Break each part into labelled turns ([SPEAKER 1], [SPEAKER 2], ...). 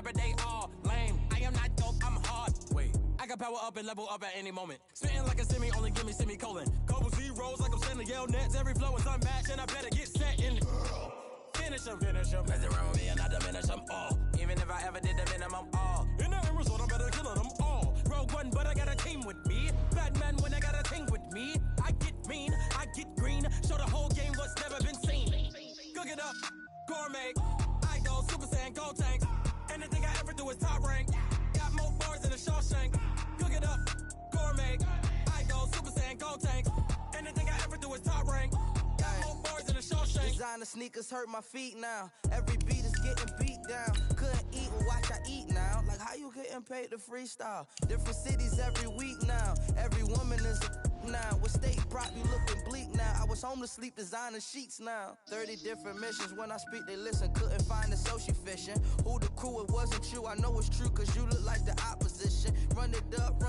[SPEAKER 1] but they all lame. I am not dope, I'm hard. Wait, I can power up and level up at any moment. Spitting like a semi, only give me semicolon. Couple zeros like I'm sending yell nets. Every flow is unmatched, and I better get set in. Finish them. Mess around with me and I diminish them all. Even if I ever did the minimum, all. In the end result, I'm better killing them all. Rogue one, but I got a team with me. Batman when I got a team with me. I get mean, I get green. Show the whole game what's never been seen. Cook it up, gourmet. I go Super Saiyan, Gold Tank. Anything I ever do is top rank. Got more bars than a Shawshank. Cook it up, gourmet. I go Super Saiyan, Gold Tank. Anything I ever do is top rank. Got more bars than a Shawshank.
[SPEAKER 2] Designer sneakers hurt my feet now. Every beat is getting beat down. Couldn't eat, well watch I eat now. Like how you getting paid to freestyle? Different cities every week now. Every woman is a now. With state prop, you looking bleak now. I was home to sleep, designer sheets now. 30 different missions. When I speak, they listen. Couldn't find it, so she fishing. Who the crew? It wasn't you. I know it's true, cause you look like the opposition. Run it up.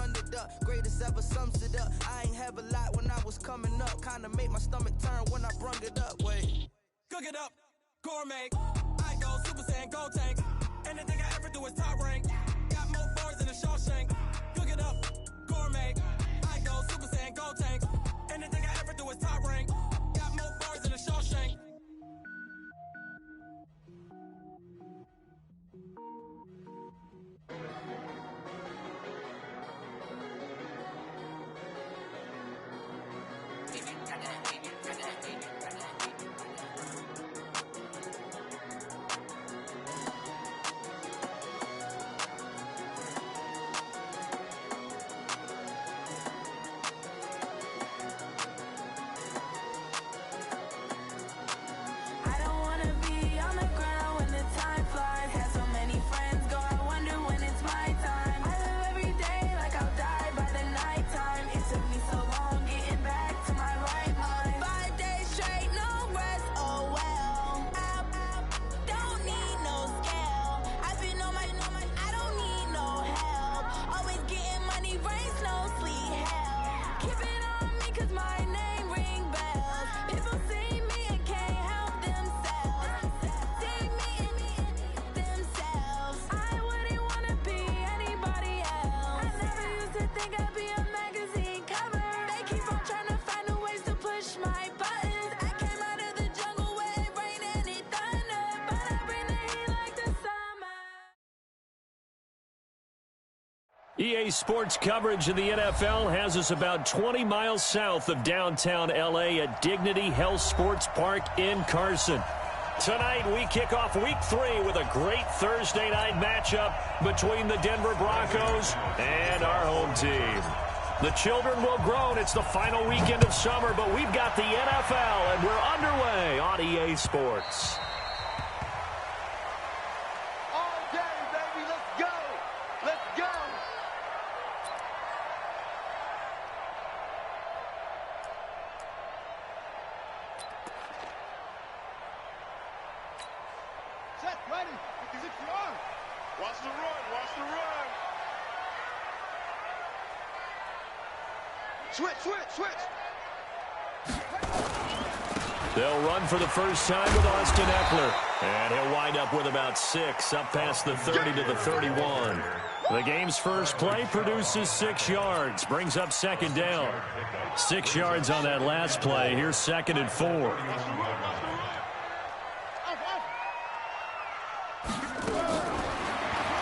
[SPEAKER 2] Greatest ever sums it up. I ain't have a lot when I was coming up. Kinda made my stomach turn when I brung it up. Wait.
[SPEAKER 1] Cook it up, gourmet. I go Super Saiyan, Gold Tank. Anything I ever do is top rank. Got more bars than a Shawshank. Cook it up, gourmet. I go Super Saiyan, Gold Tank. Anything I ever do is top rank. Got more bars than a Shawshank.
[SPEAKER 3] EA Sports coverage of the NFL has us about 20 miles south of downtown L.A. at Dignity Health Sports Park in Carson. Tonight, we kick off Week 3 with a great Thursday night matchup between the Denver Broncos and our home team. The children will groan. It's the final weekend of summer, but we've got the NFL, and we're underway on EA Sports.
[SPEAKER 4] Switch.
[SPEAKER 3] They'll run for the first time with Austin Eckler. And he'll wind up with about 6, up past the 30 to the 31. The game's first play produces 6 yards, brings up second down. 6 yards on that last play. Here's 2nd and 4.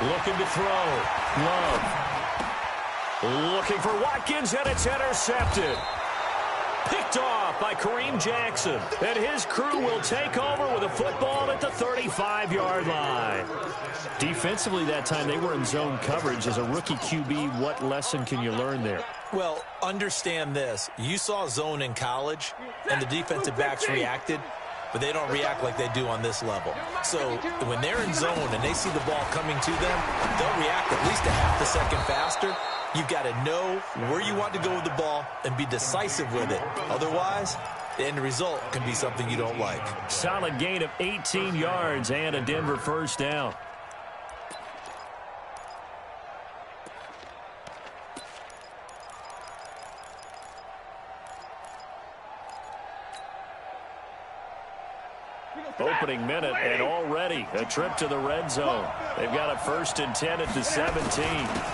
[SPEAKER 3] Looking to throw. Love. Looking for Watkins, and it's intercepted. Picked off by Kareem Jackson. And his crew will take over with a football at the 35-yard line. Defensively that time, they were in zone coverage. As a rookie QB, what lesson can you learn there?
[SPEAKER 5] Well, understand this. You saw zone in college, and the defensive backs reacted, but they don't react like they do on this level. So when they're in zone and they see the ball coming to them, they'll react at least a half a second faster. You've got to know where you want to go with the ball and be decisive with it. Otherwise, the end result can be something you don't like.
[SPEAKER 3] Solid gain of 18 yards and a Denver first down. Opening minute, and already a trip to the red zone. They've got a 1st and 10 at the 17.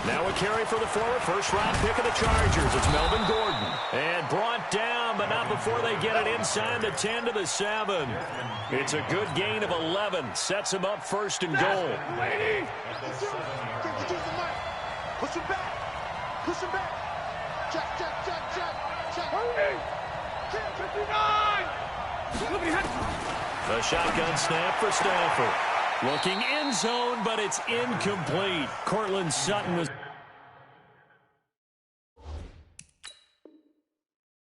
[SPEAKER 3] Now a carry for the former first-round pick of the Chargers. It's Melvin Gordon. And brought down, but not before they get it inside the 10 to the 7. It's a good gain of 11. Sets him up 1st and goal.
[SPEAKER 4] Push him back. Push him back. Check, check, check, check, check. Hurry. 59.
[SPEAKER 3] The shotgun snap for Stafford. Looking end zone, but it's incomplete. Cortland Sutton was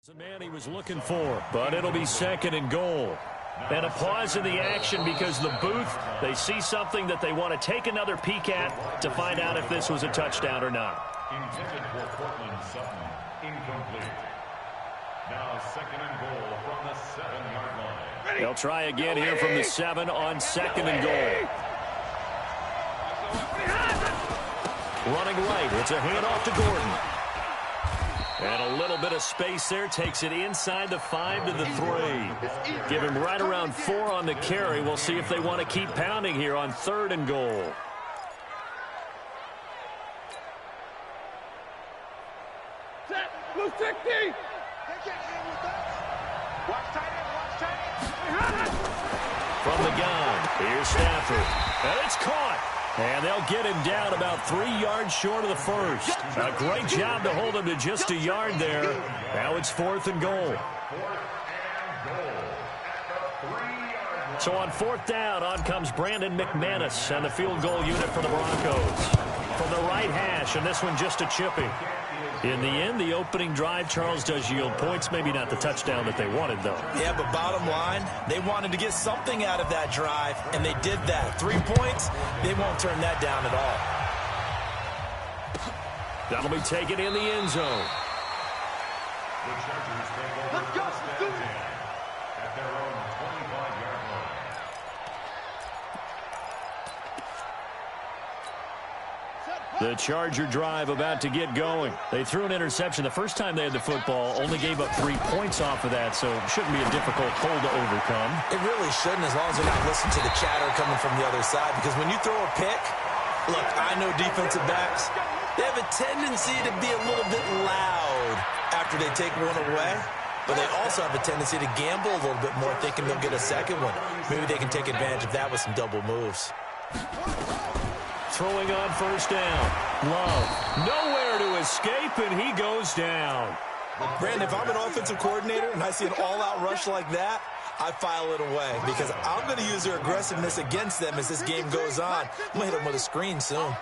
[SPEAKER 3] the man he was looking for, but it'll be 2nd and goal. And a pause in the action because the booth, they see something that they want to take another peek at to find out if this was a touchdown or not.
[SPEAKER 6] Intended for Cortland Sutton. Incomplete. Now 2nd and goal from the 7-yard line.
[SPEAKER 3] They'll try again here from the 7 on 2nd and goal. Running right. It's a handoff to Gordon. And a little bit of space there. Takes it inside the 5 to the 3. Give him right around 4 on the carry. We'll see if they want to keep pounding here on 3rd and goal.
[SPEAKER 4] Set. Blue 60. Watch tight end. Watch tight end.
[SPEAKER 3] From the gun, here's Stafford. And it's caught. And they'll get him down about 3 yards short of the 1st. A great job to hold him to just a yard there. Now it's 4th and goal. So on 4th down, on comes Brandon McManus and the field goal unit for the Broncos. From the right hash, and this one just a chipping. In the end, the opening drive, Charles, does yield points. Maybe not the touchdown that they wanted, though.
[SPEAKER 5] Yeah, but bottom line, they wanted to get something out of that drive, and they did that. 3 points, they won't turn that down at all.
[SPEAKER 3] That'll be taken in the end zone.
[SPEAKER 6] The Chargers take over.
[SPEAKER 4] Let's go. Let's do it.
[SPEAKER 6] At their own 25-yard line.
[SPEAKER 3] The Charger drive about to get going. They threw an interception the first time they had the football, only gave up 3 points off of that, so it shouldn't be a difficult hole to overcome.
[SPEAKER 5] It really shouldn't, as long as they're not listening to the chatter coming from the other side, because when you throw a pick, look, I know defensive backs, they have a tendency to be a little bit loud after they take one away, but they also have a tendency to gamble a little bit more, thinking they'll get a second one. Maybe they can take advantage of that with some double moves.
[SPEAKER 3] Throwing on 1st down. Love. Nowhere to escape, and he goes down.
[SPEAKER 5] Brandon, if I'm an offensive coordinator and I see an all-out rush like that, I file it away because I'm going to use their aggressiveness against them as this game goes on. I'm going to hit them with a screen soon.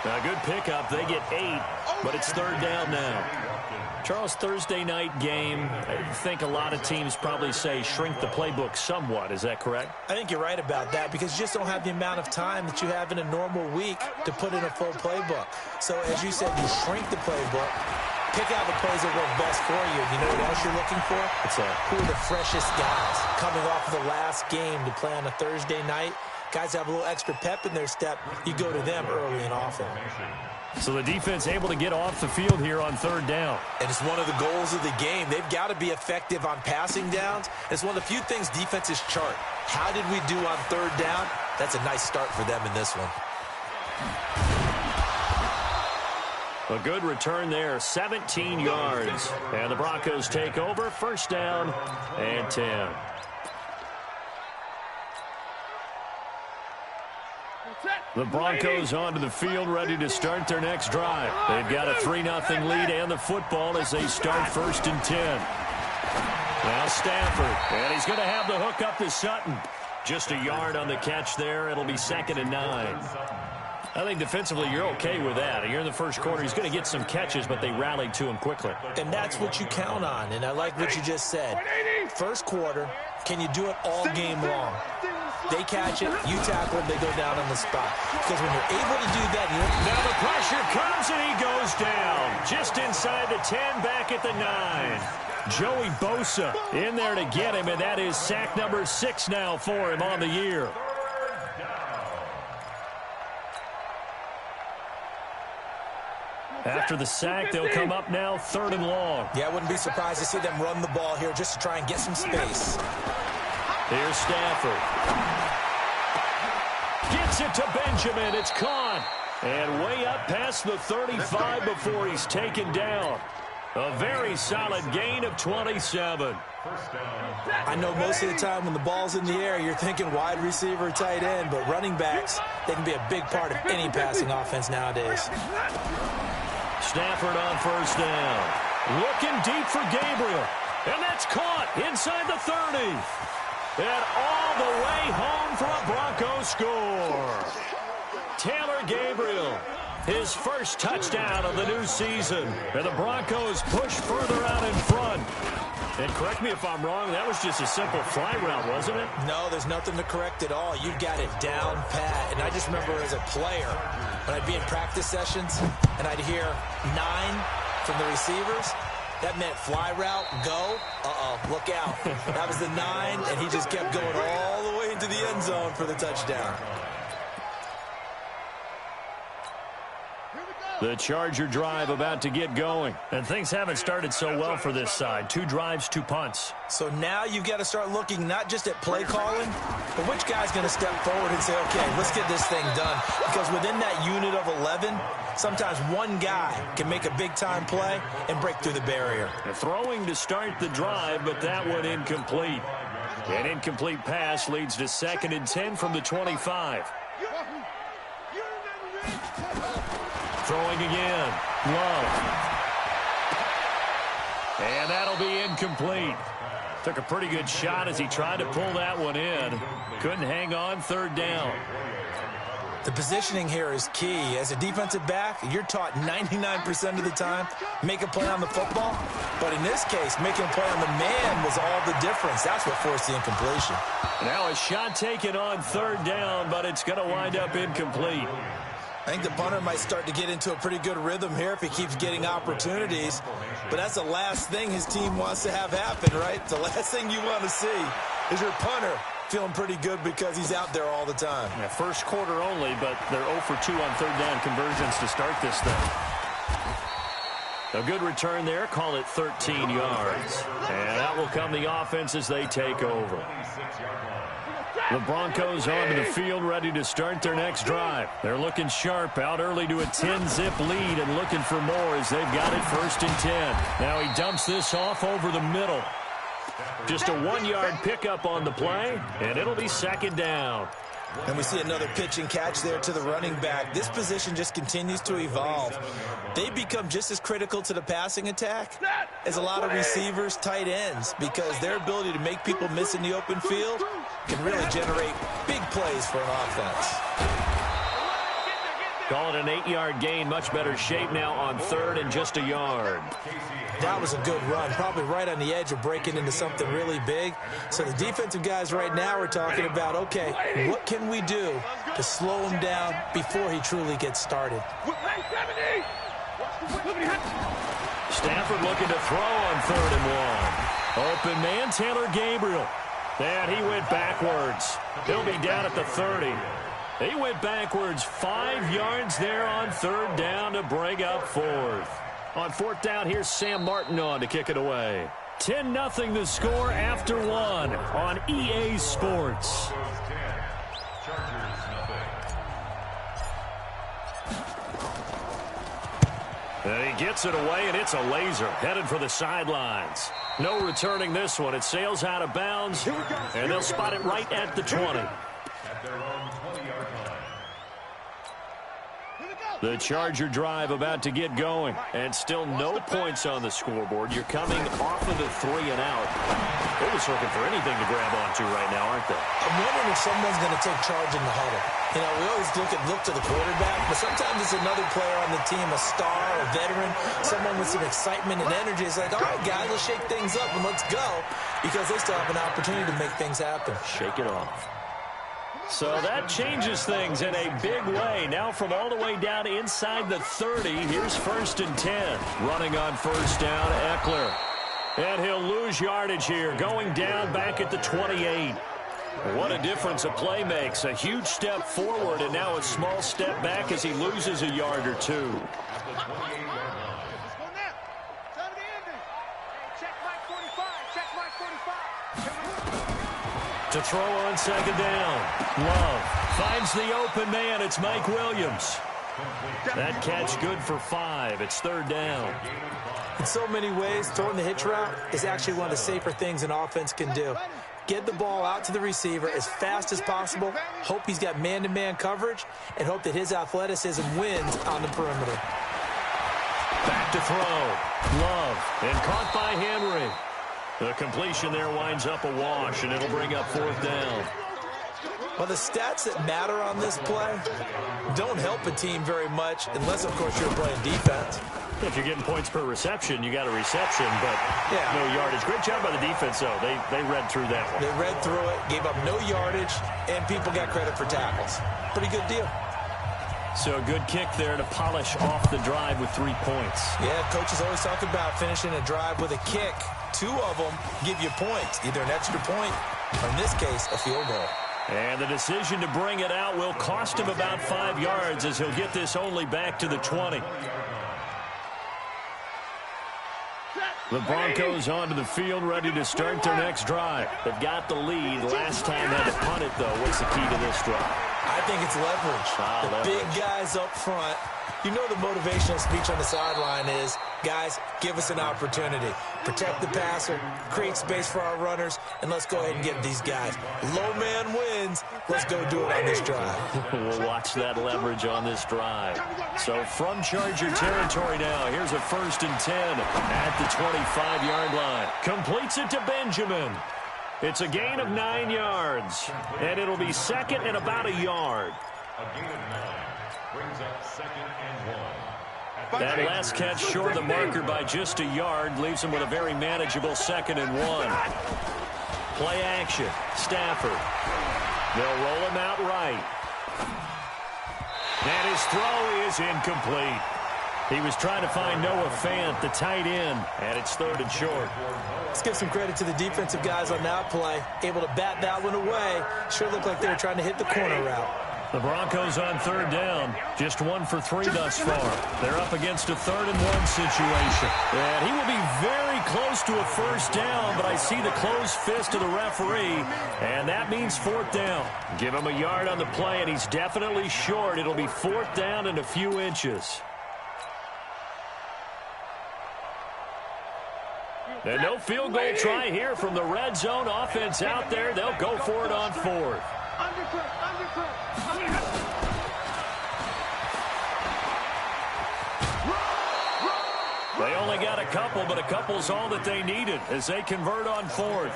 [SPEAKER 3] A good pickup. They get 8, but it's 3rd down now. Charles, Thursday night game, I think a lot of teams probably say shrink the playbook somewhat. Is that correct?
[SPEAKER 5] I think you're right about that because you just don't have the amount of time that you have in a normal week to put in a full playbook. So, as you said, you shrink the playbook, pick out the plays that work best for you. You know what else you're looking for? Who are the freshest guys coming off of the last game to play on a Thursday night? Guys have a little extra pep in their step. You go to them early and often.
[SPEAKER 3] So the defense able to get off the field here on 3rd down.
[SPEAKER 5] And it's one of the goals of the game. They've got to be effective on passing downs. It's one of the few things defenses chart. How did we do on 3rd down? That's a nice start for them in this one.
[SPEAKER 3] A good return there, 17 yards. And the Broncos take over, 1st down and 10. The Broncos onto the field, ready to start their next drive. They've got a 3-0 lead and the football as they start 1st and 10. Now Stafford, and he's going to have the hook up to Sutton. Just a yard on the catch there. It'll be 2nd and 9. I think defensively you're okay with that. You're in the first quarter. He's going to get some catches, but they rallied to him quickly.
[SPEAKER 5] And that's what you count on, and I like what you just said. First quarter, can you do it all game long? They catch it, you tackle them, they go down on the spot. Because when you're able to do that,
[SPEAKER 3] now the pressure comes and he goes down. Just inside the 10, back at the 9. Joey Bosa in there to get him, and that is sack number 6 now for him on the year. After the sack, they'll come up now 3rd and long.
[SPEAKER 5] Yeah, I wouldn't be surprised to see them run the ball here just to try and get some space.
[SPEAKER 3] Here's Stafford. Gets it to Benjamin. It's caught. And way up past the 35 before he's taken down. A very solid gain of 27.
[SPEAKER 5] I know most of the time when the ball's in the air, you're thinking wide receiver, tight end, but running backs, they can be a big part of any passing offense nowadays.
[SPEAKER 3] Stafford on 1st down. Looking deep for Gabriel. And that's caught inside the 30. And all the way home for a Broncos score. Taylor Gabriel, his first touchdown of the new season. And the Broncos push further out in front. And correct me if I'm wrong, that was just a simple fly route, wasn't it?
[SPEAKER 5] No, there's nothing to correct at all. You've got it down pat. And I just remember as a player, when I'd be in practice sessions and I'd hear 9 from the receivers, that meant fly route, go. Look out. That was the 9, and he just kept going all the way into the end zone for the touchdown.
[SPEAKER 3] The Charger drive about to get going. And things haven't started so well for this side. 2 drives, 2 punts.
[SPEAKER 5] So now you've got to start looking not just at play calling, but which guy's going to step forward and say, okay, let's get this thing done. Because within that unit of 11, sometimes one guy can make a big-time play and break through the barrier.
[SPEAKER 3] Throwing to start the drive, but that one incomplete. An incomplete pass leads to 2nd and 10 from the 25. Throwing again. Love. And that'll be incomplete. Took a pretty good shot as he tried to pull that one in. Couldn't hang on 3rd down.
[SPEAKER 5] The positioning here is key. As a defensive back, you're taught 99% of the time, make a play on the football. But in this case, making a play on the man was all the difference. That's what forced the incompletion.
[SPEAKER 3] Now a shot taken on 3rd down, but it's going to wind up incomplete.
[SPEAKER 5] I think the punter might start to get into a pretty good rhythm here if he keeps getting opportunities. But that's the last thing his team wants to have happen, right? The last thing you want to see is your punter feeling pretty good because he's out there all the time.
[SPEAKER 3] Yeah, first quarter only, but they're 0 for 2 on 3rd down conversions to start this thing. A good return there. Call it 13 yards. And out will come the offense as they take over. The Broncos onto the field, ready to start their next drive. They're looking sharp, out early to a 10-zip lead and looking for more as they've got it 1st and 10. Now he dumps this off over the middle. Just a 1-yard pickup on the play, and it'll be 2nd down.
[SPEAKER 5] And we see another pitch and catch there to the running back. This position just continues to evolve. They become just as critical to the passing attack as a lot of receivers, tight ends, because their ability to make people miss in the open field can really generate big plays for an offense.
[SPEAKER 3] Call it an 8-yard gain. Much better shape now on 3rd and just a yard.
[SPEAKER 5] That was a good run, probably right on the edge of breaking into something really big. So the defensive guys right now are talking about, okay, what can we do to slow him down before he truly gets started?
[SPEAKER 3] Stafford looking to throw on 3rd and 1. Open man, Taylor Gabriel. And he went backwards. He'll be down at the 30. He went backwards 5 yards there on 3rd down to bring up 4th. On 4th down, here's Sam Martin on to kick it away. 10-0 the score after 1 on EA Sports. And he gets it away, and it's a laser headed for the sidelines. No returning this one. It sails out of bounds, and they'll spot it right at the 20. The Charger drive about to get going, and still no points on the scoreboard. You're coming off of the 3 and out. They're just looking for anything to grab onto right now, aren't they?
[SPEAKER 5] I'm wondering if someone's going to take charge in the huddle. You know, we always look to the quarterback, but sometimes it's another player on the team, a star, a veteran, someone with some excitement and energy. It's like, all right, guys, let's shake things up and let's go, because they still have an opportunity to make things happen.
[SPEAKER 3] Shake it off. So that changes things in a big way. Now from all the way down inside the 30, here's 1st and 10. Running on 1st down, Eckler. And he'll lose yardage here, going down back at the 28. What a difference a play makes. A huge step forward and now a small step back as he loses a yard or two. To throw on second down. Love finds the open man. It's Mike Williams. That catch good for 5. It's third down.
[SPEAKER 5] In so many ways, throwing the hitch route is actually one of the safer things an offense can do. Get the ball out to the receiver as fast as possible, hope he's got man-to-man coverage, and hope that his athleticism wins on the perimeter.
[SPEAKER 3] Back to throw. Love, and caught by Henry. The completion there winds up a wash, and it'll bring up fourth down.
[SPEAKER 5] Well, the stats that matter on this play don't help a team very much unless, of course, you're playing defense.
[SPEAKER 3] If you're getting points per reception, you got a reception, but no yardage. Great job by the defense, though. They read through that one.
[SPEAKER 5] They read through it, gave up no yardage, and people got credit for tackles. Pretty good deal.
[SPEAKER 3] So a good kick there to polish off the drive with 3 points.
[SPEAKER 5] Yeah, coaches always talk about finishing a drive with a kick. 2 of them give you points, either an extra point or, in this case, a field goal.
[SPEAKER 3] And the decision to bring it out will cost him about 5 yards as he'll get this only back to the 20. The Broncos onto the field, ready to start their next drive. They've got the lead. Last time had to punt it, though. What's the key to this drive?
[SPEAKER 5] I think it's leverage. The big guys up front. You know the motivational speech on the sideline is, guys, give us an opportunity. Protect the passer, create space for our runners, and let's go ahead and get these guys. Low man wins. Let's go do it on this drive.
[SPEAKER 3] We'll watch that leverage on this drive. So from Charger territory now, here's a 1st and 10 at the 25-yard line. Completes it to Benjamin. It's a gain of 9 yards, and it'll be second and about a yard.
[SPEAKER 6] A gain of 9 brings up 2nd and 1.
[SPEAKER 3] That last catch short of the marker by just a yard leaves him with a very manageable 2nd and 1. Play action. Stafford. They'll roll him out right. And his throw is incomplete. He was trying to find Noah Fant, the tight end, and it's 3rd and short.
[SPEAKER 5] Let's give some credit to the defensive guys on that play. Able to bat that one away. Sure looked like they were trying to hit the corner route.
[SPEAKER 3] The Broncos on 3rd down. Just 1 for 3 thus far. They're up against a 3rd and 1 situation. And he will be very close to a 1st down, but I see the closed fist of the referee, and that means 4th down. Give him a yard on the play, and he's definitely short. It'll be 4th down and a few inches. And no field goal try here from the red zone offense out there. They'll go for it on 4th. They only got a couple, but a couple's all that they needed as they convert on 4th.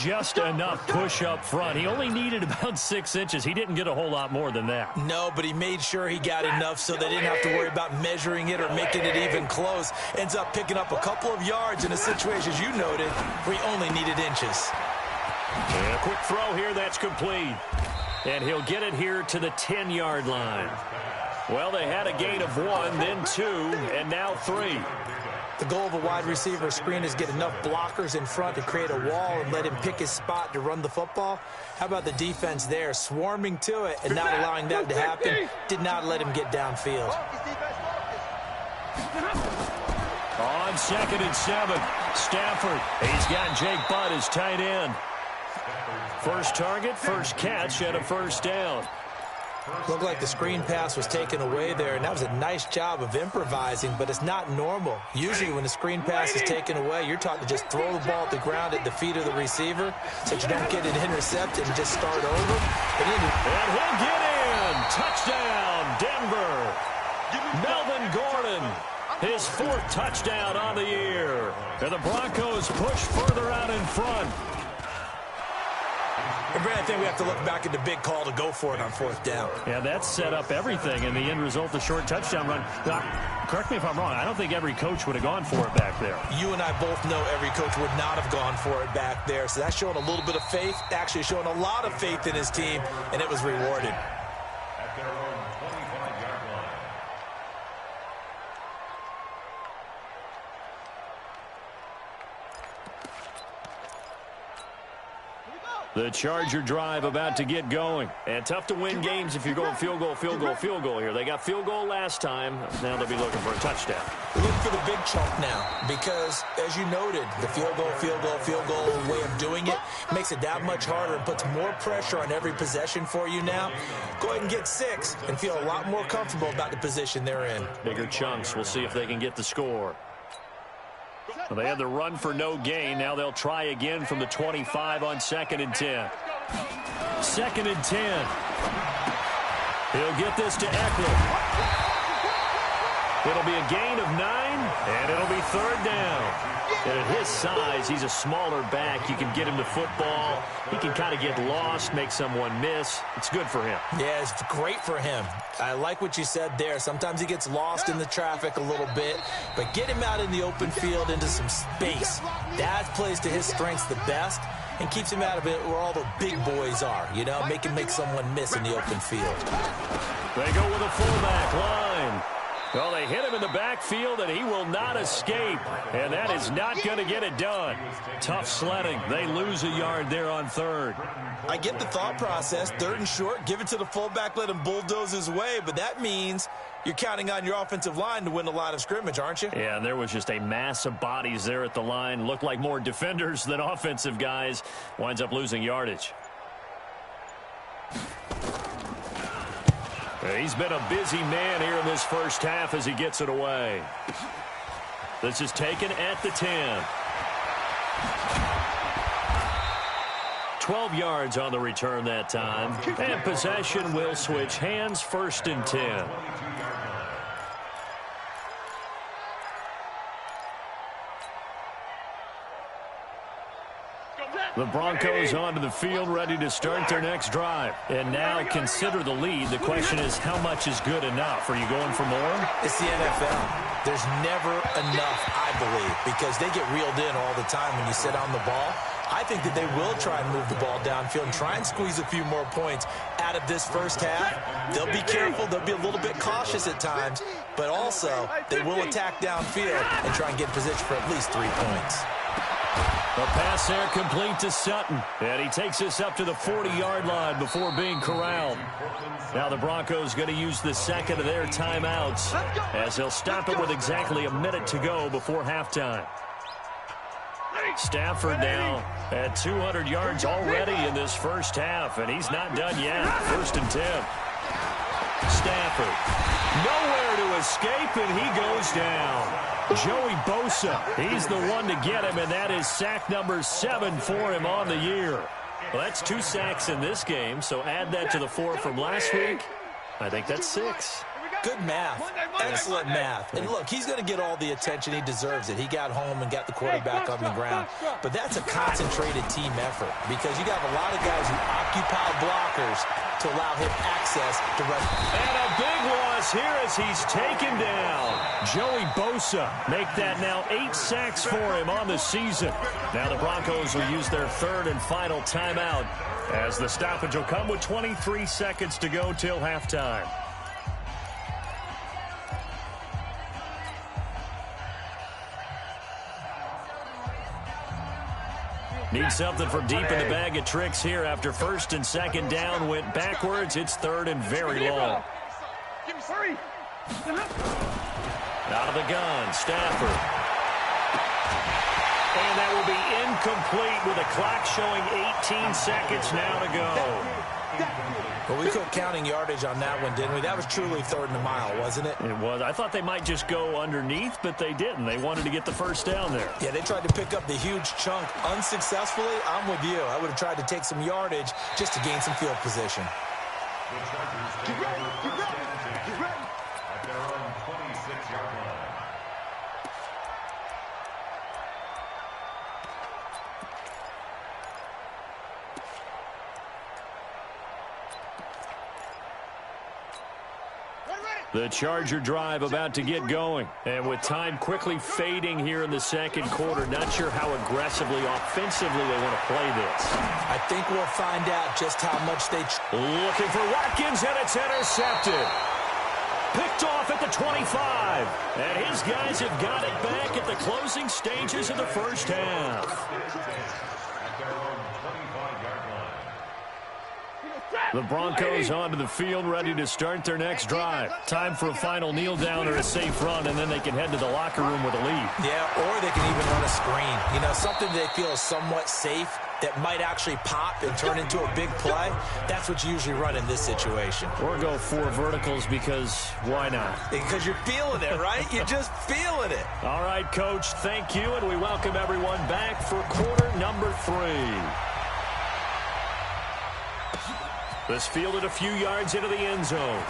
[SPEAKER 3] Just enough push up front. He only needed about 6 inches. He didn't get a whole lot more than that.
[SPEAKER 5] No, but he made sure he got enough so they didn't have to worry about measuring it or making it even close. Ends up picking up a couple of yards in a situation, as you noted, where he only needed inches.
[SPEAKER 3] And a quick throw here, that's complete. And he'll get it here to the 10-yard line. Well, they had a gain of 1, then 2, and now 3.
[SPEAKER 5] The goal of a wide receiver screen is get enough blockers in front to create a wall and let him pick his spot to run the football. How about the defense there, swarming to it and not allowing that to happen? Did not let him get downfield.
[SPEAKER 3] On 2nd and 7, Stafford. He's got Jake Butt as tight end. First target, first catch, and a 1st down.
[SPEAKER 5] Looked like the screen pass was taken away there, and that was a nice job of improvising, but it's not normal. Usually when the screen pass is taken away, you're taught to just throw the ball at the ground at the feet of the receiver so that you don't get it intercepted and just start over.
[SPEAKER 3] And he'll get in. Touchdown, Denver. Melvin Gordon, his 4th touchdown on the year. And the Broncos push further out in front.
[SPEAKER 5] And Brad, I think we have to look back at the big call to go for it on 4th down.
[SPEAKER 3] Yeah, that set up everything, and the end result, the short touchdown run. Now, correct me if I'm wrong, I don't think every coach would have gone for it back there.
[SPEAKER 5] You and I both know every coach would not have gone for it back there, so that's showing a little bit of faith, actually showing a lot of faith in his team, and it was rewarded.
[SPEAKER 6] At their own 25-yard line.
[SPEAKER 3] The Charger drive about to get going. And tough to win games if you're going field goal, field goal, field goal here. They got field goal last time. Now they'll be looking for a touchdown.
[SPEAKER 5] We're looking for the big chunk now because, as you noted, the field goal way of doing it makes it that much harder and puts more pressure on every possession for you now. Go ahead and get 6 and feel a lot more comfortable about the position they're in.
[SPEAKER 3] Bigger chunks. We'll see if they can get the score. Well, they had the run for no gain. Now they'll try again from the 25 on 2nd and 10. 2nd and 10. He'll get this to Eckler. It'll be a gain of 9, and it'll be 3rd down. And at his size, he's a smaller back. You can get him the football. He can kind of get lost, make someone miss. It's good for him.
[SPEAKER 5] Yeah, it's great for him. I like what you said there. Sometimes he gets lost in the traffic a little bit, but get him out in the open field into some space. That plays to his strengths the best and keeps him out of it where all the big boys are, you know, make someone miss in the open field.
[SPEAKER 3] They go with a fullback line. Well, they hit him in the backfield, and he will not escape. And that is not going to get it done. Tough sledding. They lose a yard there on 3rd.
[SPEAKER 5] I get the thought process. 3rd and short, give it to the fullback, let him bulldoze his way. But that means you're counting on your offensive line to win the line of scrimmage, aren't you?
[SPEAKER 3] Yeah, and there was just a mass of bodies there at the line. Looked like more defenders than offensive guys. Winds up losing yardage. He's been a busy man here in this first half as he gets it away. This is taken at the 10. 12 yards on the return that time. And possession will switch hands, 1st and 10. The Broncos onto the field, ready to start their next drive. And now consider the lead. The question is, how much is good enough? Are you going for more?
[SPEAKER 5] It's the NFL. There's never enough, I believe, because they get reeled in all the time when you sit on the ball. I think that they will try and move the ball downfield and try and squeeze a few more points out of this first half. They'll be careful. They'll be a little bit cautious at times, but also they will attack downfield and try and get in position for at least 3 points.
[SPEAKER 3] A pass there complete to Sutton. And he takes this up to the 40-yard line before being corralled. Now the Broncos going to use the second of their timeouts as they'll stop it with exactly a minute to go before halftime. Stafford now at 200 yards already in this first half, and he's not done yet. 1st and 10. Stafford nowhere to escape, and he goes down. Joey Bosa, he's the one to get him, and that is sack number 7 for him on the year. Well, that's 2 sacks in this game, so add that to the 4 from last week. I think that's 6.
[SPEAKER 5] Good math. Excellent math. And look, he's going to get all the attention. He deserves it. He got home and got the quarterback on the ground. But that's a concentrated team effort because you got a lot of guys who occupy blockers to allow him access to run.
[SPEAKER 3] And a big loss here as he's taken down. Joey Bosa make that now 8 sacks for him on the season. Now the Broncos will use their 3rd and final timeout as the stoppage will come with 23 seconds to go till halftime. Need something from deep in the bag of tricks here after 1st and 2nd down went backwards. It's 3rd and very long. Out of the gun, Stafford. And that will be incomplete with a clock showing 18 seconds now to go.
[SPEAKER 5] Well, we quit counting yardage on that one, didn't we? That was truly 3rd and a mile, wasn't it?
[SPEAKER 3] It was. I thought they might just go underneath, but they didn't. They wanted to get the first down there.
[SPEAKER 5] Yeah, they tried to pick up the huge chunk unsuccessfully. I'm with you. I would have tried to take some yardage just to gain some field position.
[SPEAKER 6] Get ready. At their own 26-yard line.
[SPEAKER 3] The Charger drive about to get going. And with time quickly fading here in the 2nd quarter, not sure how aggressively, offensively they want to play this.
[SPEAKER 5] I think we'll find out just how much they...
[SPEAKER 3] Looking for Watkins, and it's intercepted. Picked off at the 25. And his guys have got it back at the closing stages of the first half.
[SPEAKER 6] At their own 25-yard line.
[SPEAKER 3] The Broncos onto the field, ready to start their next drive. Time for a final kneel down or a safe run, and then they can head to the locker room with a lead.
[SPEAKER 5] Yeah, or they can even run a screen. You know, something they feel is somewhat safe that might actually pop and turn into a big play. That's what you usually run in this situation.
[SPEAKER 3] Or go 4 verticals because why not?
[SPEAKER 5] Because you're feeling it, right? You're just feeling it.
[SPEAKER 3] All right, Coach, thank you, and we welcome everyone back for quarter number 3. This fielded a few yards into the end zone.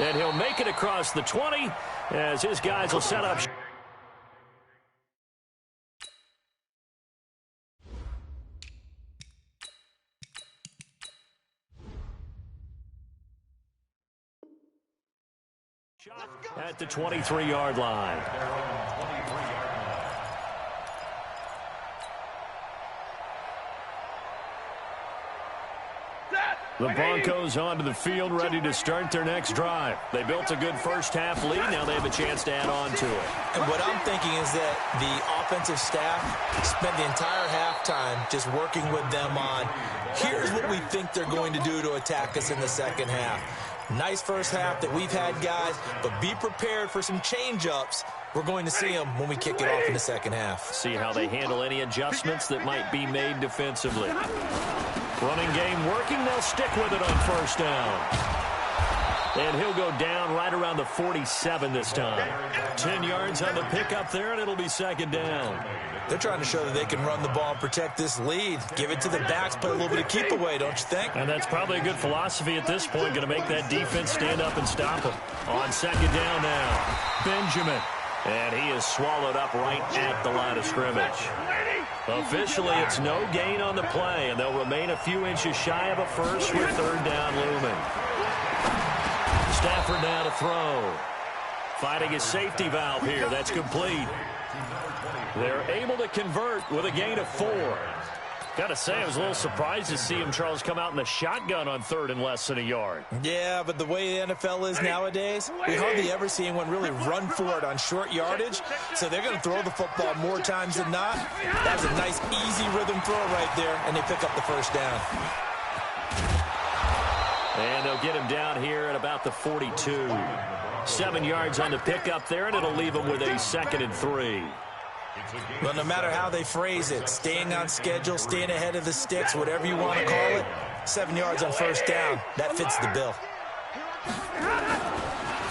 [SPEAKER 3] And he'll make it across the 20 as his guys will set up. At the 23-yard line. The Broncos onto the field, ready to start their next drive. They built a good first-half lead. Now they have a chance to add on to it.
[SPEAKER 5] And what I'm thinking is that the offensive staff spent the entire halftime just working with them on, here's what we think they're going to do to attack us in the second half. Nice first half that we've had, guys, but be prepared for some change-ups. We're going to see them when we kick it off in the second half.
[SPEAKER 3] See how they handle any adjustments that might be made defensively. Running game working. They'll stick with it on first down. And he'll go down right around the 47 this time. 10 yards on the pickup there, and it'll be second down.
[SPEAKER 5] They're trying to show that they can run the ball and protect this lead. Give it to the backs, play a little bit of keep away, don't you think?
[SPEAKER 3] And that's probably a good philosophy at this point, going to make that defense stand up and stop them. On second down now, Benjamin. And he is swallowed up right at the line of scrimmage. Officially, it's no gain on the play, and they'll remain a few inches shy of a first with third down looming. Stafford now to throw. Fighting his safety valve here. That's complete. They're able to convert with a gain of 4. Got to say, I was a little surprised to see him, Charles, come out in the shotgun on third and less than a yard.
[SPEAKER 5] Yeah, but the way the NFL is nowadays, we hardly ever see anyone really run for it on short yardage. So they're going to throw the football more times than not. That was a nice, easy rhythm throw right there, and they pick up the first down.
[SPEAKER 3] And they'll get him down here at about the 42. 7 yards on the pickup there, and it'll leave him with a 2nd and 3.
[SPEAKER 5] But no matter how they phrase it, staying on schedule, staying ahead of the sticks, whatever you want to call it, 7 yards on first down, that fits the bill.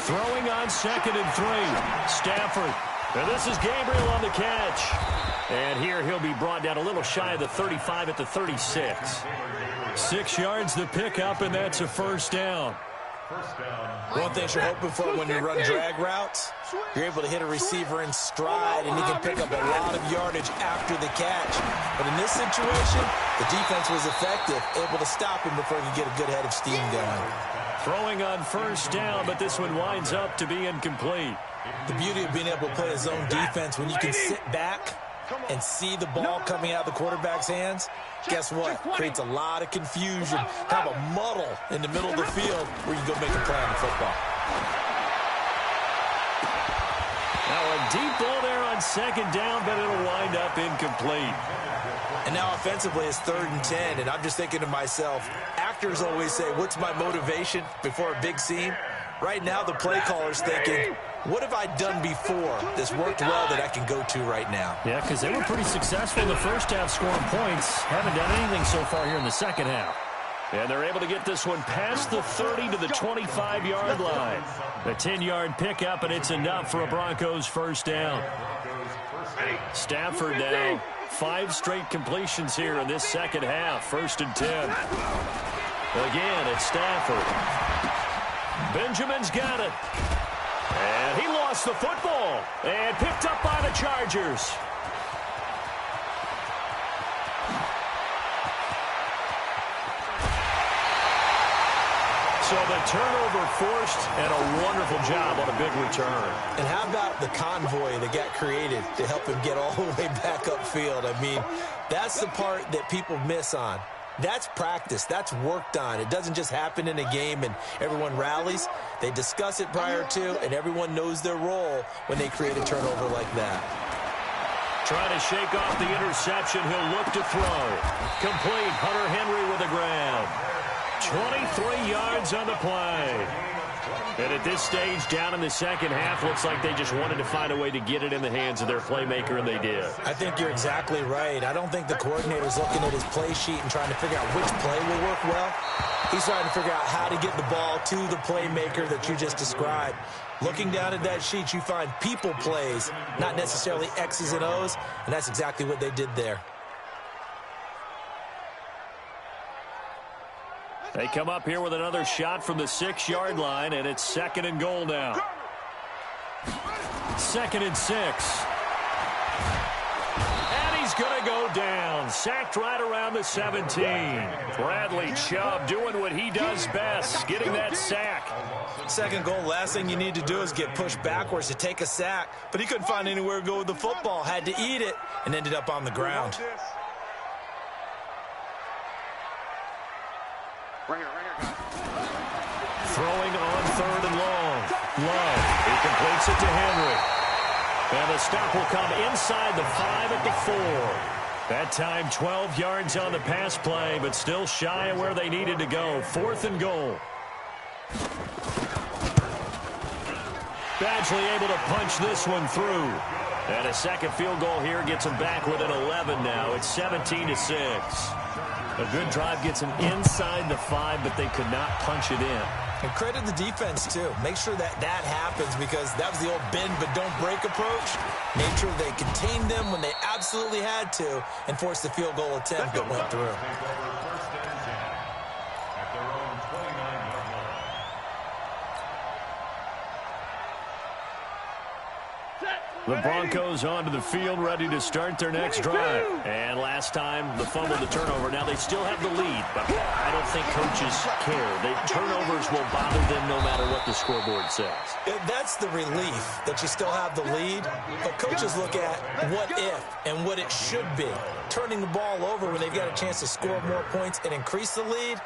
[SPEAKER 3] Throwing on 2nd and 3. Stafford. And this is Gabriel on the catch. And here he'll be brought down a little shy of the 35 at the 36. 6 yards to pick up, and that's a first down.
[SPEAKER 5] One thing you're hoping for when you run drag routes, you're able to hit a receiver in stride, and he can pick up a lot of yardage after the catch. But in this situation, the defense was effective, able to stop him before he could get a good head of steam going.
[SPEAKER 3] Throwing on first down, but this one winds up to be incomplete.
[SPEAKER 5] The beauty of being able to play a zone defense when you can sit back and see the ball coming out of the quarterback's hands, guess what? Creates a lot of confusion, kind of a muddle in the middle of the field where you can go make a play on the football.
[SPEAKER 3] Now a deep ball there on second down, but it'll wind up incomplete.
[SPEAKER 5] And now offensively it's 3rd and 10, and I'm just thinking to myself, actors always say, what's my motivation before a big scene? Right now the play caller's thinking, what have I done before that's worked well that I can go to right now?
[SPEAKER 3] Yeah, because they were pretty successful in the first half scoring points. Haven't done anything so far here in the second half. And they're able to get this one past the 30 to the 25-yard line. A 10-yard pickup, and it's enough for a Broncos first down. Stafford now, 5 straight completions here in this second half. 1st and 10. Again, it's Stafford. Benjamin's got it. And he lost the football and picked up by the Chargers. So the turnover forced, and a wonderful job on a big return.
[SPEAKER 5] And how about the convoy that got created to help him get all the way back upfield? I mean, that's the part that people miss on. That's practice. That's worked on. It doesn't just happen in a game and everyone rallies. They discuss it prior to, and everyone knows their role when they create a turnover like that.
[SPEAKER 3] trying to shake off the interception. He'll look to throw. Complete. Hunter Henry with a grab. 23 yards on the play. And at this stage, down in the second half, looks like they just wanted to find a way to get it in the hands of their playmaker, and they did.
[SPEAKER 5] I think you're exactly right. I don't think the coordinator's looking at his play sheet and trying to figure out which play will work well. He's trying to figure out how to get the ball to the playmaker that you just described. Looking down at that sheet, you find people plays, not necessarily X's and O's, and that's exactly what they did there.
[SPEAKER 3] They come up here with another shot from the 6-yard line, and it's 2nd and goal now. 2nd and 6. And he's going to go down. Sacked right around the 17. Bradley Chubb doing what he does best, getting that sack.
[SPEAKER 5] 2nd goal, last thing you need to do is get pushed backwards to take a sack. But he couldn't find anywhere to go with the football, had to eat it, and ended up on the ground.
[SPEAKER 3] Throwing on 3rd and long. Love. He completes it to Henry. And the stop will come inside the 5 at the 4. That time 12 yards on the pass play, but still shy of where they needed to go. 4th and goal. Badgley able to punch this one through. And a second field goal here gets them back within 11 now. It's 17-6. A good drive gets them inside the 5, but they could not punch it in.
[SPEAKER 5] And credit the defense, too. Make sure that happens, because that was the old bend but don't break approach. Made sure they contained them when they absolutely had to and forced the field goal attempt that went through.
[SPEAKER 3] The Broncos onto the field, ready to start their next drive. And last time, the fumble, the turnover. Now they still have the lead, but I don't think coaches care. The turnovers will bother them no matter what the scoreboard says.
[SPEAKER 5] That's the relief, that you still have the lead. But coaches look at what if and what it should be. Turning the ball over when they've got a chance to score more points and increase the lead,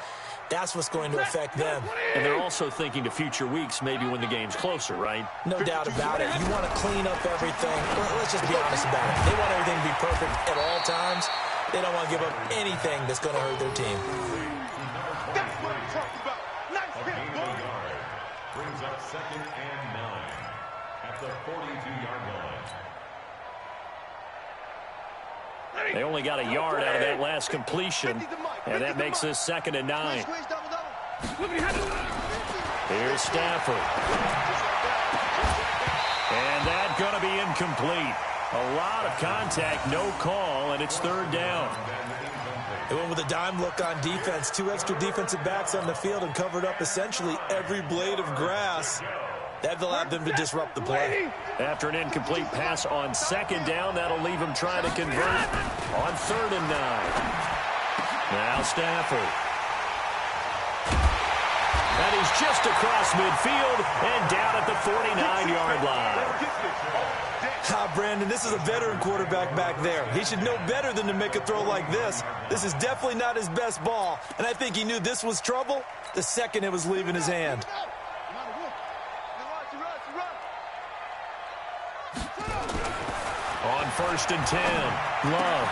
[SPEAKER 5] that's what's going to affect them.
[SPEAKER 3] And they're also thinking to future weeks, maybe when the game's closer, right?
[SPEAKER 5] No doubt about it. You want to clean up everything. Let's just be honest about it. They want everything to be perfect at all times. They don't want to give up anything that's going to hurt their team.
[SPEAKER 4] That's what I'm talking about. Nice hit, boy.
[SPEAKER 6] Brings up 2nd and 9 at the 42-yard line.
[SPEAKER 3] They only got a yard out of that last completion, and that makes this 2nd and 9. Here's Stafford. And that's going to be incomplete. A lot of contact, no call, and it's 3rd down.
[SPEAKER 5] They went with a dime look on defense. 2 extra defensive backs on the field and covered up essentially every blade of grass. That allowed them to disrupt the play.
[SPEAKER 3] After an incomplete pass on 2nd down, that'll leave them trying to convert on 3rd and 9. Now Stafford. And he's just across midfield and down at the 49-yard line.
[SPEAKER 5] Brandon, this is a veteran quarterback back there. He should know better than to make a throw like this. This is definitely not his best ball, and I think he knew this was trouble the second it was leaving his hand.
[SPEAKER 3] On 1st and 10, Love.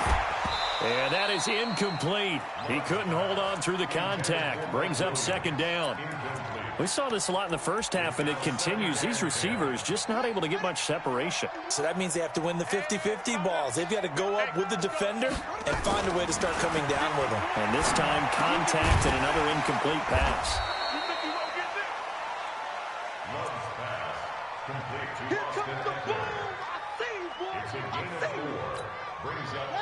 [SPEAKER 3] And that is incomplete. He couldn't hold on through the contact. Brings up 2nd down. We saw this a lot in the first half, and it continues. These receivers just not able to get much separation.
[SPEAKER 5] So that means they have to win the 50-50 balls. They've got to go up with the defender and find a way to start coming down with them.
[SPEAKER 3] And this time, contact and another incomplete pass.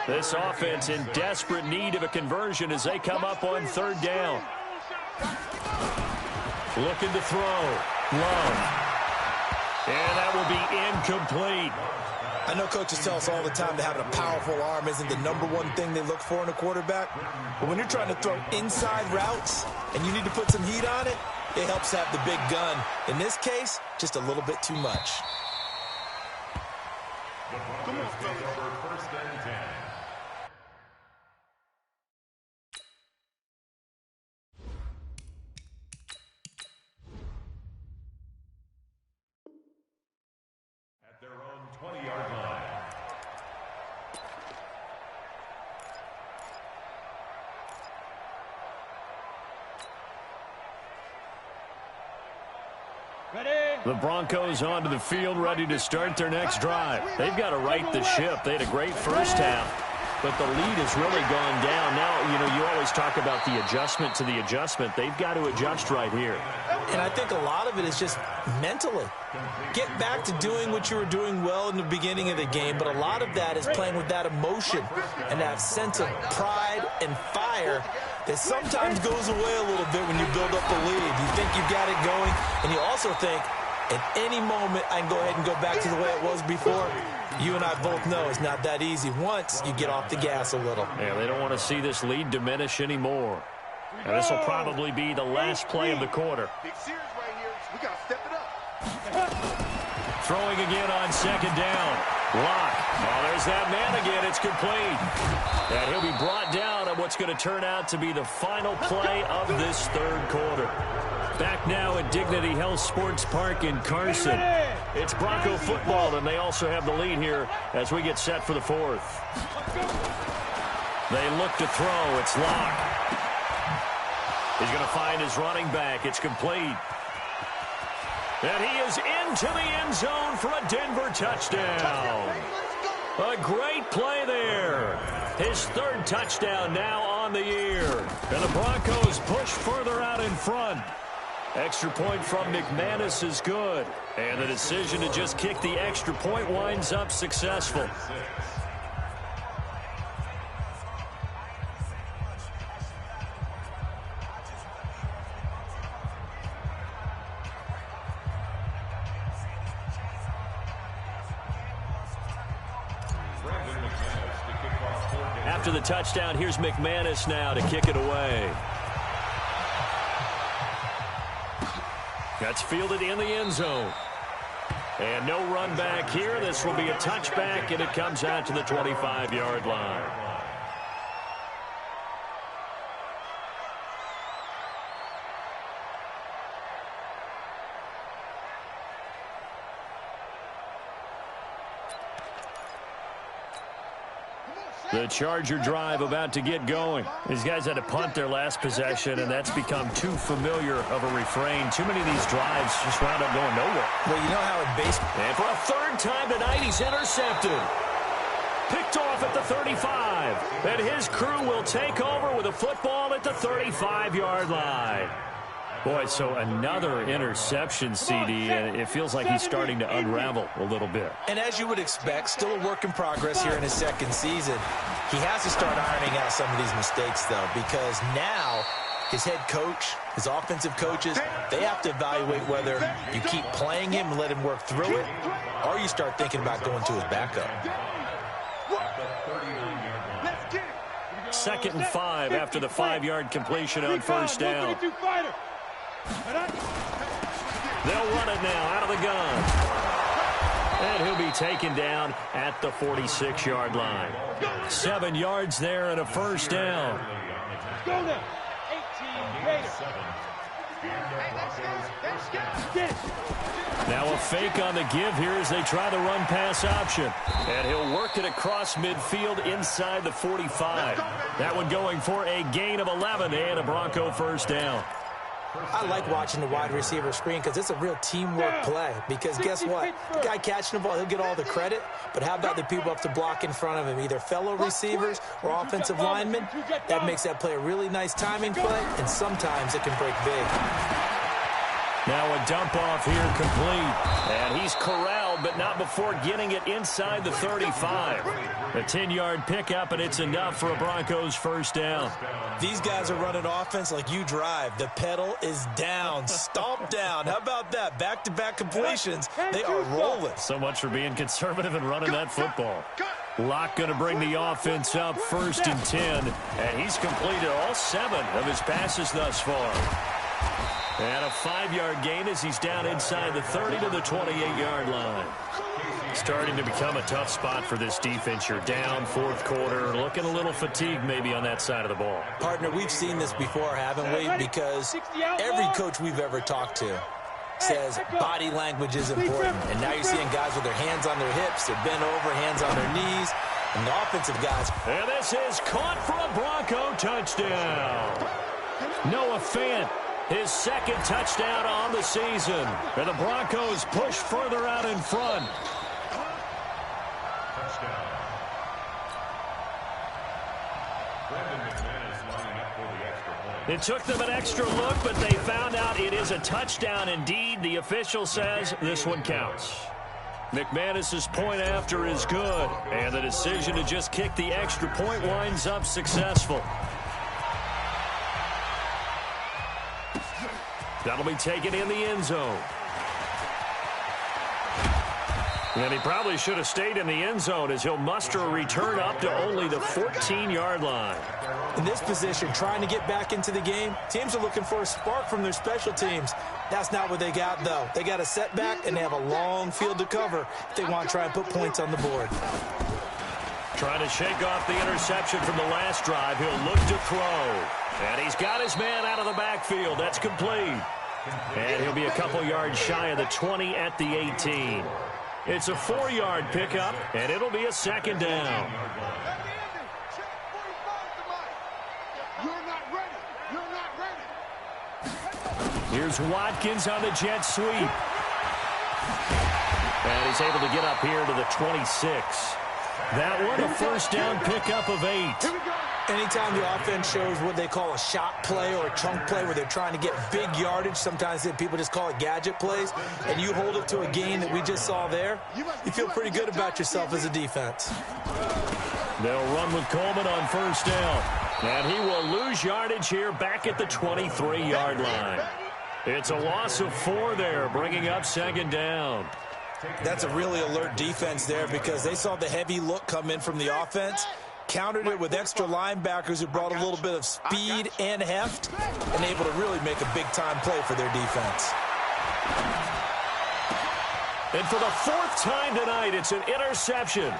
[SPEAKER 3] This offense in desperate need of a conversion as they come up on 3rd down. Looking to throw. Love. And that will be incomplete.
[SPEAKER 5] I know coaches tell us all the time that having a powerful arm isn't the #1 thing they look for in a quarterback. But when you're trying to throw inside routes and you need to put some heat on it, it helps have the big gun. In this case, just a little bit too much.
[SPEAKER 6] The Broncos take over 1st and 10. At their own 20-yard line.
[SPEAKER 3] The Broncos onto the field, ready to start their next drive. They've got to right the ship. They had a great first half, but the lead has really gone down. Now, you always talk about the adjustment to the adjustment. They've got to adjust right here.
[SPEAKER 5] And I think a lot of it is just mentally. Get back to doing what you were doing well in the beginning of the game, but a lot of that is playing with that emotion and that sense of pride and fire that sometimes goes away a little bit when you build up a lead. You think you've got it going, and you also think, at any moment, I can go ahead and go back to the way it was before. You and I both know it's not that easy once you get off the gas a little.
[SPEAKER 3] Yeah, they don't want to see this lead diminish anymore. And this will probably be the last play of the quarter.
[SPEAKER 4] Big series right here. We got to step it up.
[SPEAKER 3] Throwing again on second down. Lock. Oh, there's that man again. It's complete. And he'll be brought down on what's going to turn out to be the final play of this third quarter. Back now at Dignity Health Sports Park in Carson. It's Bronco football, and they also have the lead here as we get set for the fourth. They look to throw. It's Lock. He's going to find his running back. It's complete. And he is into the end zone for a Denver touchdown. A great play there. His third touchdown now on the year. And the Broncos push further out in front. Extra point from McManus is good. And the decision to just kick the extra point winds up successful. After the touchdown, here's McManus now to kick it away. That's fielded in the end zone. And no run back here. This will be a touchback, and it comes out to the 25-yard line. The Charger drive about to get going. These guys had to punt their last possession, and that's become too familiar of a refrain. Too many of these drives just wound up going nowhere.
[SPEAKER 5] Well, you know how in baseball...
[SPEAKER 3] And for a third time tonight, he's intercepted. Picked off at the 35. And his crew will take over with a football at the 35-yard line. Boy, so another interception, CD, and it feels like he's starting to unravel a little bit.
[SPEAKER 5] And as you would expect, still a work in progress here in his second season. He has to start ironing out some of these mistakes, though, because now his head coach, his offensive coaches, they have to evaluate whether you keep playing him and let him work through it, or you start thinking about going to his backup.
[SPEAKER 3] 2nd and 5 after the 5-yard completion on first down. They'll run it now out of the gun. And he'll be taken down at the 46-yard line. 7 yards there and a first down.
[SPEAKER 7] Go now. 18 Raiders.
[SPEAKER 3] Now a fake on the give here as they try the run-pass option. And he'll work it across midfield inside the 45. That one going for a gain of 11 and a Bronco first down.
[SPEAKER 5] I like watching the wide receiver screen because it's a real teamwork play. Because guess what? The guy catching the ball, he'll get all the credit. But how about the people up to block in front of him, either fellow receivers or offensive linemen? That makes that play a really nice timing play, and sometimes it can break big.
[SPEAKER 3] Now a dump off here complete. And he's corralled, but not before getting it inside the 35. A 10-yard pickup, and it's enough for a Broncos first down.
[SPEAKER 5] These guys are running offense like you drive. The pedal is down, stomped down. How about that? Back-to-back completions. They are rolling.
[SPEAKER 3] So much for being conservative and running that football. Locke going to bring the offense up 1st and 10. And he's completed all 7 of his passes thus far. And a 5-yard gain as he's down inside the 30 to the 28-yard line. Starting to become a tough spot for this defense. You're down 4th quarter, looking a little fatigued maybe on that side of the ball.
[SPEAKER 5] Partner, we've seen this before, haven't we? Because every coach we've ever talked to says body language is important. And now you're seeing guys with their hands on their hips, they're bent over, hands on their knees, and the offensive guys.
[SPEAKER 3] And this is caught for a Bronco touchdown. Noah Fant His second touchdown on the season. And the Broncos push further out in front. It took them an extra look, but they found out it is a touchdown indeed. The official says this one counts. McManus's point after is good, and the decision to just kick the extra point winds up successful. That'll be taken in the end zone. And he probably should have stayed in the end zone as he'll muster a return up to only the 14-yard line.
[SPEAKER 5] In this position, trying to get back into the game, teams are looking for a spark from their special teams. That's not what they got, though. They got a setback, and they have a long field to cover if they want to try and put points on the board.
[SPEAKER 3] Trying to shake off the interception from the last drive. He'll look to throw. And he's got his man out of the backfield. That's complete. And he'll be a couple yards shy of the 20 at the 18. It's a 4-yard pickup, and it'll be a second down. Here's Watkins on the jet sweep. And he's able to get up here to the 26. That one, a first down pickup of 8.
[SPEAKER 5] Anytime the offense shows what they call a shot play or a chunk play where they're trying to get big yardage, sometimes people just call it gadget plays, and you hold it to a gain that we just saw there, you feel pretty good about yourself as a defense.
[SPEAKER 3] They'll run with Coleman on first down. And he will lose yardage here back at the 23-yard line. It's a loss of 4 there, bringing up second down.
[SPEAKER 5] That's a really alert defense there because they saw the heavy look come in from the offense, countered it with extra linebackers who brought a little bit of speed and heft, and able to really make a big-time play for their defense.
[SPEAKER 3] And for the 4th time tonight, it's an interception.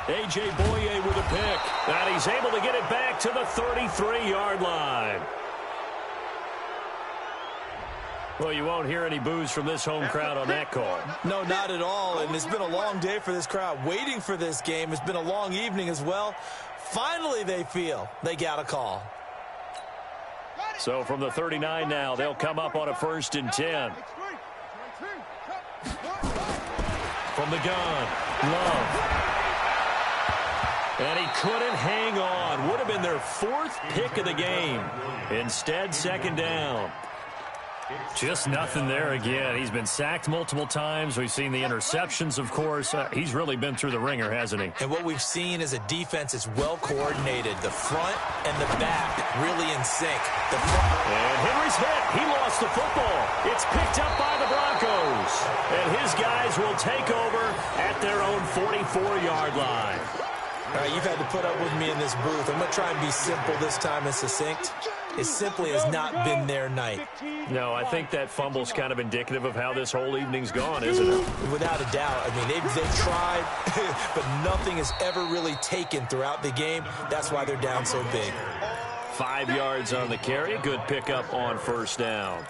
[SPEAKER 3] A.J. Boye with a pick, and he's able to get it back to the 33-yard line. Well, you won't hear any boos from this home crowd on that call.
[SPEAKER 5] No, not at all, and it's been a long day for this crowd waiting for this game. It's been a long evening as well. Finally, they feel they got a call.
[SPEAKER 3] So from the 39 now, they'll come up on a 1st and 10. From the gun, Love. And he couldn't hang on. Would have been their 4th pick of the game. Instead, second down. Just nothing there again. He's been sacked multiple times. We've seen the interceptions, of course. He's really been through the ringer, hasn't he?
[SPEAKER 5] And what we've seen is a defense that's well coordinated. The front and the back really in sync.
[SPEAKER 3] And Henry's hit. He lost the football. It's picked up by the Broncos. And his guys will take over at their own 44-yard line.
[SPEAKER 5] All right, you've had to put up with me in this booth. I'm going to try and be simple this time and succinct. It simply has not been their night.
[SPEAKER 3] No, I think that fumble's kind of indicative of how this whole evening's gone, isn't it?
[SPEAKER 5] Without a doubt. I mean, they've tried, but nothing has ever really taken throughout the game. That's why they're down so big.
[SPEAKER 3] 5 yards on the carry. Good pickup on first down.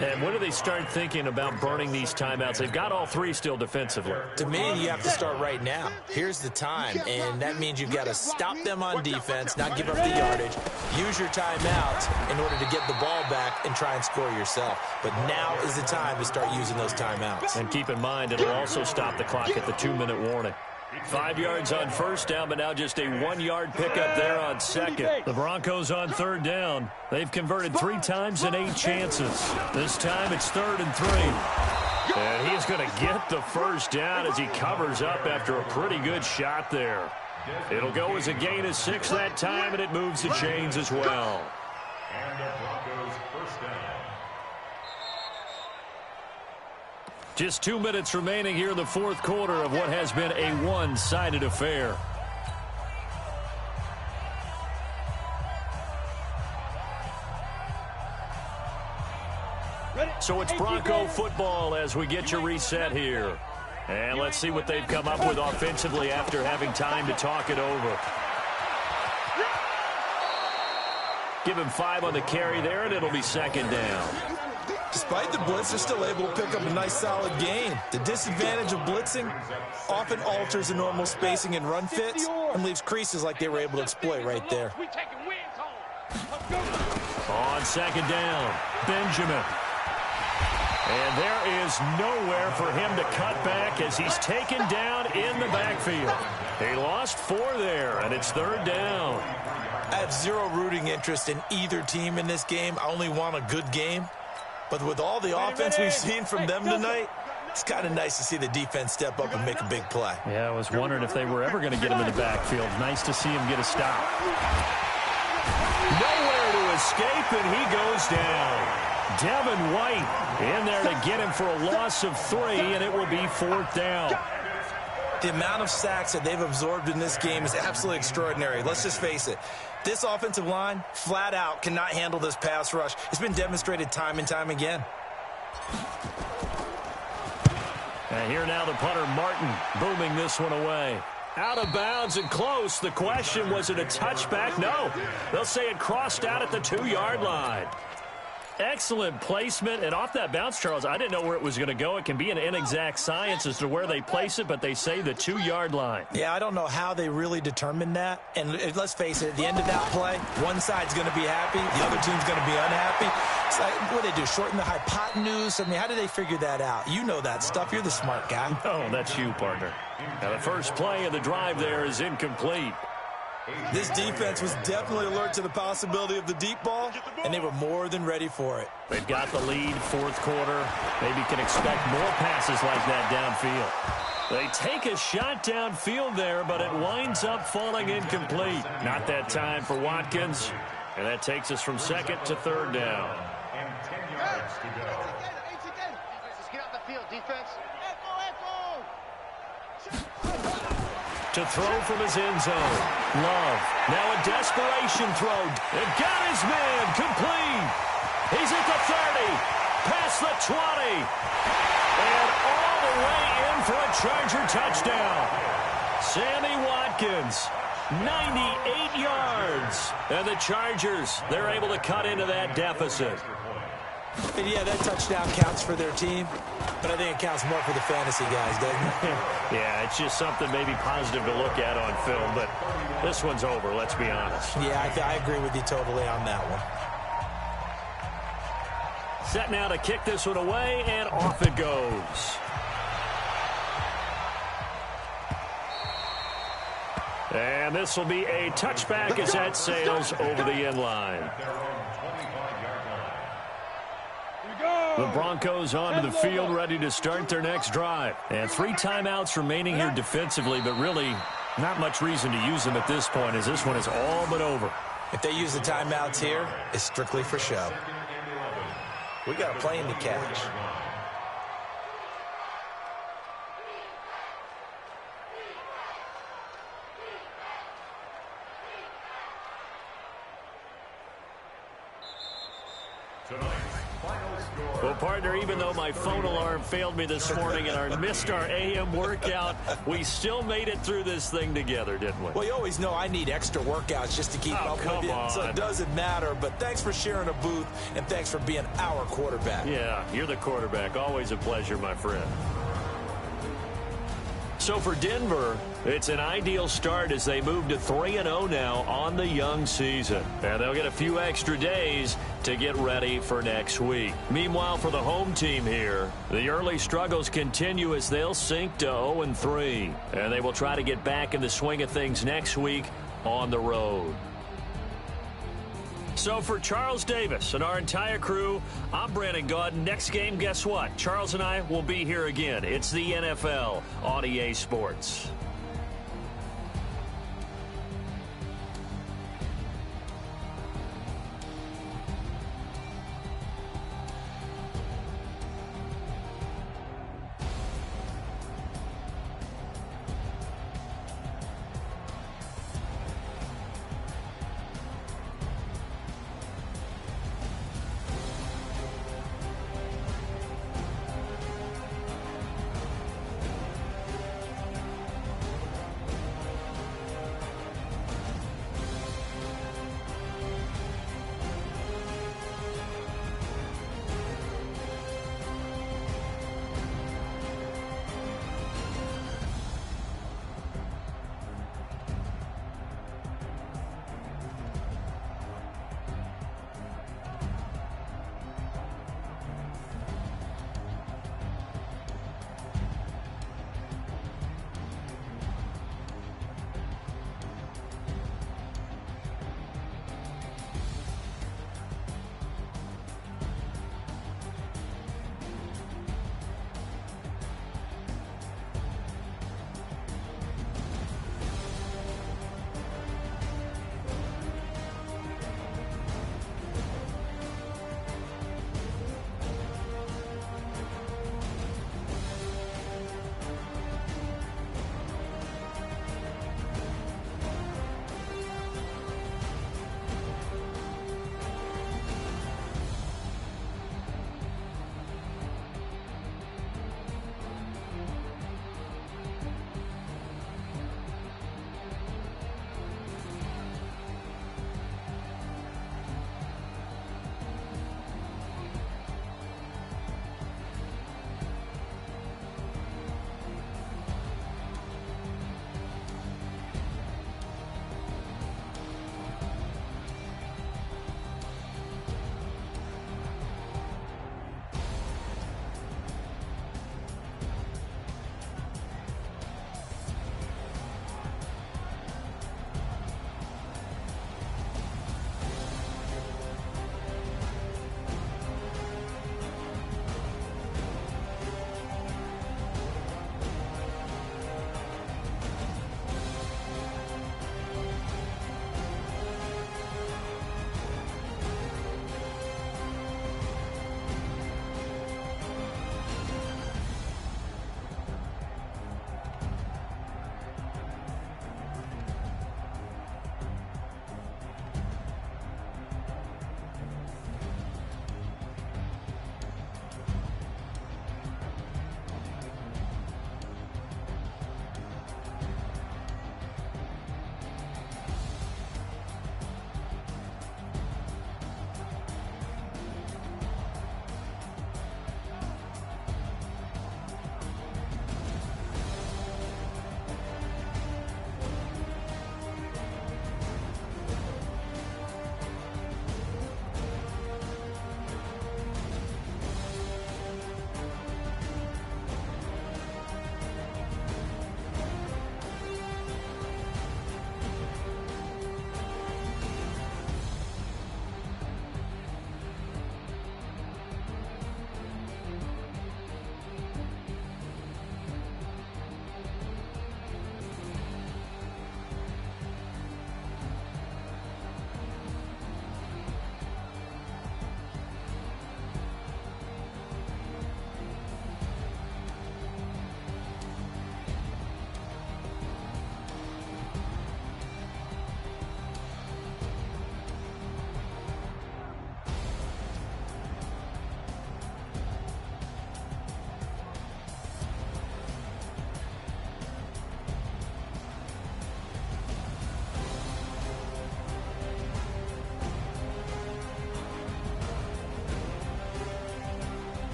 [SPEAKER 3] And when do they start thinking about burning these timeouts? They've got all 3 still defensively.
[SPEAKER 5] To me, you have to start right now. Here's the time, and that means you've got to stop them on defense, not give up the yardage, use your timeouts in order to get the ball back and try and score yourself. But now is the time to start using those timeouts.
[SPEAKER 3] And keep in mind, it'll also stop the clock at the 2-minute warning. 5 yards on first down, but now just a 1-yard pickup there on second. The Broncos on third down. They've converted 3 times in 8 chances. This time it's 3rd and 3. And he's going to get the first down as he covers up after a pretty good shot there. It'll go as a gain of 6 that time, and it moves the chains as well.
[SPEAKER 6] And the Broncos first down.
[SPEAKER 3] Just 2 minutes remaining here in the 4th quarter of what has been a one-sided affair. So it's Bronco football as we get you reset here. And let's see what they've come up with offensively after having time to talk it over. Give him 5 on the carry there, and it'll be second down.
[SPEAKER 5] Despite the blitz, they're still able to pick up a nice solid gain. The disadvantage of blitzing often alters the normal spacing and run fits and leaves creases like they were able to exploit right there.
[SPEAKER 3] On second down, Benjamin. And there is nowhere for him to cut back as he's taken down in the backfield. He lost 4 there, and it's third down.
[SPEAKER 5] I have zero rooting interest in either team in this game. I only want a good game. But with all the offense we've seen from them tonight, it's kind of nice to see the defense step up and make a big play.
[SPEAKER 3] Yeah, I was wondering if they were ever going to get him in the backfield. Nice to see him get a stop. Nowhere to escape, and he goes down. Devin White in there to get him for a loss of 3, and it will be fourth down.
[SPEAKER 5] The amount of sacks that they've absorbed in this game is absolutely extraordinary. Let's just face it. This offensive line, flat out, cannot handle this pass rush. It's been demonstrated time and time again.
[SPEAKER 3] And here now the punter, Martin, booming this one away. Out of bounds and close. The question, was it a touchback? No. They'll say it crossed out at the 2-yard line. Excellent placement, and off that bounce, Charles, I didn't know where it was going to go. It can be an inexact science as to where they place it, but they say the 2-yard line.
[SPEAKER 5] Yeah, I don't know how they really determined that. And let's face it, at the end of that play, one side's going to be happy, the other team's going to be unhappy. It's like, what do they do, shorten the hypotenuse? I mean, how do they figure that out? You know that stuff. You're the smart guy.
[SPEAKER 3] Oh, that's you, partner. Now, the first play of the drive there is incomplete.
[SPEAKER 5] This defense was definitely alert to the possibility of the deep ball, and they were more than ready for it.
[SPEAKER 3] They've got the lead, fourth quarter. Maybe can expect more passes like that downfield. They take a shot downfield there, but it winds up falling incomplete. Not that time for Watkins, and that takes us from second to third down.
[SPEAKER 6] And 10 yards to go.
[SPEAKER 4] Let's get out the field, defense.
[SPEAKER 3] To throw from his end zone. Love. Now a desperation throw. It got his man. Complete. He's at the 30. Past the 20. And all the way in for a Charger touchdown. Sammy Watkins. 98 yards. And the Chargers, they're able to cut into that deficit.
[SPEAKER 5] And yeah, that touchdown counts for their team, but I think it counts more for the fantasy guys, doesn't it?
[SPEAKER 3] Yeah, it's just something maybe positive to look at on film, but this one's over, let's be honest.
[SPEAKER 5] Yeah, I agree with you totally on that one.
[SPEAKER 3] Set now to kick this one away, and off it goes. And this will be a touchback as that sails over the end line. The Broncos onto the field, ready to start their next drive. And 3 timeouts remaining here defensively, but really not much reason to use them at this point, as this one is all but over.
[SPEAKER 5] If they use the timeouts here, it's strictly for show. We got a plane to catch.
[SPEAKER 3] Well, partner, even though my phone alarm failed me this morning and I missed our AM workout, we still made it through this thing together, didn't we?
[SPEAKER 5] Well, you always know I need extra workouts just to keep up with you, so it doesn't matter. But thanks for sharing a booth, and thanks for being our quarterback.
[SPEAKER 3] Yeah, you're the quarterback. Always a pleasure, my friend. So for Denver, it's an ideal start as they move to 3-0 now on the young season. And they'll get a few extra days to get ready for next week. Meanwhile, for the home team here, the early struggles continue as they'll sink to 0-3. And they will try to get back in the swing of things next week on the road. So for Charles Davis and our entire crew, I'm Brandon Gaudin. Next game, guess what? Charles and I will be here again. It's the NFL on EA Sports.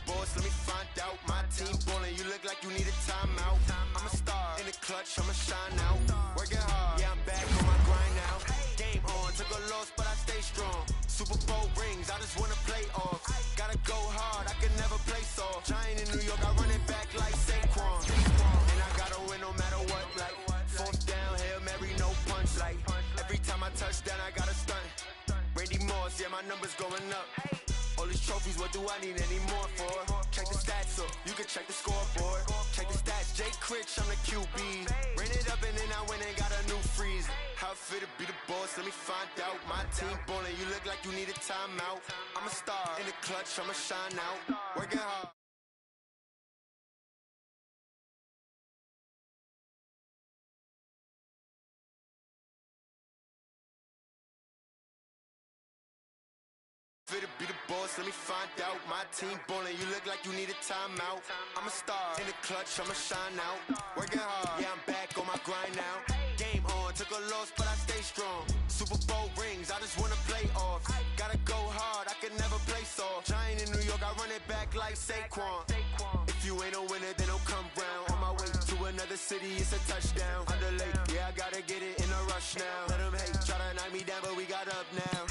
[SPEAKER 8] boss, let me find out. My team ballin', you look like you need a timeout. I'm a star in the clutch, I'ma shine out. Working hard, yeah, I'm back on my grind now. Game on, took a loss, but I stay strong. Super Bowl rings, I just wanna play off. Gotta go hard, I can never play soft. Giant in New York, I run it back like Saquon. And I gotta win no matter what, like fourth down, Hail Mary, no punch. Like every time I touch down, I gotta stunt. Randy Moss, yeah, my numbers going up. All these trophies, what do I need any more for? Check the stats up, you can check the scoreboard. Check the stats, Jay Critch, I'm the QB. Ran it up and then I went and got a new freeze. How it feel to be the boss, let me find out. My team ballin', you look like you need a timeout. I'm a star in the clutch, I'ma shine out. Working hard. Fit to be the boss, let me find out. My team ballin', you look like you need a timeout. I'm a star in the clutch, I'ma shine out. Working hard, yeah, I'm back on my grind now. Game on, took a loss, but I stay strong. Super Bowl rings, I just wanna play off. Gotta go hard, I can never play soft. Giant in New York, I run it back like Saquon. If you ain't a winner, then don't come round. On my way to another city, it's a touchdown. Underlay, yeah, I gotta get it in a rush now. Let them hate, try to knock me down, but we got up now.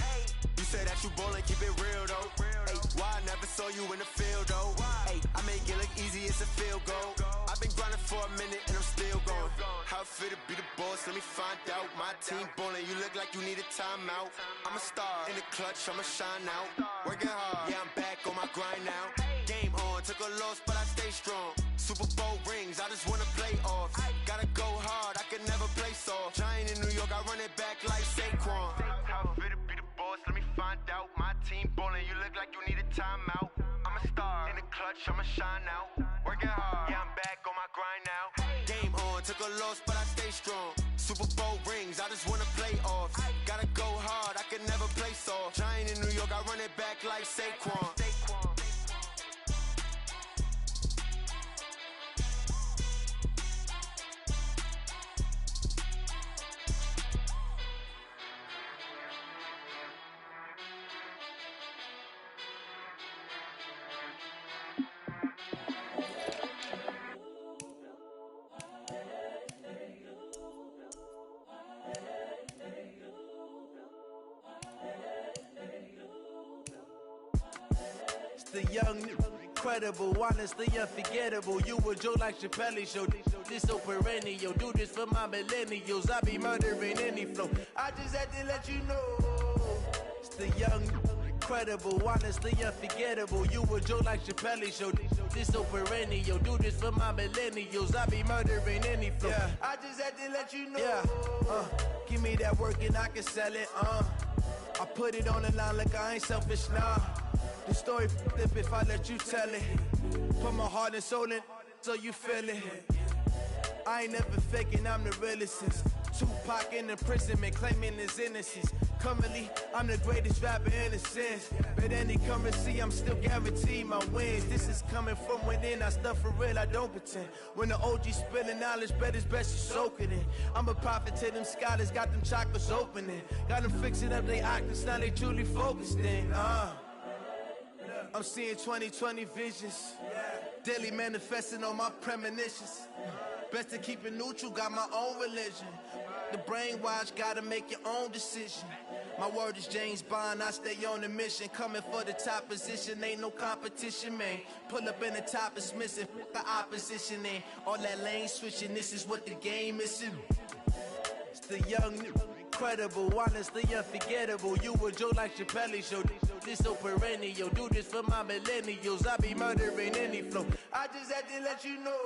[SPEAKER 8] You say that you ballin', keep it real though. Hey, why I never saw you in the field though? Hey, I make it look easy, it's a field goal. I've been grinding for a minute and I'm still going. How it feel to be the boss, let me find out. My team ballin', you look like you need a timeout. I'm a star in the clutch, I'ma shine out. Working hard, yeah, I'm back on my grind now. Game on, took a loss, but I stay strong. Super Bowl rings, I just wanna play off. Gotta go hard, I can never play soft. Giant in New York, I run it back like Saquon. How it feel to be the boss, let me find out. My team ballin', you look like you need a timeout. I'm a star in the clutch, I'ma shine out. Working hard, yeah, I'm back on my grind now. Game on, took a loss, but I stay strong. Super Bowl rings, I just wanna play off. Gotta go hard, I can never play soft. Giant in New York, I run it back like Saquon.
[SPEAKER 2] The young, incredible, honestly unforgettable. You a Joe like Chappelle show. This so perennial. Do this for my millennials. I be murdering any flow. I just had to let you know. It's the young, incredible, honestly unforgettable. You a Joe like Chappelle show. This so perennial. Do this for my millennials. I be murdering any flow. Yeah. I just had to let you know. Yeah. Give me that work and I can sell it. I put it on the line like I ain't selfish, nah. The story flip if I let you tell it. Put my heart and soul in so you feel it. I ain't never faking, I'm the realest since Tupac in imprisonment, claiming his innocence. Currently, I'm the greatest rapper in a sense. But any currency, I'm still guaranteed my wins. This is coming from within, I stuff for real, I don't pretend. When the OG spilling knowledge, bet it's best you soak it in. I'm a prophet to them scholars, got them chakras opening. Got them fixing up they octaves, now they truly focused in. I'm seeing 2020 visions. Daily manifesting on my premonitions. Best to keep it neutral, got my own religion. The brainwash, gotta make your own decision. My word is James Bond, I stay on the mission. Coming for the top position, ain't no competition, man. Pull up in the top is missing, the opposition in. All that lane switching, this is what the game is. It's the young, incredible, honestly unforgettable. You a Joe like Chappelle show. This so perennial. Do this for my millennials. I be murdering any flow. I just had to let you know.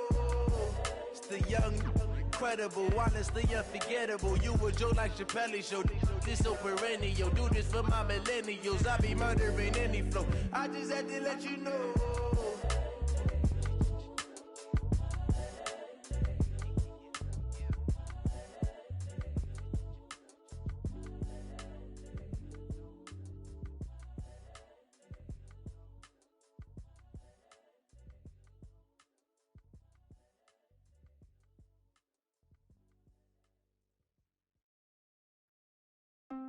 [SPEAKER 2] It's the young, incredible, honestly unforgettable. You a Joe like Chappelle show. This so perennial. Do this for my millennials. I be murdering any flow. I just had to let you know.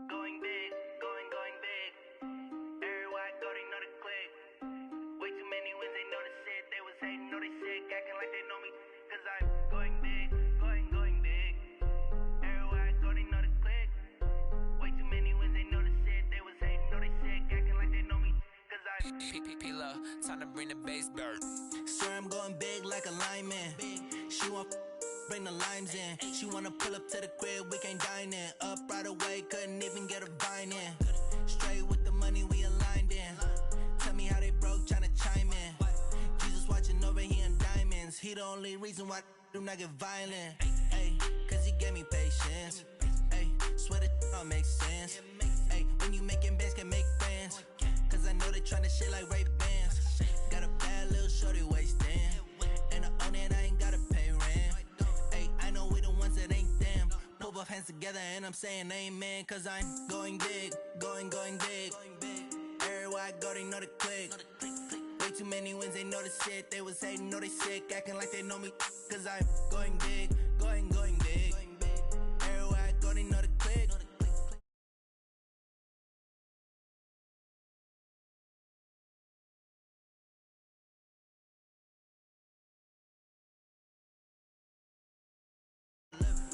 [SPEAKER 9] Going big, going big. Everywhere I go, they know the click. Way too many wins, they
[SPEAKER 2] Time to bring the bass bird. Sir, I'm going big like a lineman. She want bring the limes in. She wanna pull up to the crib, we can't dine in. Up right away, couldn't even get a vine in. Straight with the money, we aligned in. Tell me how they broke, tryna chime in. Jesus watching over, he in diamonds. He the only reason why I do not get violent. Ay, cause he gave me patience. Ay, swear that all makes sense. Ay, when you making bands, can make friends. Cause I know they tryna shit like Ray-Bans. Got a bad little shorty wasting. And I own it, I ain't gotta pay rent. Ay, I know we the ones that ain't them. Pull both hands together and I'm saying amen. Cause I'm going big, going big. Everywhere I go, they know the click. Way too many wins, they know the shit. They was hating, know they sick, acting like they know me. Cause I'm going big, going big. Everywhere I go, they know the click.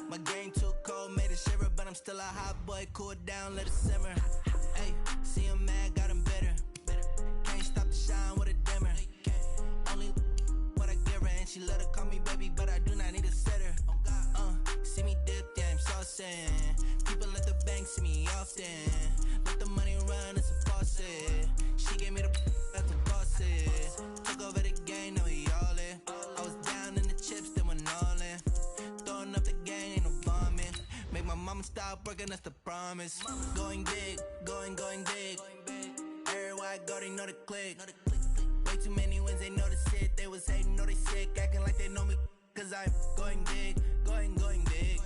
[SPEAKER 2] My game too cold, made a shiver, but I'm still a hot boy. Cool it down, let it simmer. Hey, see him mad, got him bitter. Can't stop the shine with a dimmer. Only what I give her, and she let her call me baby, but I do not need a sitter. See me dip, yeah, I'm saucing. People at the bank see me often. Let the money run, it's a faucet. She gave me the that's a faucet. Took over the game, now we all in. I was down in the chips, then went all in. Throwing up the game, ain't no bombing. Make my mama stop working, that's the promise. Going big, going big. Everywhere I go, they know the click. Way too many wins, they know the shit. They was hating, know they sick, acting like they know me. Cause I'm going big, going big.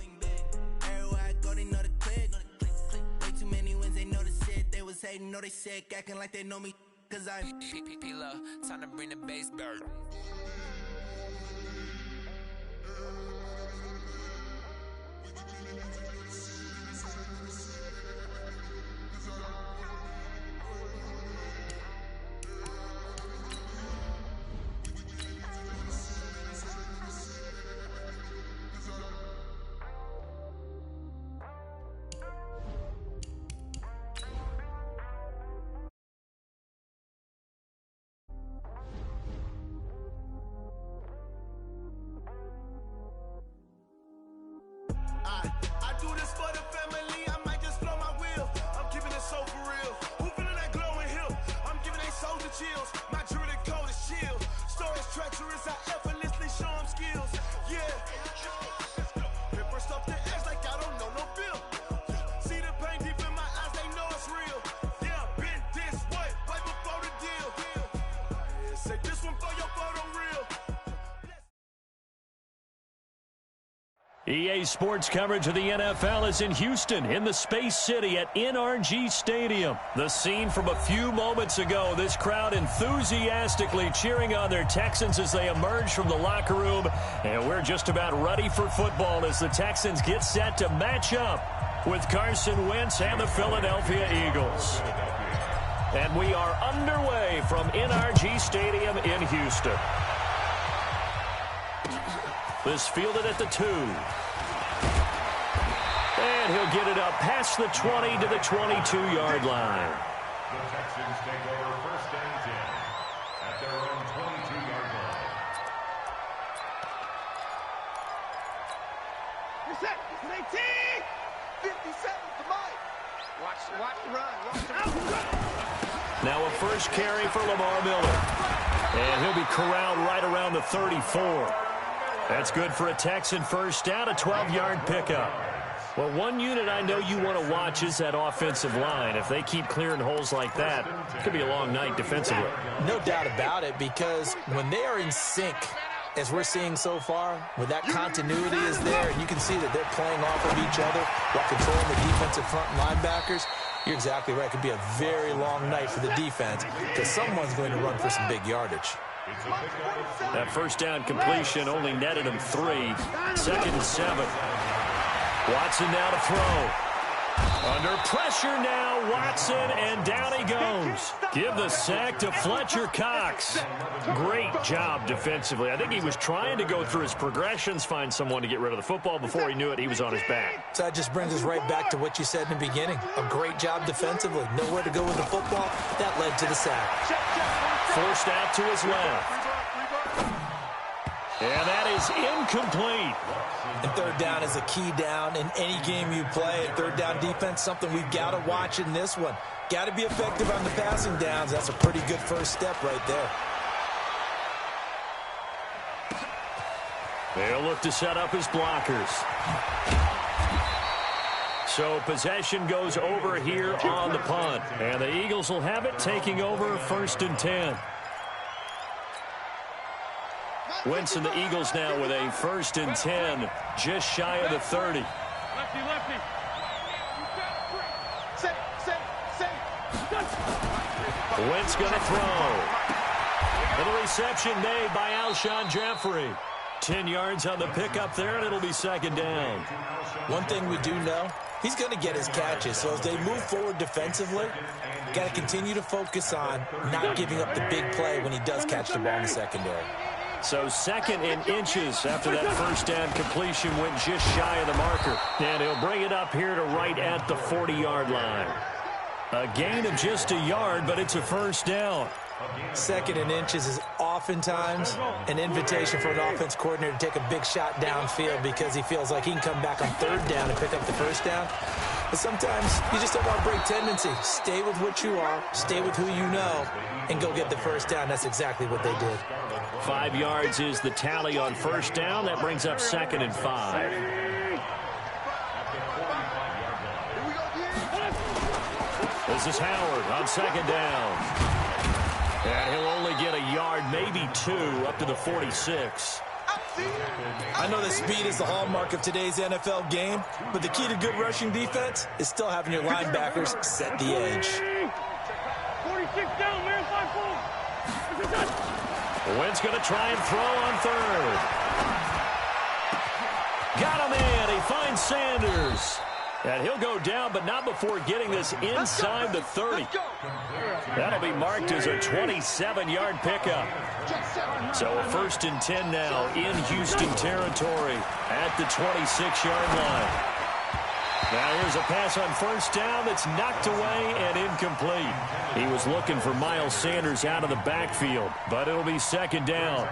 [SPEAKER 2] Everywhere I go, they know the click. Way too many wins, they know the shit. They was hating, know they sick, acting like they know me. Cause I'm time to bring the bass bird.
[SPEAKER 8] I do this for the family, I might just blow my wheel. I'm keeping it so for real. Who feeling that glowing hill? I'm giving they souls the chills. My jewelry code is chill. Stories treacherous, I effortlessly show them skills. Yeah. Hit first off the edge like I don't know no bill. See the pain deep in my eyes, they know it's real. Yeah, been this way, way before the deal. Say this one for your photo reel.
[SPEAKER 3] EA Sports coverage of the NFL is in Houston, in the Space City at NRG Stadium. The scene from a few moments ago, this crowd enthusiastically cheering on their Texans as they emerge from the locker room. And we're just about ready for football as the Texans get set to match up with Carson Wentz and the Philadelphia Eagles. And we are underway from NRG Stadium in Houston. This fielded at the 2. And he'll get it up past the 20 to the 22-yard line.
[SPEAKER 6] The Texans take over first and 10 at their own 22-yard line.
[SPEAKER 4] You're set. It's 18.
[SPEAKER 8] 50 seconds to Mike.
[SPEAKER 4] Watch the run. Watch the run.
[SPEAKER 3] Now a first carry for Lamar Miller. And he'll be corralled right around the 34. That's good for a Texan first down, a 12-yard pickup. Well, one unit I know you want to watch is that offensive line. If they keep clearing holes like that, it could be a long night defensively.
[SPEAKER 5] No doubt about it, because when they are in sync, as we're seeing so far, when that continuity is there, and you can see that they're playing off of each other while controlling the defensive front linebackers, you're exactly right. It could be a very long night for the defense because someone's going to run for some big yardage.
[SPEAKER 3] That first down completion only netted him 3. Second and 7. Watson now to throw. Under pressure now, Watson, and down he goes. Give the sack to Fletcher Cox. Great job defensively. I think he was trying to go through his progressions, find someone to get rid of the football. Before he knew it, he was on his back.
[SPEAKER 5] So that just brings us right back to what you said in the beginning. A great job defensively. Nowhere to go with the football. That led to the sack.
[SPEAKER 3] Forced out to his left. And that is incomplete.
[SPEAKER 5] And third down is a key down in any game you play. And third down defense, something we've got to watch in this one. Got to be effective on the passing downs. That's a pretty good first step right there.
[SPEAKER 3] They'll look to set up his blockers. So possession goes over here on the punt. And the Eagles will have it, taking over 1st and 10. Wentz and the Eagles now with a 1st and 10, just shy of the 30.
[SPEAKER 7] Lefty, lefty.
[SPEAKER 3] Wentz going to throw. And a reception made by Alshon Jeffrey. 10 yards on the pickup there, and it'll be 2nd down.
[SPEAKER 5] One thing we do know, he's going to get his catches. So as they move forward defensively, got to continue to focus on not giving up the big play when he does catch the ball in the secondary.
[SPEAKER 3] So 2nd and inches after that 1st down completion went just shy of the marker. And he'll bring it up here to right at the 40-yard line. A gain of just a yard, but it's a 1st down.
[SPEAKER 5] 2nd and inches is oftentimes an invitation for an offense coordinator to take a big shot downfield because he feels like he can come back on 3rd down and pick up the 1st down. But sometimes you just don't want to break tendency. Stay with what you are, stay with who you know, and go get the 1st down. That's exactly what they did.
[SPEAKER 3] 5 yards is the tally on 1st down. That brings up 2nd and 5. This is Howard on 2nd down. And he'll only get a yard, maybe 2, up to the 46.
[SPEAKER 5] I know that speed is the hallmark of today's NFL game, but the key to good rushing defense is still having your linebackers set the edge.
[SPEAKER 7] 46 down, man, 5-4.
[SPEAKER 3] Wentz going to try and throw on 3rd. Got him in. He finds Sanders. And he'll go down, but not before getting this inside the 30. That'll be marked as a 27-yard pickup. So a 1st and 10 now in Houston territory at the 26-yard line. Now here's a pass on 1st down that's knocked away and incomplete. He was looking for Miles Sanders out of the backfield, but it'll be 2nd down.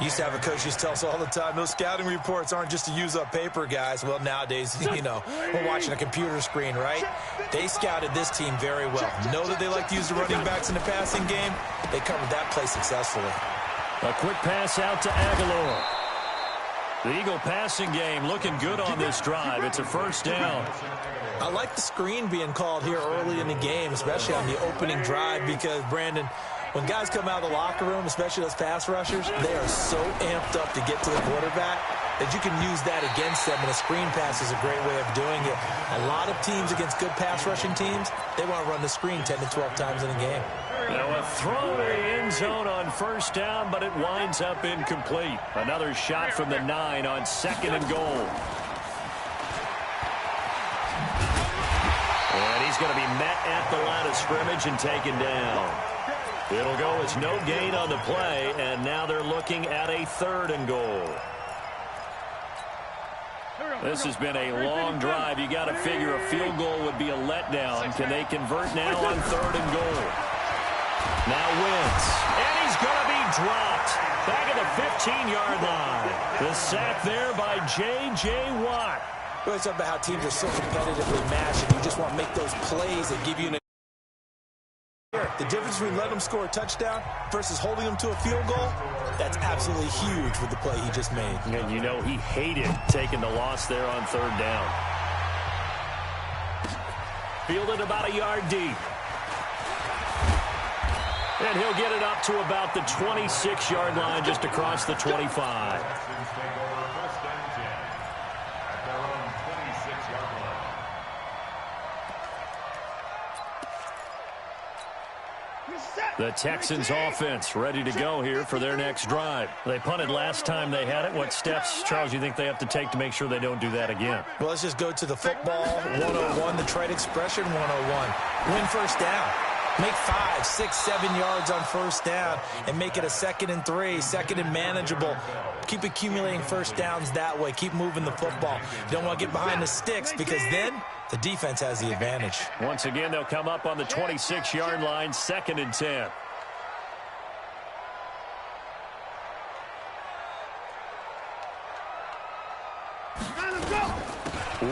[SPEAKER 5] Used to have a coach used to tell us all the time, those scouting reports aren't just to use up paper, guys. Well, nowadays, you know, we're watching a computer screen, right? They scouted this team very well. Know that they like to use the running backs in the passing game. They covered that play successfully.
[SPEAKER 3] A quick pass out to Aguilar. The Eagle passing game looking good on this drive. It's a 1st down.
[SPEAKER 5] I like the screen being called here early in the game, especially on the opening drive, because, Brandon, when guys come out of the locker room, especially those pass rushers, they are so amped up to get to the quarterback that you can use that against them, and a screen pass is a great way of doing it. A lot of teams against good pass rushing teams, they want to run the screen 10 to 12 times in a game.
[SPEAKER 3] Now a throw to the end zone on 1st down, but it winds up incomplete. Another shot from the 9 on 2nd and goal. And he's going to be met at the line of scrimmage and taken down. It'll go as no gain on the play, and now they're looking at a 3rd and goal. This has been a long drive. You got to figure a field goal would be a letdown. Can they convert now on 3rd and goal? Now Wentz, and he's going to be dropped back at the 15-yard line. The sack there by J.J. Watt.
[SPEAKER 5] We always talk about how teams are so competitively matched, and you just want to make those plays that give you an the difference between letting them score a touchdown versus holding them to a field goal, that's absolutely huge with the play he just made.
[SPEAKER 3] And you know he hated taking the loss there on 3rd down. Fielded about a yard deep. And he'll get it up to about the 26-yard line, just across the 25. The Texans offense ready to go here for their next drive. They punted last time they had it. What steps, Charles, you think they have to take to make sure they don't do that again?
[SPEAKER 5] Well, let's just go to the football 101, the trade expression 101. Win first down. Make 5, 6, 7 yards on first down and make it a 2nd and 3, 2nd and manageable. Keep accumulating first downs that way. Keep moving the football. You don't want to get behind the sticks because then the defense has the advantage.
[SPEAKER 3] Once again, they'll come up on the 26-yard line, 2nd and 10.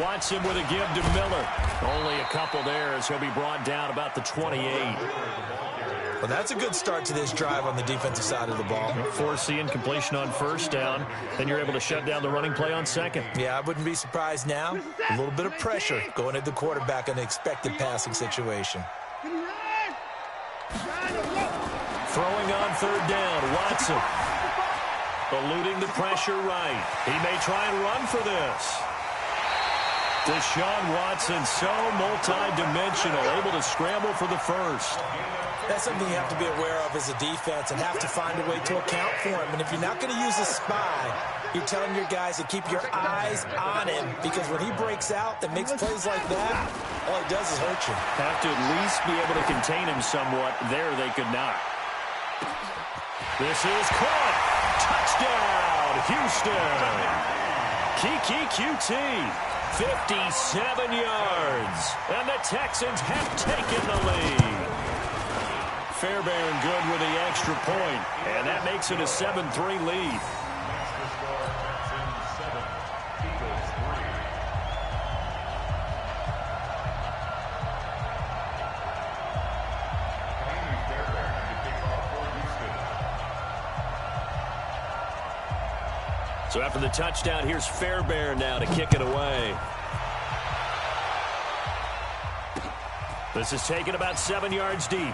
[SPEAKER 3] Watson with a give to Miller. Only a couple there as he'll be brought down about the 28.
[SPEAKER 5] Well, that's a good start to this drive on the defensive side of the ball.
[SPEAKER 3] Force the incompletion on first down. Then you're able to shut down the running play on second.
[SPEAKER 5] Yeah, I wouldn't be surprised now. A little bit of pressure going at the quarterback in an expected passing situation.
[SPEAKER 3] Throwing on third down, Watson. Eluding the pressure right. He may try and run for this. Deshaun Watson, so multi-dimensional, able to scramble for the first.
[SPEAKER 5] That's something you have to be aware of as a defense and have to find a way to account for him. And if you're not going to use a spy, you're telling your guys to keep your eyes on him because when he breaks out and makes plays like that, all he does is hurt you.
[SPEAKER 3] Have to at least be able to contain him somewhat. There they could not. This is caught. Touchdown, Houston. Kiki QT. 57 yards, and the Texans have taken the lead. Fairbairn good with the extra point, and that makes it a 7-3 lead. So after the touchdown, here's Fairbairn now to kick it away. This is taken about 7 yards deep.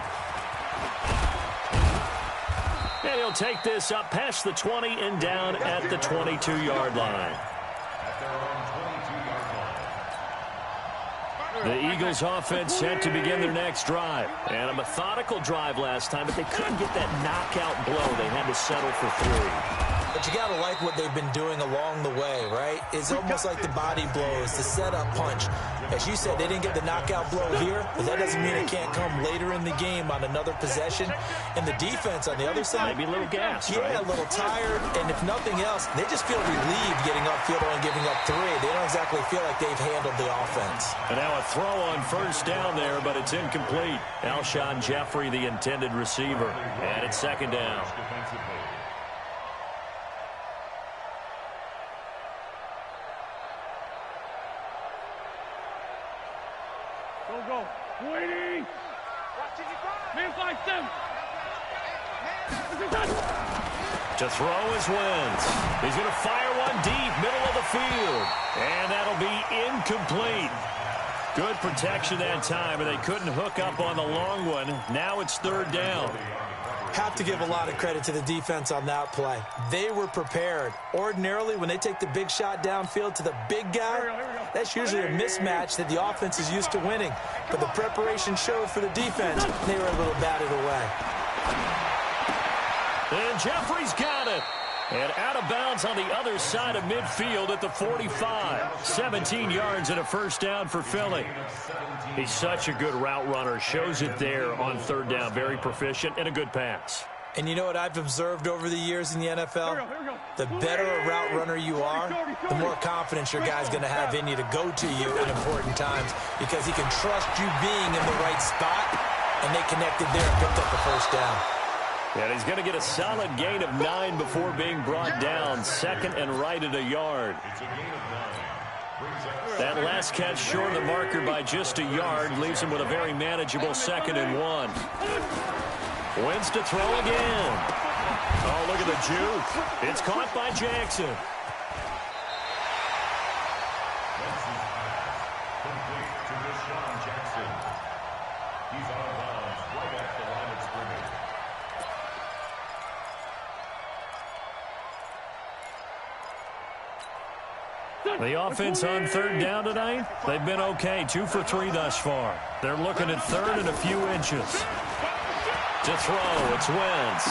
[SPEAKER 3] And he'll take this up past the 20 and down at the 22-yard line. The Eagles offense set to begin their next drive. And a methodical drive last time, but they couldn't get that knockout blow. They had to settle for 3.
[SPEAKER 5] But you got to like what they've been doing along the way, right? It's almost like the body blows, the setup punch. As you said, they didn't get the knockout blow here, but that doesn't mean it can't come later in the game on another possession. And the defense on the other side,
[SPEAKER 3] maybe a little gas,
[SPEAKER 5] yeah,
[SPEAKER 3] right?
[SPEAKER 5] A little tired. And if nothing else, they just feel relieved getting upfield and giving up 3. They don't exactly feel like they've handled the offense.
[SPEAKER 3] And now a throw on first down there, but it's incomplete. Alshon Jeffrey, the intended receiver. And it's 2nd down.
[SPEAKER 7] Go. Waiting. Man 5-7.
[SPEAKER 3] To throw is Wentz. He's going to fire one deep, middle of the field. And that'll be incomplete. Good protection that time, and they couldn't hook up on the long one. Now it's 3rd down.
[SPEAKER 5] Have to give a lot of credit to the defense on that play. They were prepared. Ordinarily, when they take the big shot downfield to the big guy, that's usually a mismatch that the offense is used to winning. But the preparation showed for the defense. They were a little batted away.
[SPEAKER 3] And Jeffrey's got it. And out of bounds on the other side of midfield at the 45. 17 yards and a first down for Philly. He's such a good route runner. Shows it there on 3rd down. Very proficient and a good pass.
[SPEAKER 5] And you know what I've observed over the years in the NFL? The better a route runner you are, the more confidence your guy's going to have in you to go to you in important times because he can trust you being in the right spot, and they connected there and picked up the first down.
[SPEAKER 3] And he's going to get a solid gain of 9 before being brought down. 2nd and right at a yard. That last catch short of the marker by just a yard leaves him with a very manageable 2nd and 1. Wentz to throw again. Oh, look at the juke. It's caught by Jackson. The offense on 3rd down tonight, they've been okay. 2 for 3 thus far. They're looking at 3rd and a few inches. To throw, it's Wentz.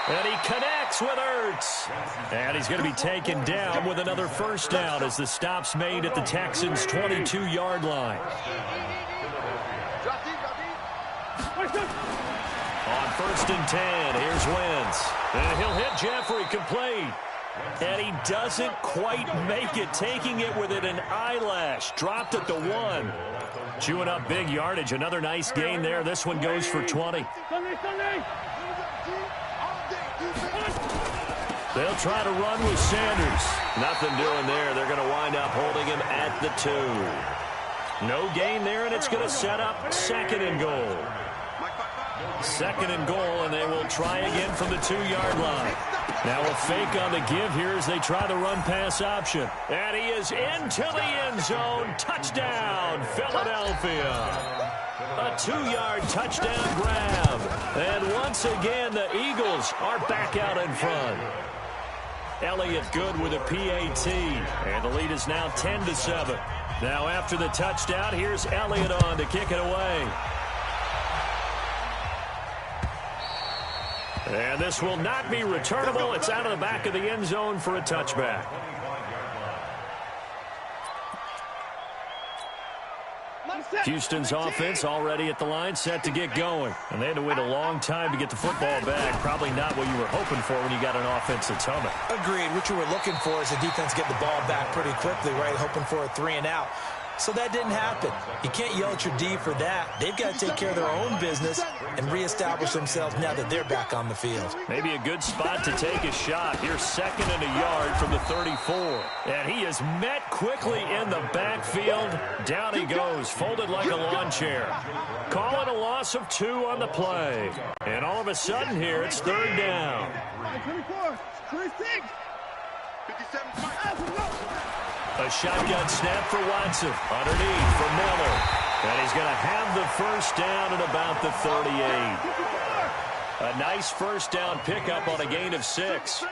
[SPEAKER 3] And he connects with Ertz. And he's going to be taken down with another first down as the stop's made at the Texans' 22-yard line. On 1st and 10, here's Wentz. And he'll hit Jeffrey, complete. And he doesn't quite make it, taking it within an eyelash. Dropped at the 1. Chewing up big yardage. Another nice gain there. This one goes for 20. They'll try to run with Sanders. Nothing doing there. They're going to wind up holding him at the 2. No gain there, and it's going to set up 2nd and goal. 2nd and goal, and they will try again from the 2-yard line. Now a fake on the give here as they try the run-pass option. And he is into the end zone. Touchdown, Philadelphia. A 2-yard touchdown grab. And once again, the Eagles are back out in front. Elliott good with a PAT. And the lead is now 10-7. Now after the touchdown, here's Elliott on to kick it away. And this will not be returnable. It's out of the back of the end zone for a touchback. Houston's offense already at the line, set to get going. And they had to wait a long time to get the football back. Probably not what you were hoping for when you got an offense that's humming.
[SPEAKER 5] Agreed. What you were looking for is the defense get the ball back pretty quickly, right? Hoping for a 3-and-out. So that didn't happen. You can't yell at your D for that. They've got to take care of their own business and reestablish themselves now that they're back on the field.
[SPEAKER 3] Maybe a good spot to take a shot. Here's 2nd and a yard from the 34. And he is met quickly in the backfield. Down he goes, folded like a lawn chair. Call it a loss of 2 on the play. And all of a sudden here, it's 3rd down.
[SPEAKER 7] 24, 26, 57.
[SPEAKER 3] A shotgun snap for Watson. Underneath for Miller. And he's going to have the first down at about the 38. A nice first down pickup on a gain of 6. To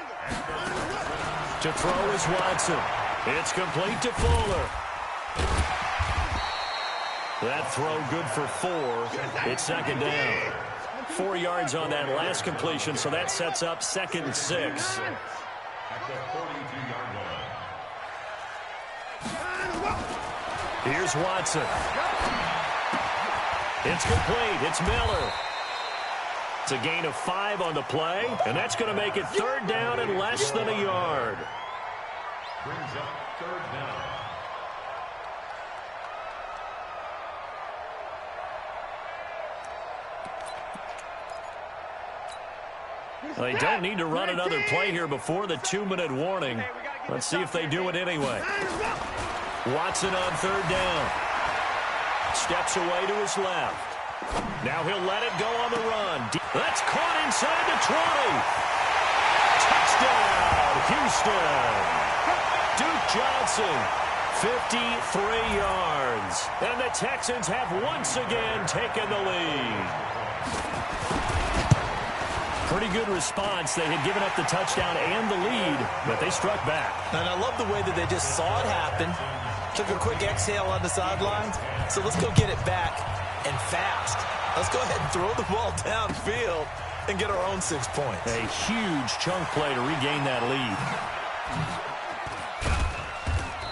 [SPEAKER 3] throw is Watson. It's complete to Fuller. That throw good for 4. It's 2nd down. 4 yards on that last completion, so that sets up 2nd and 6. Here's Watson. It's complete. It's Miller. It's a gain of 5 on the play, and that's going to make it 3rd down and less than a yard.
[SPEAKER 6] Brings up 3rd down.
[SPEAKER 3] They don't need to run another play here before the 2-minute warning. Let's see if they do it anyway. Watson on 3rd down. Steps away to his left. Now he'll let it go on the run. That's caught inside the 20. Touchdown, Houston. Duke Johnson, 53 yards. And the Texans have once again taken the lead. Pretty good response. They had given up the touchdown and the lead, but they struck back.
[SPEAKER 5] And I love the way that they just saw it happen. Took a quick exhale on the sidelines. So let's go get it back and fast. Let's go ahead and throw the ball downfield and get our own 6 points.
[SPEAKER 3] A huge chunk play to regain that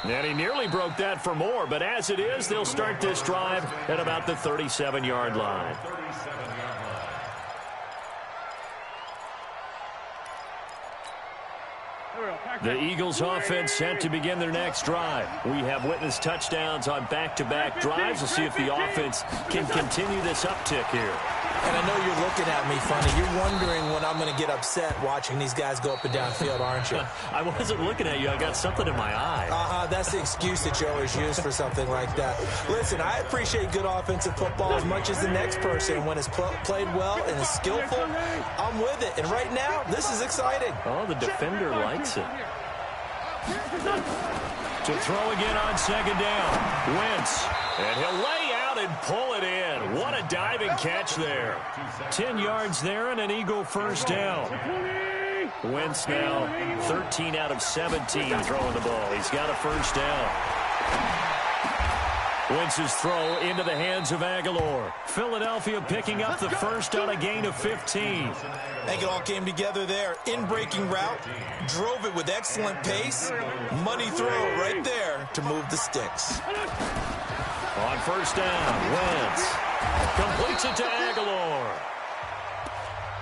[SPEAKER 3] lead. And he nearly broke that for more, but as it is, they'll start this drive at about the 37-yard line. The Eagles offense set to begin their next drive. We have witnessed touchdowns on back-to-back drives. We'll see if the offense can continue this uptick here.
[SPEAKER 5] And I know you're looking at me funny. You're wondering when I'm going to get upset watching these guys go up and down field, aren't you?
[SPEAKER 3] I wasn't looking at you. I got something in my eye.
[SPEAKER 5] That's the excuse that you always use for something like that. Listen, I appreciate good offensive football as much as the next person. When it's played well and is skillful, I'm with it. And right now, this is exciting.
[SPEAKER 3] Oh, the defender likes it. To throw again on 2nd down. Wentz. And he'll lay out and pull it in. What a diving catch there. 10 yards there and an Eagle first down. Wentz now 13 out of 17 throwing the ball. He's got a first down. Wentz's throw into the hands of Aguilar. Philadelphia picking up the first on a gain of 15.
[SPEAKER 5] I think it all came together there. In-breaking route, drove it with excellent pace. Money throw right there to move the sticks.
[SPEAKER 3] On first down, Wentz completes it to Aguilar.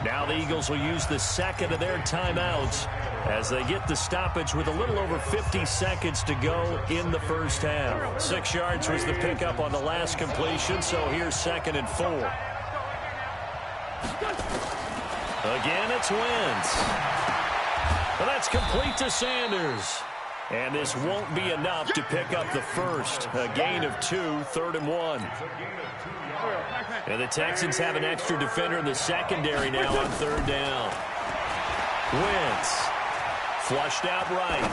[SPEAKER 3] Now the Eagles will use the second of their timeouts as they get the stoppage with a little over 50 seconds to go in the first half. 6 yards was the pickup on the last completion, so here's 2nd and 4. Again, it's Wentz. Well, that's complete to Sanders. And this won't be enough to pick up the first. A gain of 2, 3rd and 1. And the Texans have an extra defender in the secondary now on 3rd down. Wentz flushed out right.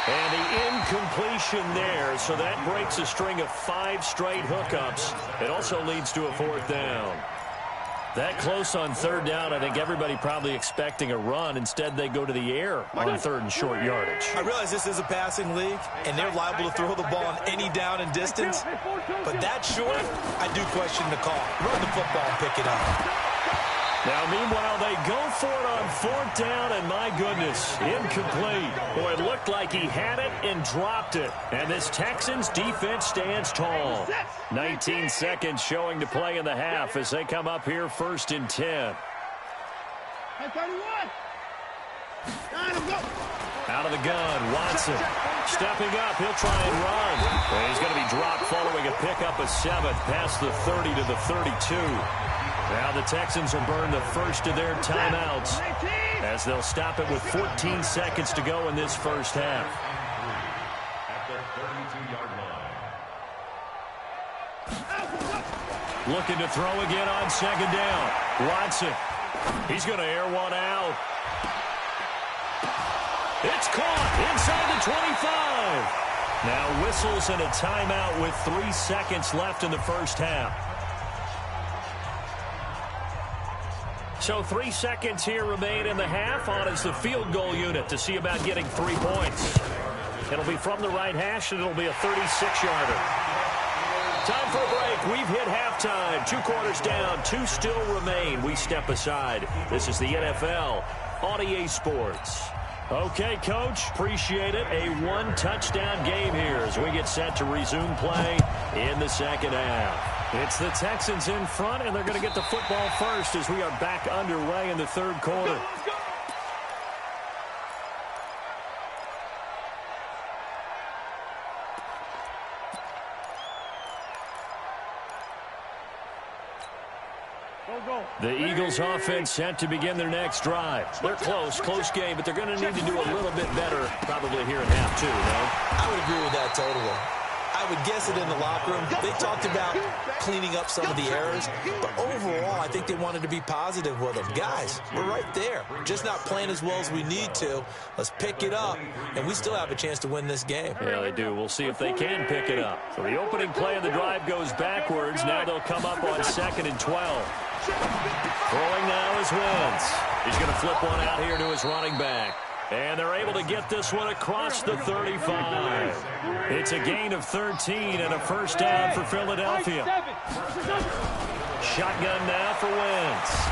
[SPEAKER 3] And the incompletion there, so that breaks a string of 5 straight hookups. It also leads to a 4th down. That close on 3rd down, I think everybody probably expecting a run. Instead, they go to the air on 3rd and short yardage.
[SPEAKER 5] I realize this is a passing league, and they're liable to throw the ball on any down and distance. But that short, I do question the call. Run the football and pick it up.
[SPEAKER 3] Now, meanwhile, they go for it on 4th down, and my goodness, incomplete. Boy, it looked like he had it and dropped it. And this Texans defense stands tall. 19 seconds showing to play in the half as they come up here 1st and 10. Out of the gun, Watson. Stepping up, he'll try and run. And he's going to be dropped following a pickup of 7 past the 30 to the 32. Now the Texans will burn the first of their timeouts as they'll stop it with 14 seconds to go in this first half.
[SPEAKER 6] At the 32-yard line.
[SPEAKER 3] Looking to throw again on 2nd down. Watson. He's going to air one out. It's caught inside the 25. Now whistles and a timeout with 3 seconds left in the first half. So 3 seconds here remain in the half. On is the field goal unit to see about getting 3 points. It'll be from the right hash, and it'll be a 36-yarder. Time for a break. We've hit halftime. 2 quarters down. 2 still remain. We step aside. This is the NFL on EA Sports. Okay, Coach, appreciate it. A 1-touchdown game here as we get set to resume play in the second half. It's the Texans in front, and they're going to get the football first as we are back underway in the 3rd quarter. The Eagles offense set to begin their next drive. They're close game, but they're going to need to do a little bit better probably here in half 2, no?
[SPEAKER 5] I would agree with that totally. I would guess it in the locker room. They talked about cleaning up some of the errors, but overall, I think they wanted to be positive with them. Guys, we're right there. Just not playing as well as we need to. Let's pick it up, and we still have a chance to win this game.
[SPEAKER 3] Yeah, they do. We'll see if they can pick it up. So the opening play of the drive goes backwards. Now they'll come up on 2nd and 12. Throwing now is Wentz. He's going to flip one out here to his running back. And they're able to get this one across the 35. It's a gain of 13 and a first down for Philadelphia. Shotgun now for Wentz.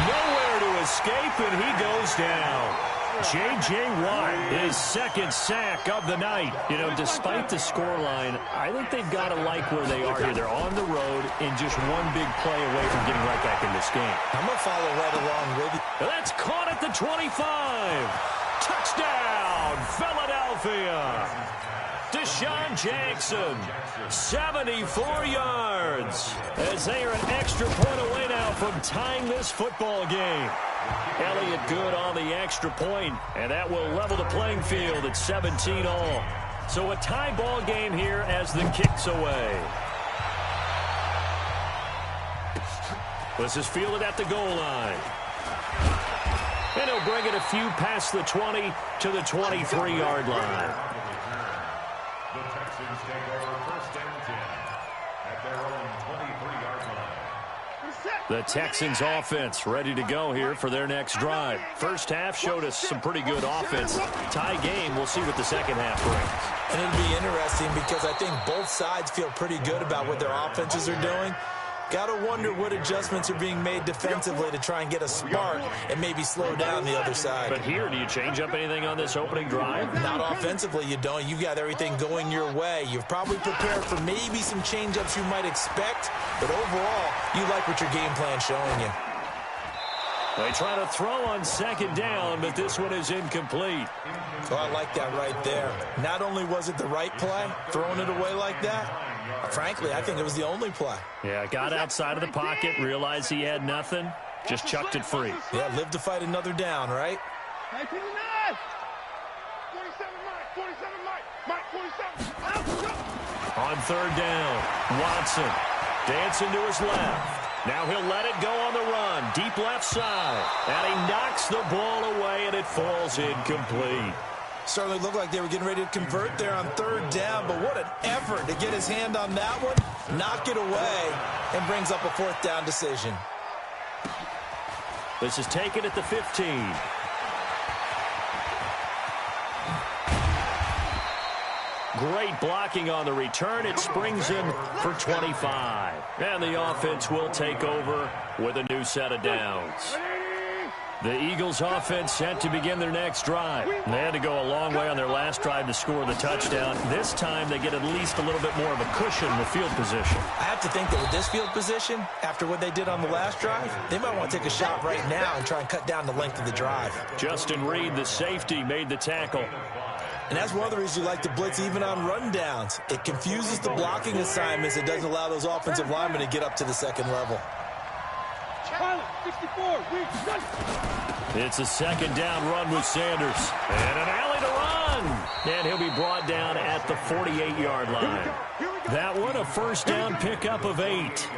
[SPEAKER 3] Nowhere to escape, and he goes down. J.J. Watt, his 2nd sack of the night. You know, despite the scoreline, I think they've got to like where they are here. They're on the road and just one big play away from getting right back in this game.
[SPEAKER 5] I'm going to follow right along with you.
[SPEAKER 3] That's caught at the 25. Touchdown, Philadelphia. Deshaun Jackson, 74 yards, as they are an extra point away now from tying this football game. Elliott good on the extra point, and that will level the playing field at 17 all. So a tie ball game here as the kick's away. This is fielded at the goal line. And he'll bring it a few past the 20 to the 23-yard line.
[SPEAKER 6] The Texans take over 1st and 10 at their own 23-yard line.
[SPEAKER 3] The Texans offense ready to go here for their next drive. First half showed us some pretty good offense. Tie game, we'll see what the second half brings.
[SPEAKER 5] And it'll be interesting because I think both sides feel pretty good about what their offenses are doing. Got to wonder what adjustments are being made defensively to try and get a spark and maybe slow down the other side.
[SPEAKER 3] But here, do you change up anything on this opening drive?
[SPEAKER 5] Not offensively, you don't. You've got everything going your way. You've probably prepared for maybe some change-ups you might expect, but overall, you like what your game plan's showing you.
[SPEAKER 3] They try to throw on second down, but this one is incomplete.
[SPEAKER 5] Oh, I like that right there. Not only was it the right play, throwing it away like that, frankly, I think it was the only play.
[SPEAKER 3] Yeah, got outside of the pocket, realized he had nothing, just chucked it free.
[SPEAKER 5] Yeah, live to fight another down, right?
[SPEAKER 7] 47 Mike, 47.
[SPEAKER 3] On third down, Watson dancing to his left. Now he'll let it go on the run, deep left side. And he knocks the ball away, and it falls incomplete.
[SPEAKER 5] Certainly looked like they were getting ready to convert there on third down, but what an effort to get his hand on that one, knock it away, and brings up a fourth down decision.
[SPEAKER 3] This is taken at the 15. Great blocking on the return. It springs him for 25. And the offense will take over with a new set of downs. The Eagles offense set to begin their next drive. They had to go a long way on their last drive to score the touchdown. This time they get at least a little bit more of a cushion with field position.
[SPEAKER 5] I have to think that with this field position, after what they did on the last drive, they might want to take a shot right now and try and cut down the length of the drive.
[SPEAKER 3] Justin Reed, the safety, made the tackle.
[SPEAKER 5] And that's one of the reasons you like to blitz even on rundowns. It confuses the blocking assignments. It doesn't allow those offensive linemen to get up to the second level.
[SPEAKER 7] 64,
[SPEAKER 3] it's a second down run with Sanders. And an alley to run. And he'll be brought down at the 48-yard line. That one, a first down pickup of 8.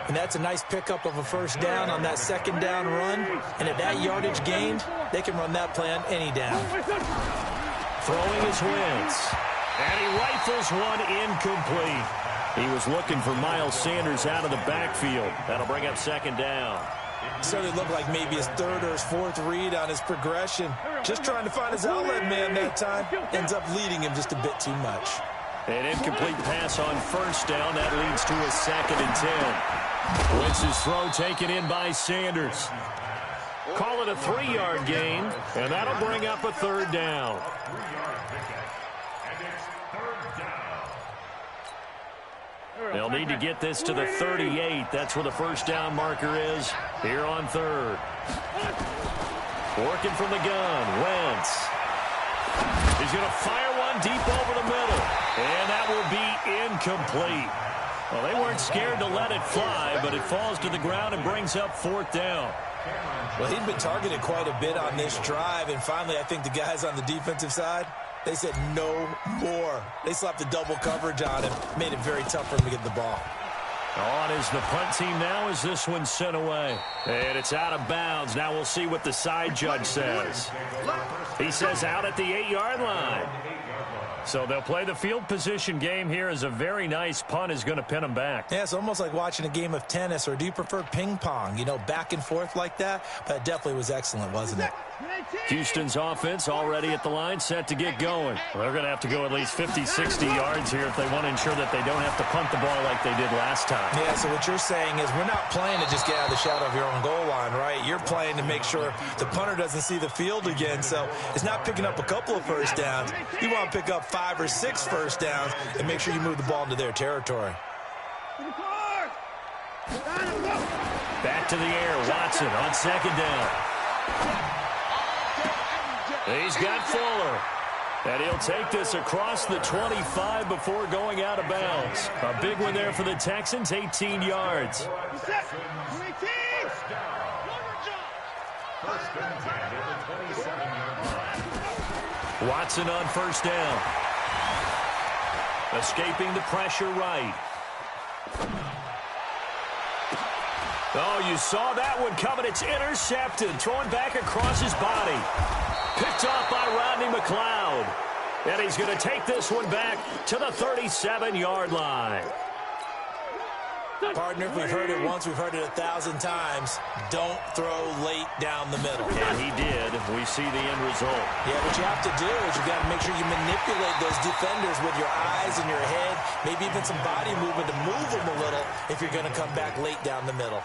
[SPEAKER 5] And that's a nice pickup of a first down on that second down run. And at that yardage gained, they can run that play on any down.
[SPEAKER 3] Throwing his Wentz. And he rifles one incomplete. He was looking for Miles Sanders out of the backfield. That'll bring up second down.
[SPEAKER 5] Certainly looked like maybe his third or his fourth read on his progression. Just trying to find his outlet man that time. Ends up leading him just a bit too much.
[SPEAKER 3] An incomplete pass on first down. That leads to a 2nd and 10. Wentz's throw taken in by Sanders. Call it a 3-yard gain, and that'll bring up a third down. They'll need to get this to the 38. That's where the first down marker is here on third. Working from the gun, Wentz. He's going to fire one deep over the middle, and that will be incomplete. Well, they weren't scared to let it fly, but it falls to the ground and brings up fourth down.
[SPEAKER 5] Well, he'd been targeted quite a bit on this drive, and finally I think the guys on the defensive side, they said no more. They slapped the double coverage on him, made it very tough for him to get the ball.
[SPEAKER 3] On is the punt team now as this one's sent away. And it's out of bounds. Now we'll see what the side judge says. He says out at the 8-yard line. So they'll play the field position game here as a very nice punt is going to pin them back.
[SPEAKER 5] Yeah, it's almost like watching a game of tennis, or do you prefer ping pong? You know, back and forth like that? But it definitely was excellent, wasn't it?
[SPEAKER 3] Houston's offense already at the line, set to get going. They're going to have to go at least 50, 60 yards here if they want to ensure that they don't have to punt the ball like they did last time.
[SPEAKER 5] Yeah, so what you're saying is we're not playing to just get out of the shadow of your own goal line, right? You're playing to make sure the punter doesn't see the field again. So it's not picking up a couple of first downs. You want to pick up 5 or 6 first downs and make sure you move the ball into their territory.
[SPEAKER 3] Back to the air, Watson on second down. He's got Fuller. And he'll take this across the 25 before going out of bounds. A big one there for the Texans, 18 yards. Watson on first down. Escaping the pressure right. Oh, you saw that one coming. It's intercepted. Throwing back across his body. Picked off by Rodney McLeod. And he's going to take this one back to the 37-yard line.
[SPEAKER 5] Partner, if we've heard it once, we've heard it 1,000 times. Don't throw late down the middle.
[SPEAKER 3] And he did. We see the end result.
[SPEAKER 5] Yeah, what you have to do is you've got to make sure you manipulate those defenders with your eyes and your head, maybe even some body movement to move them a little if you're going to come back late down the middle.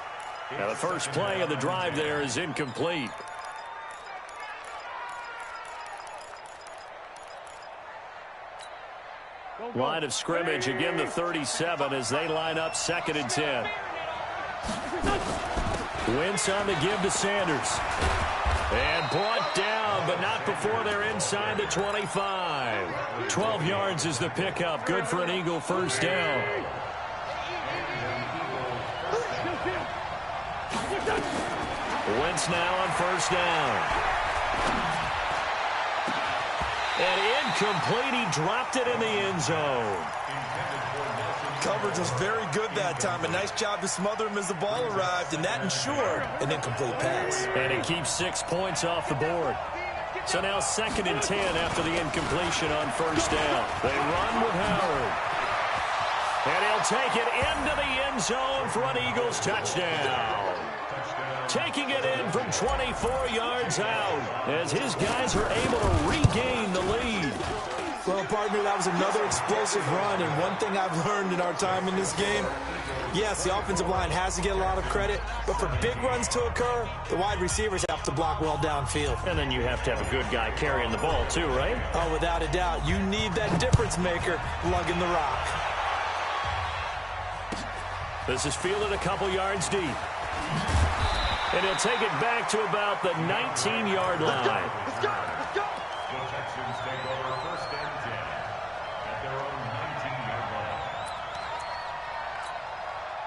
[SPEAKER 3] Now the first play of the drive there is incomplete. Line of scrimmage, again the 37 as they line up 2nd and 10. Wentz on the give to Sanders. And brought down, but not before they're inside the 25. 12 yards is the pickup. Good for an Eagle first down. Wentz now on first down. And incomplete, he dropped it in the end zone.
[SPEAKER 5] Coverage was very good that time. A nice job to smother him as the ball arrived, and that ensured an incomplete pass.
[SPEAKER 3] And it keeps 6 points off the board. So now 2nd and 10 after the incompletion on first down. They run with Howard. And he'll take it into the end zone for an Eagles touchdown. Taking it in from 24 yards out as his guys are able to regain the lead.
[SPEAKER 5] Well, partner, that was another explosive run, and one thing I've learned in our time in this game, yes, the offensive line has to get a lot of credit, but for big runs to occur, the wide receivers have to block well downfield.
[SPEAKER 3] And then you have to have a good guy carrying the ball too, right?
[SPEAKER 5] Oh, without a doubt. You need that difference maker lugging the rock.
[SPEAKER 3] This is fielded a couple yards deep. And he'll take it back to about the 19-yard line.
[SPEAKER 7] Let's go! Let's go!
[SPEAKER 6] The Texans take over 1st and 10 at their own 19-yard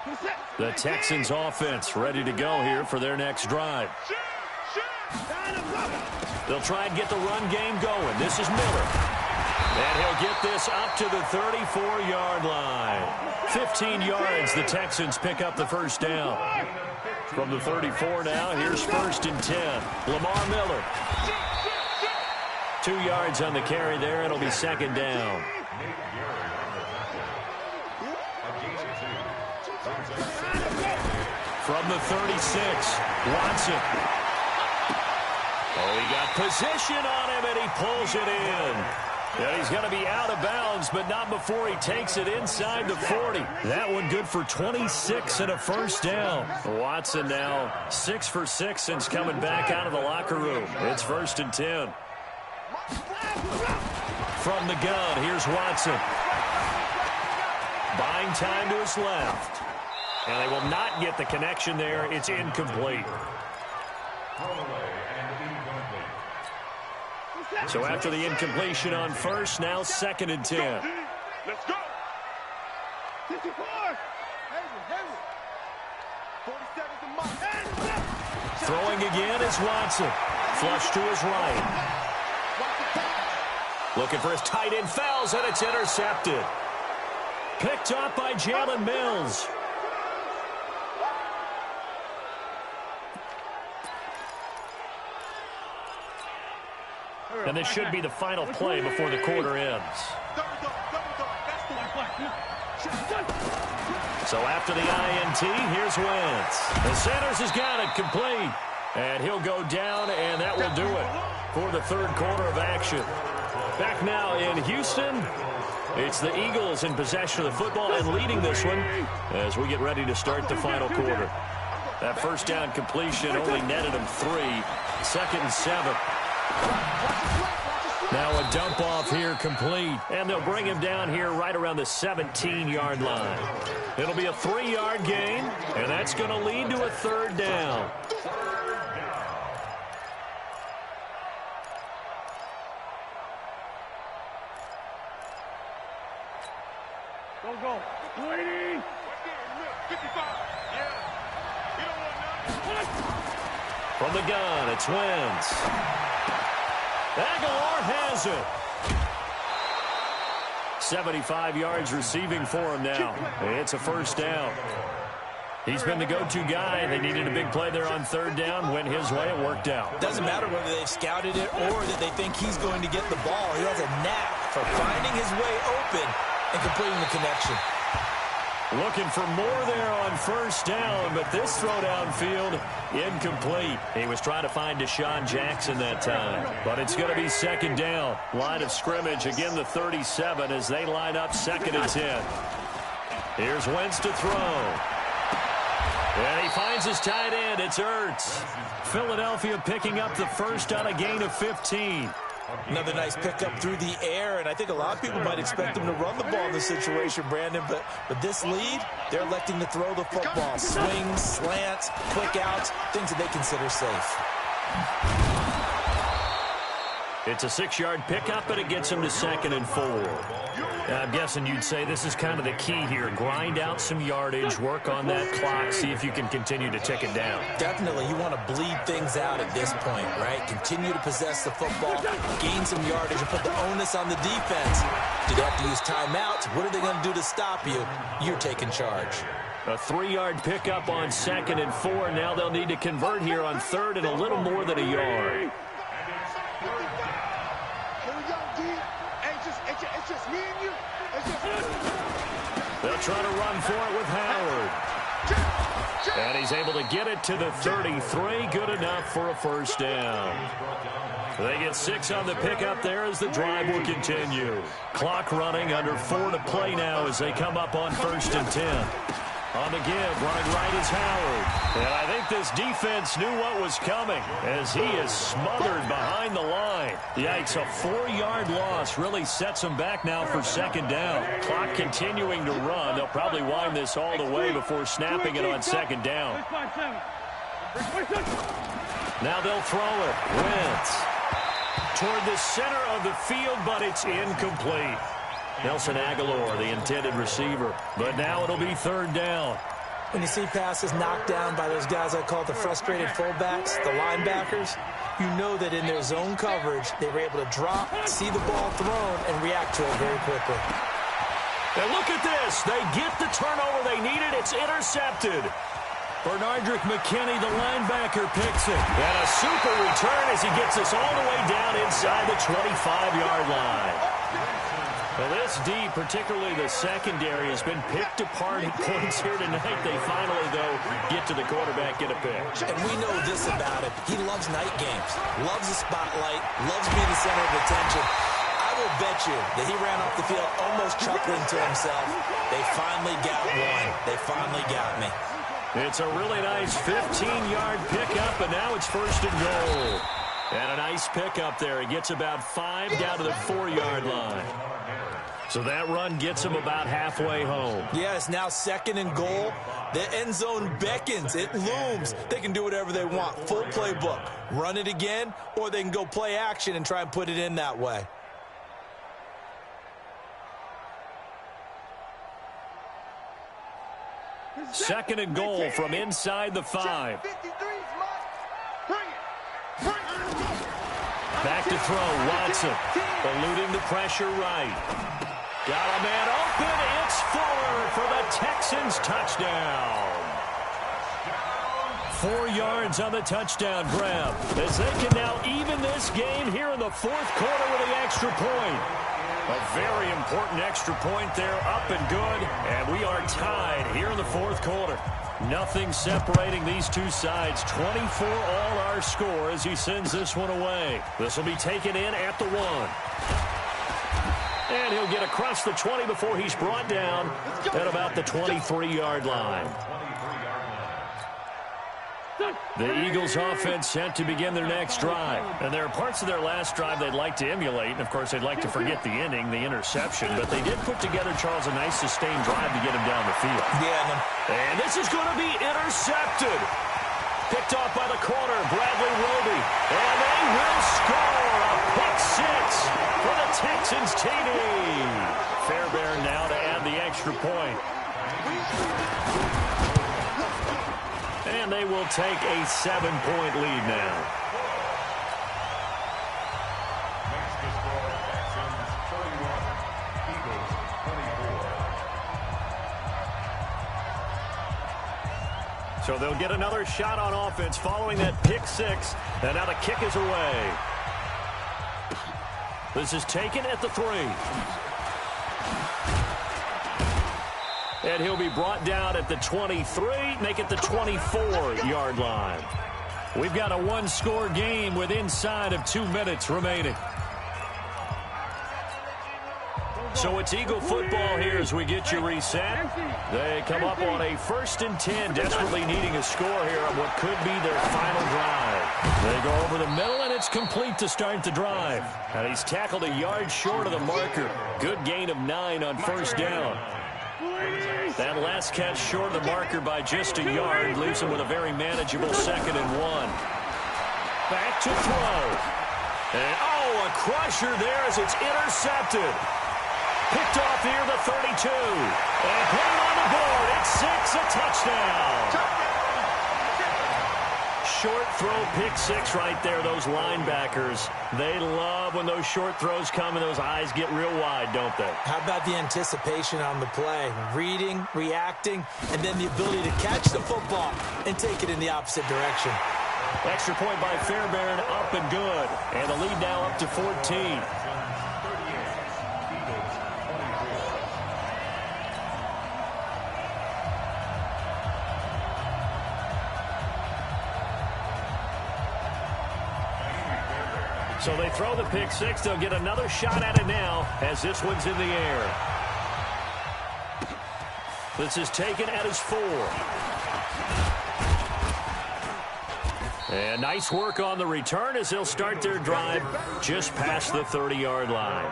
[SPEAKER 6] line.
[SPEAKER 3] The Texans offense ready to go here for their next drive. They'll try and get the run game going. This is Miller. And he'll get this up to the 34-yard line. 15 yards, the Texans pick up the first down. From the 34 now, here's 1st and 10. Lamar Miller. 2 yards on the carry there. It'll be 2nd down. From the 36, Watson. Oh, he got position on him, and he pulls it in. Yeah, he's going to be out of bounds, but not before he takes it inside the 40. That one good for 26 and a first down. Watson now 6 for 6 since coming back out of the locker room. It's 1st and 10. From the gun, here's Watson. Buying time to his left. And they will not get the connection there. It's incomplete. So after the incompletion on first, now 2nd and 10.
[SPEAKER 7] Let's go! 54!
[SPEAKER 3] Throwing again is Watson. Flush to his right. Looking for his tight end, fouls, and it's intercepted. Picked up by Jalen Mills. And this should be the final play before the quarter ends. So after the INT, here's Wentz. And Sanders has got it complete. And he'll go down, and that will do it for the 3rd quarter of action. Back now in Houston, it's the Eagles in possession of the football and leading this one as we get ready to start the final quarter. That first down completion only netted him 3. 2nd and 7. Now a dump off here complete. And they'll bring him down here right around the 17-yard line. It'll be a 3-yard gain, and that's going to lead to a 3rd down.
[SPEAKER 7] Go. 20. 55. Yeah. You don't want nothing.
[SPEAKER 3] From the gun, it's Wentz. Aguilar has it. 75 yards receiving for him now. It's a first down. He's been the go-to guy. They needed a big play there on 3rd down. Went his way. It worked out.
[SPEAKER 5] Doesn't matter whether they've scouted it or that they think he's going to get the ball. He has a knack for finding his way open and completing the connection.
[SPEAKER 3] Looking for more there on first down, but this throw downfield, incomplete. He was trying to find Deshaun Jackson that time, but it's going to be second down. Line of scrimmage, again the 37 as they line up second and 10. Here's Wentz to throw. And he finds his tight end. It's Ertz. Philadelphia picking up the first on a gain of 15.
[SPEAKER 5] Another nice pickup through the air, and I think a lot of people might expect him to run the ball in this situation, Brandon, but with this lead, they're electing to throw the football. Swings, slants, quick outs, things that they consider safe.
[SPEAKER 3] It's a 6-yard pickup, and it gets him to second and 4. I'm guessing you'd say this is kind of the key here. Grind out some yardage, work on that clock, see if you can continue to tick it down.
[SPEAKER 5] Definitely. You want to bleed things out at this point, right? Continue to possess the football, gain some yardage, and put the onus on the defense. Did they have to use timeouts? What are they going to do to stop you? You're taking charge.
[SPEAKER 3] A 3-yard pickup on second and 4. Now they'll need to convert here on third and a little more than a yard. They'll try to run for it with Howard. And he's able to get it to the 33. Good enough for a first down. They get 6 on the pickup there as the drive will continue. Clock running, under 4 to play now as they come up on first and 10. On the give, running right is Howard. And I think this defense knew what was coming as he is smothered behind the line. Yikes, a 4-yard loss really sets him back now for second down. Clock continuing to run. They'll probably wind this all the way before snapping it on second down. Now they'll throw it. Wentz toward the center of the field, but it's incomplete. Nelson Aguilar, the intended receiver. But now it'll be third down.
[SPEAKER 5] When you see passes knocked down by those guys I call the frustrated fullbacks, the linebackers, you know that in their zone coverage, they were able to drop, see the ball thrown, and react to it very quickly.
[SPEAKER 3] And look at this. They get the turnover they needed. It's intercepted. Bernardrick McKinney, the linebacker, picks it. And a super return as he gets us all the way down inside the 25-yard line. Well, this D, particularly the secondary, has been picked apart at points here tonight. They finally, though, get to the quarterback, get a pick.
[SPEAKER 5] And we know this about him. He loves night games, loves the spotlight, loves being the center of attention. I will bet you that he ran off the field almost chuckling to himself. They finally got one. They finally got me.
[SPEAKER 3] It's a really nice 15-yard pickup, and now it's first and goal. And a nice pickup there. He gets about 5 down to the 4-yard line. So that run gets him about halfway home.
[SPEAKER 5] Yeah, it's now second and goal. The end zone beckons. It looms. They can do whatever they want. Full playbook. Run it again, or they can go play action and try and put it in that way.
[SPEAKER 3] Second and goal from inside the 5. Back to throw, Watson. Eluding the pressure right. Got a man open. It's Fuller for the Texans touchdown. 4 yards on the touchdown grab as they can now even this game here in the fourth quarter with the extra point. A very important extra point there, up and good, and we are tied here in the fourth quarter. Nothing separating these two sides. 24 all our score as he sends this one away. This will be taken in at the 1. And he'll get across the 20 before he's brought down at about the 23-yard line. The Eagles offense set to begin their next drive. And there are parts of their last drive they'd like to emulate. And, of course, they'd like to forget the ending, the interception. But they did put together, Charles, a nice sustained drive to get him down the field.
[SPEAKER 5] Yeah.
[SPEAKER 3] And this is going to be intercepted. Picked off by the corner, Bradley Roby. And they will score a pick 6 for the Texans TD. Fairbairn now to add the extra point. And they will take a 7-point lead now.
[SPEAKER 6] Next to score, Texans 31, Eagles 24.
[SPEAKER 3] So they'll get another shot on offense following that pick 6. And now the kick is away. This is taken at the 3. And he'll be brought down at the 23, make it the 24-yard line. We've got a one-score game with inside of 2 minutes remaining. So it's Eagle football here as we get you reset. They come up on a 1st and 10, desperately needing a score here on what could be their final drive. They go over the middle, and it's complete to start the drive. And he's tackled a yard short of the marker. Good gain of 9 on 1st down. That last catch short of the marker by just a yard leaves him with a very manageable 2nd and 1. Back to throw. And, a crusher there as it's intercepted. Picked off near the 32. And put it on the board. It's 6, a touchdown. Short throw, pick 6 right there, those linebackers. They love when those short throws come and those eyes get real wide, don't they?
[SPEAKER 5] How about the anticipation on the play? Reading, reacting, and then the ability to catch the football and take it in the opposite direction.
[SPEAKER 3] Extra point by Fairbairn, up and good. And the lead now up to 14. So they throw the pick 6. They'll get another shot at it now as this one's in the air. This is taken at his 4. And nice work on the return as they'll start their drive just past the 30-yard line.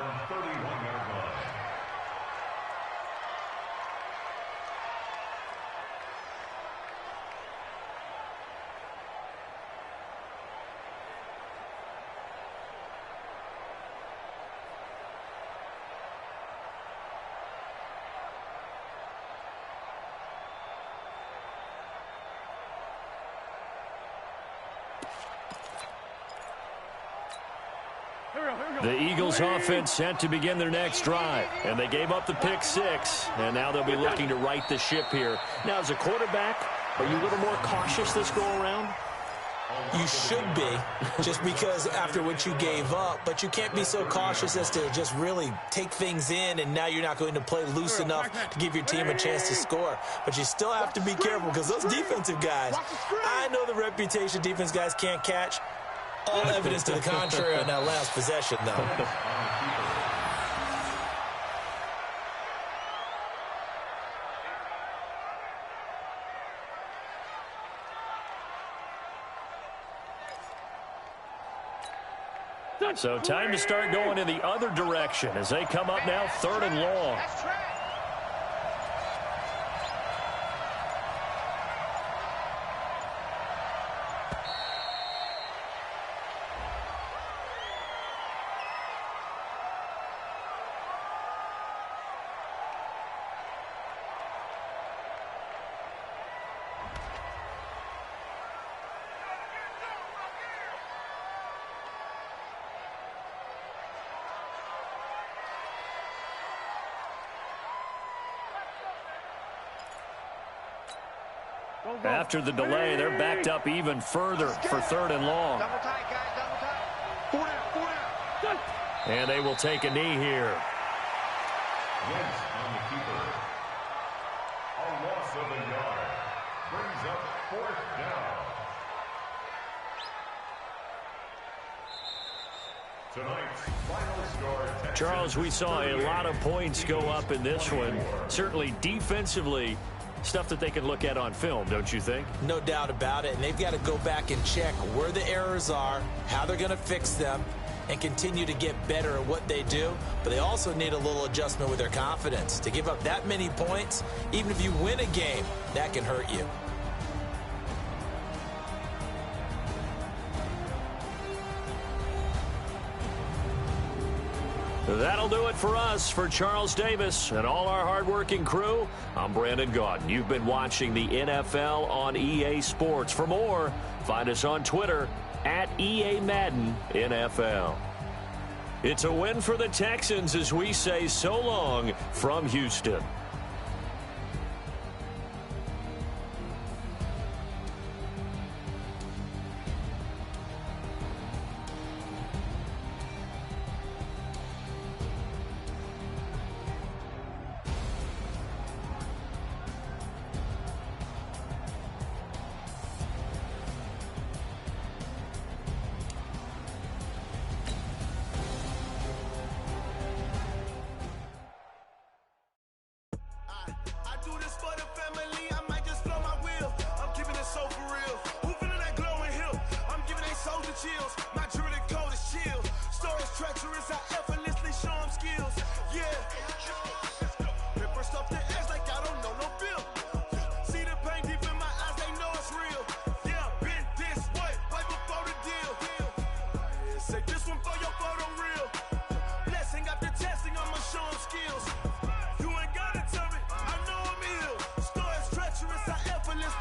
[SPEAKER 3] The Eagles offense set to begin their next drive, and they gave up the pick 6, and now they'll be looking to right the ship here. Now, as a quarterback, are you a little more cautious this go-around?
[SPEAKER 5] You should be, just because after what you gave up, but you can't be so cautious as to just really take things in, and now you're not going to play loose enough to give your team a chance to score. But you still have to be careful because those defensive guys, I know the reputation defense guys can't catch. All evidence to the contrary on that last possession, though.
[SPEAKER 3] So time to start going in the other direction as they come up now 3rd and long. After the delay, they're backed up even further for 3rd and long.
[SPEAKER 4] Double tight, guys, double tight. 4 down.
[SPEAKER 3] And they will take a knee here.
[SPEAKER 6] Wentz on the keeper. A loss of a yard. Brings up 4th down. Tonight's final score, Texans.
[SPEAKER 3] Charles, we saw a lot of points go up in this one. Certainly defensively, stuff that they can look at on film, don't you think?
[SPEAKER 5] No doubt about it. And they've got to go back and check where the errors are, how they're going to fix them, and continue to get better at what they do. But they also need a little adjustment with their confidence. To give up that many points, even if you win a game, that can hurt you.
[SPEAKER 3] That'll do it for us. For Charles Davis and all our hardworking crew, I'm Brandon Gaudin. You've been watching the NFL on EA Sports. For more, find us on Twitter at EA Madden NFL. It's a win for the Texans as we say so long from Houston.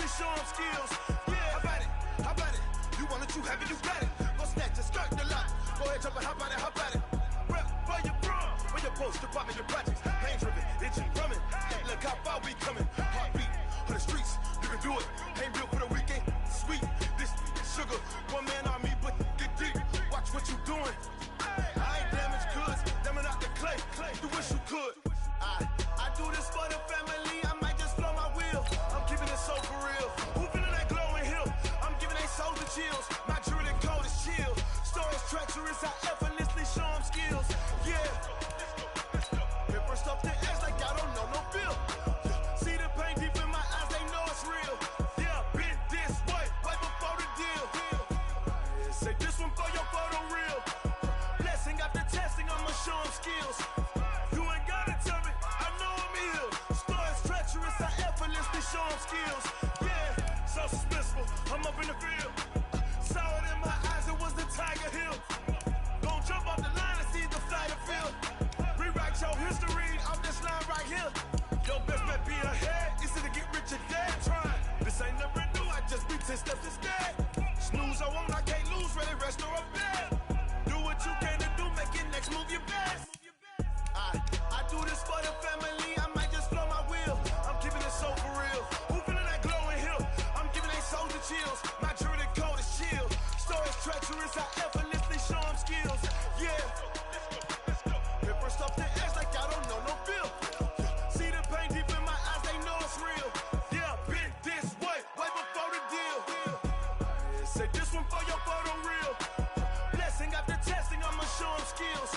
[SPEAKER 9] effortlessly show them skills. Yeah, how about it? How about it? You want it, you have it, you got it. Go snatch it, skirt the lot. Go ahead, jump it, how about it? How about it? Rep where you from? Where your post, department, your projects. Pain driven, itching, drumming. Hey, look how far we coming. Heartbeat on the streets, you can do it. Ain't built for the weekend. Sweet, this sugar. One man army, but get deep. Watch what you doing. I ain't damaged goods, damn out the clay. You wish you could. I do this for the family. I might just blow my wheel. I'm keeping it so for real. Who feeling that glowing hill? I'm giving they souls the chills. My jewelry code is chill. Stories treacherous, I effortlessly show them skills. Yeah. Paper stuff the edge like I don't know no feel. See the pain deep in my eyes, they know it's real. Yeah, been this way, right before the deal. Say this one for your photo real. Blessing after testing, I'ma show them skills. You ain't gotta tell me, I know I'm ill. Stories treacherous, I effortlessly show them skills. Yeah, so suspenseful, I'm up in the field. Saw it in my eyes, it was the Tiger Hill. Gon' jump off the line and see the flight of field. Rewrite your history off this line right here. Your best bet be ahead, easy to get rich or dead. Trying, this ain't never new, I just be 10 steps instead. Snooze I won't, I can't lose, ready, rest or a bed. Do what you can to do, make it next move your best. I do this for the family, I might just blow my wheel. I'm keeping it so for real. Who feeling that glowing hill? I'm giving they souls the chills. My jewelry code is chill. Stories treacherous, I effortlessly show them skills. Yeah. Paper stuff the edge like I don't know no feel. See the pain deep in my eyes, they know it's real. Yeah, been this way, way before the deal. Say this one for your photo real. Blessing after testing, I'ma show them skills.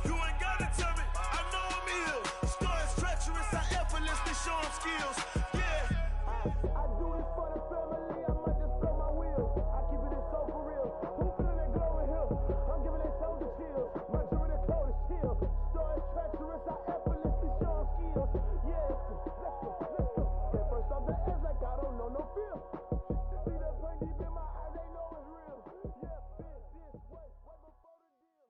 [SPEAKER 9] You ain't gotta tell me, I know I'm ill. Stories treacherous, I effortlessly show them skills. Yeah. I do this for the family, I might just blow my wheel. I keep it so for real. Who feeling that glowing hill? I'm giving they souls the chills. My jewelry code is chill. Stories treacherous, I effortlessly show them skills. Yeah, let's go. At first off the edge like I don't know no feel. See that pain deep in my eyes, they know it's real. Yeah, been this way, way before the deal.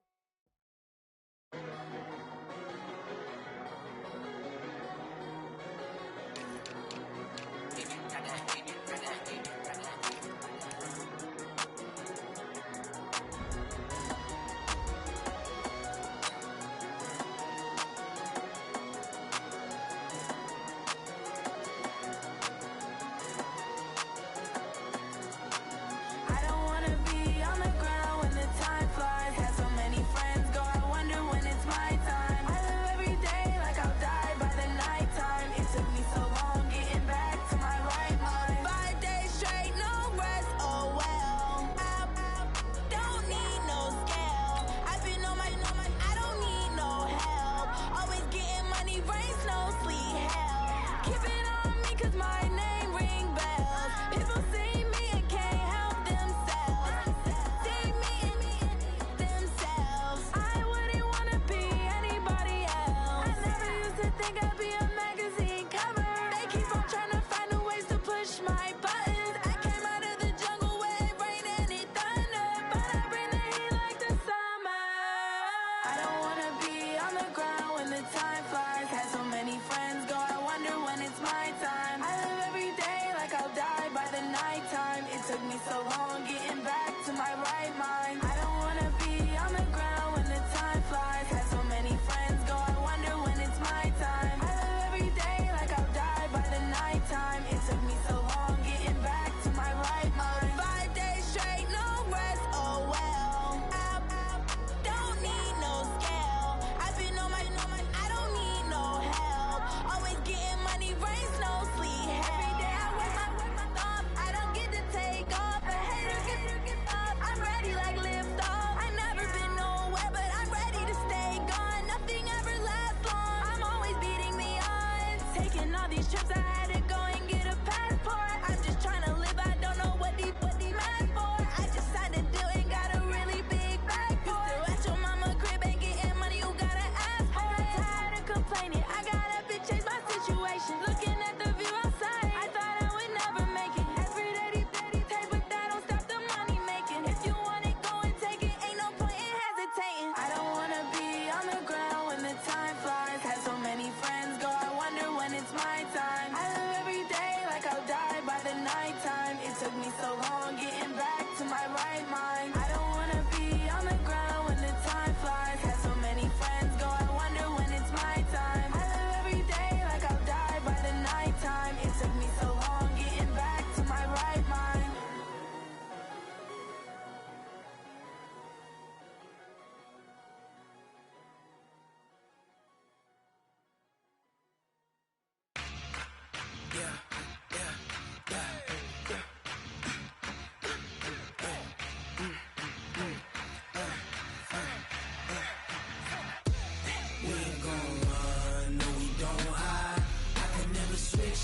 [SPEAKER 10] so long getting back to my right mind. I don't wanna be on the ground when the time flies. Had so many friends go, I wonder when it's my time. I live every day like I'll die by the nighttime. It took me so long getting back to my right mind.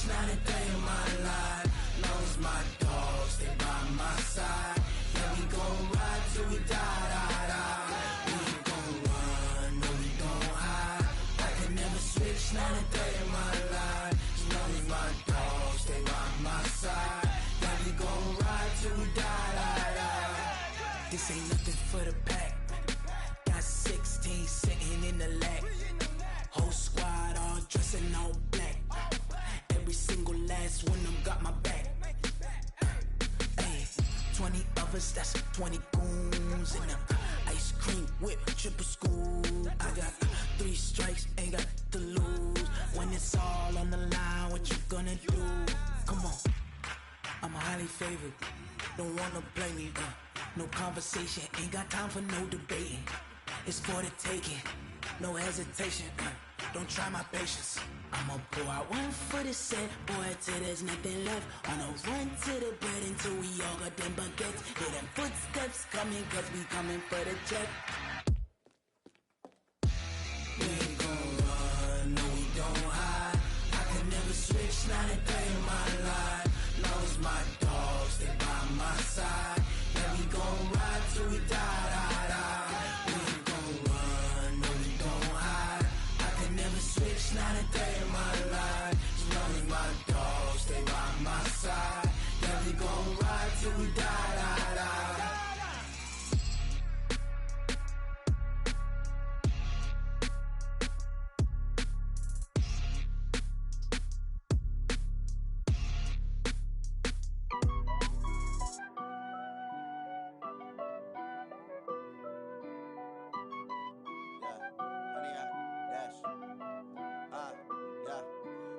[SPEAKER 2] Not a day in my life. Long as my dogs stay by my side. Yeah, we gon' ride till we die, die, die. We ain't gon' run, no, we gon' hide. I can never switch, not a day in my life. As long as my dogs stay by my side. Yeah, we gon' ride till we die, die, die. This ain't nothing for the pack. Got 16 sitting in the lag. Whole squad all dressing all black. Every single last one of them got my back. Hey, 20 of us, that's 20 goons in them. Ice cream whip, triple scoop. I got 3 strikes, ain't got to lose. When it's all on the line, what you gonna do? Come on, I'm highly favored. Don't wanna play me, no conversation, ain't got time for no debating. It's for the taking, no hesitation. Don't try my patience. I'ma pour out one for the set, boy, till there's nothing left. On a run to the bread until we all got them baguettes. Hear them footsteps coming, cause we coming for the jet. We ain't gon' run, no, we don't hide. I can never switch, not a day in my life. Long as my dogs stay by my side. Yeah, we gon' ride till we die, die, die. We ain't gon' run, no, we don't hide. I can never switch, not a day in my life. As long as my dogs stay by my side. Yeah, we gon' ride till we die, die, die.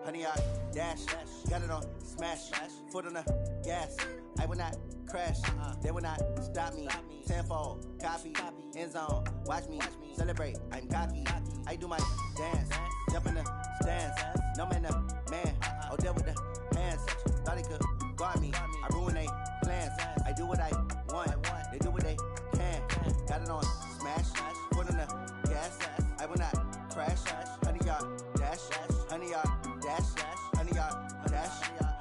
[SPEAKER 11] Honey, I dash, got it on smash, foot on the gas. I will not crash, they will not stop me. Tenfold, copy, end zone, watch me celebrate. I'm cocky, I do my dance, jump in the stands. No man, the man, oh, deal with the hands. Thought he could guard me, I ruin they plans. I do what I want, they do what they can. Got it on smash, foot on the gas. I will not crash, honey, y'all dash, honey, y'all dash, honey, y'all dash,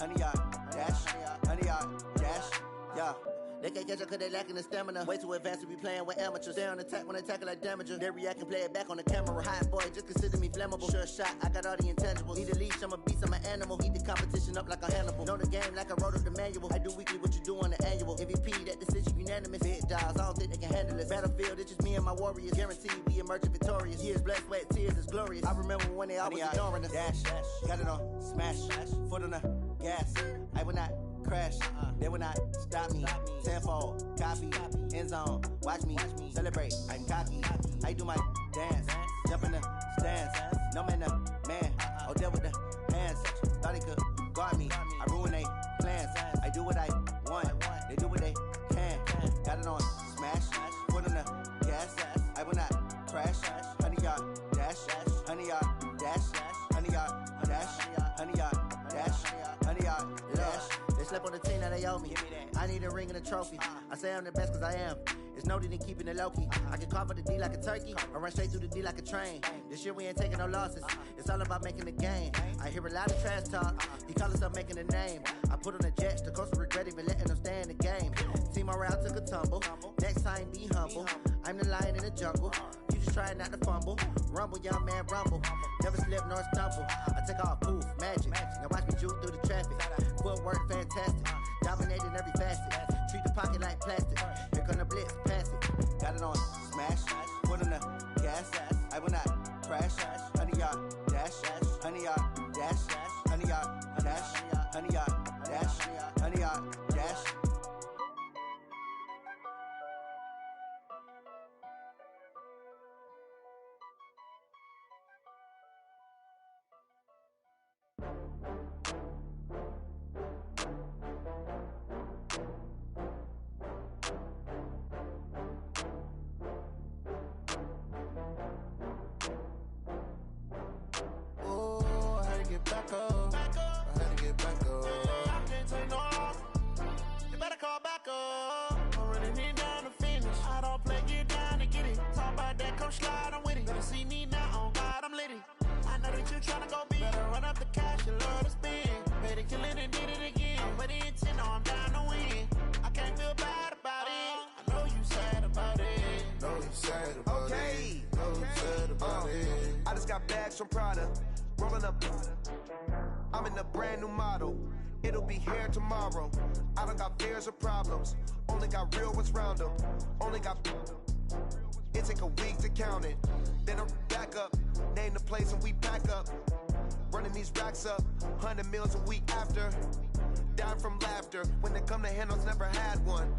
[SPEAKER 11] honey, y'all dash, honey, y'all dash, yeah. They can't catch up cause they lacking the stamina. Way too advanced to be playing with amateurs. Stay on attack when they tackle like damager. They react and play it back on the camera. Hot boy, just consider me flammable. Sure shot, I got all the intangibles. Need a leash, I'm a beast, I'm an animal. Heat the competition up like a Hannibal. Know the game like I wrote up the manual. I do weekly what you do on the annual. MVP, that decision unanimous. Big dials, I don't think they can handle it. Battlefield, it's just me and my warriors. Guaranteed we emerge victorious. Years, blood, sweat, tears, is glorious. I remember when they always ignoring us. Dash, got it on smash, foot on the gas. I will not crash, they will not stop me. Tenfold, copy, end zone, watch me celebrate. I'm cocky, I do my dance, jump in the stands. No man, the man, oh, deal with the hands. Thought he could guard me, I ruin they plans. I do what I want, they do what they can. Got it on smash, foot on the gas. I will not crash, honey, y'all dash, honey, y'all dash, honey, y'all dash, honey, y'all dash, honey, y'all dash. They slept on the team, now they owe me. I need a ring and a trophy. I say I'm the best cause I am. It's no need in keeping it low-key. I can carve up the D like a turkey, or run straight through the D like a train. This year we ain't taking no losses. It's all about making the game. I hear a lot of trash talk. He call himself making a name. I put on the jets, the coach will regret even letting them stay in the game. Team around took a tumble. Next time be humble. I'm the lion in the jungle. You just try not to fumble. Rumble, young man, rumble. Never slip nor stumble. I take off, poof, magic. Now watch me juke through the traffic. Footwork fantastic. Dominating every facet. Treat the pocket like plastic. Here come the blitz, pass it. Got it on smash, foot on the gas. I will not crash. Honey, y'all dash, honey, y'all dash, honey, y'all dash, honey, y'all dash, honey, y'all dash.
[SPEAKER 9] come slide, I'm with it. Better see me now, on God, I'm litty. I know that you tryna go big. Better run up the cash, you love to spend. Better kill it and did it again. But the intent, no, I'm down to win. I can't feel bad about it. I know you sad about it.
[SPEAKER 12] Know you sad about it. Know you sad about it.
[SPEAKER 13] I just got bags from Prada. Rolling up. I'm in a brand new model. It'll be here tomorrow. I don't got fears or problems. Only got real ones round them. Only got. It take a week to count it. Then I'm back up. Name the place and we pack up. Running these racks up. 100 meals a week after. Down from laughter. When they come to handles, never had one.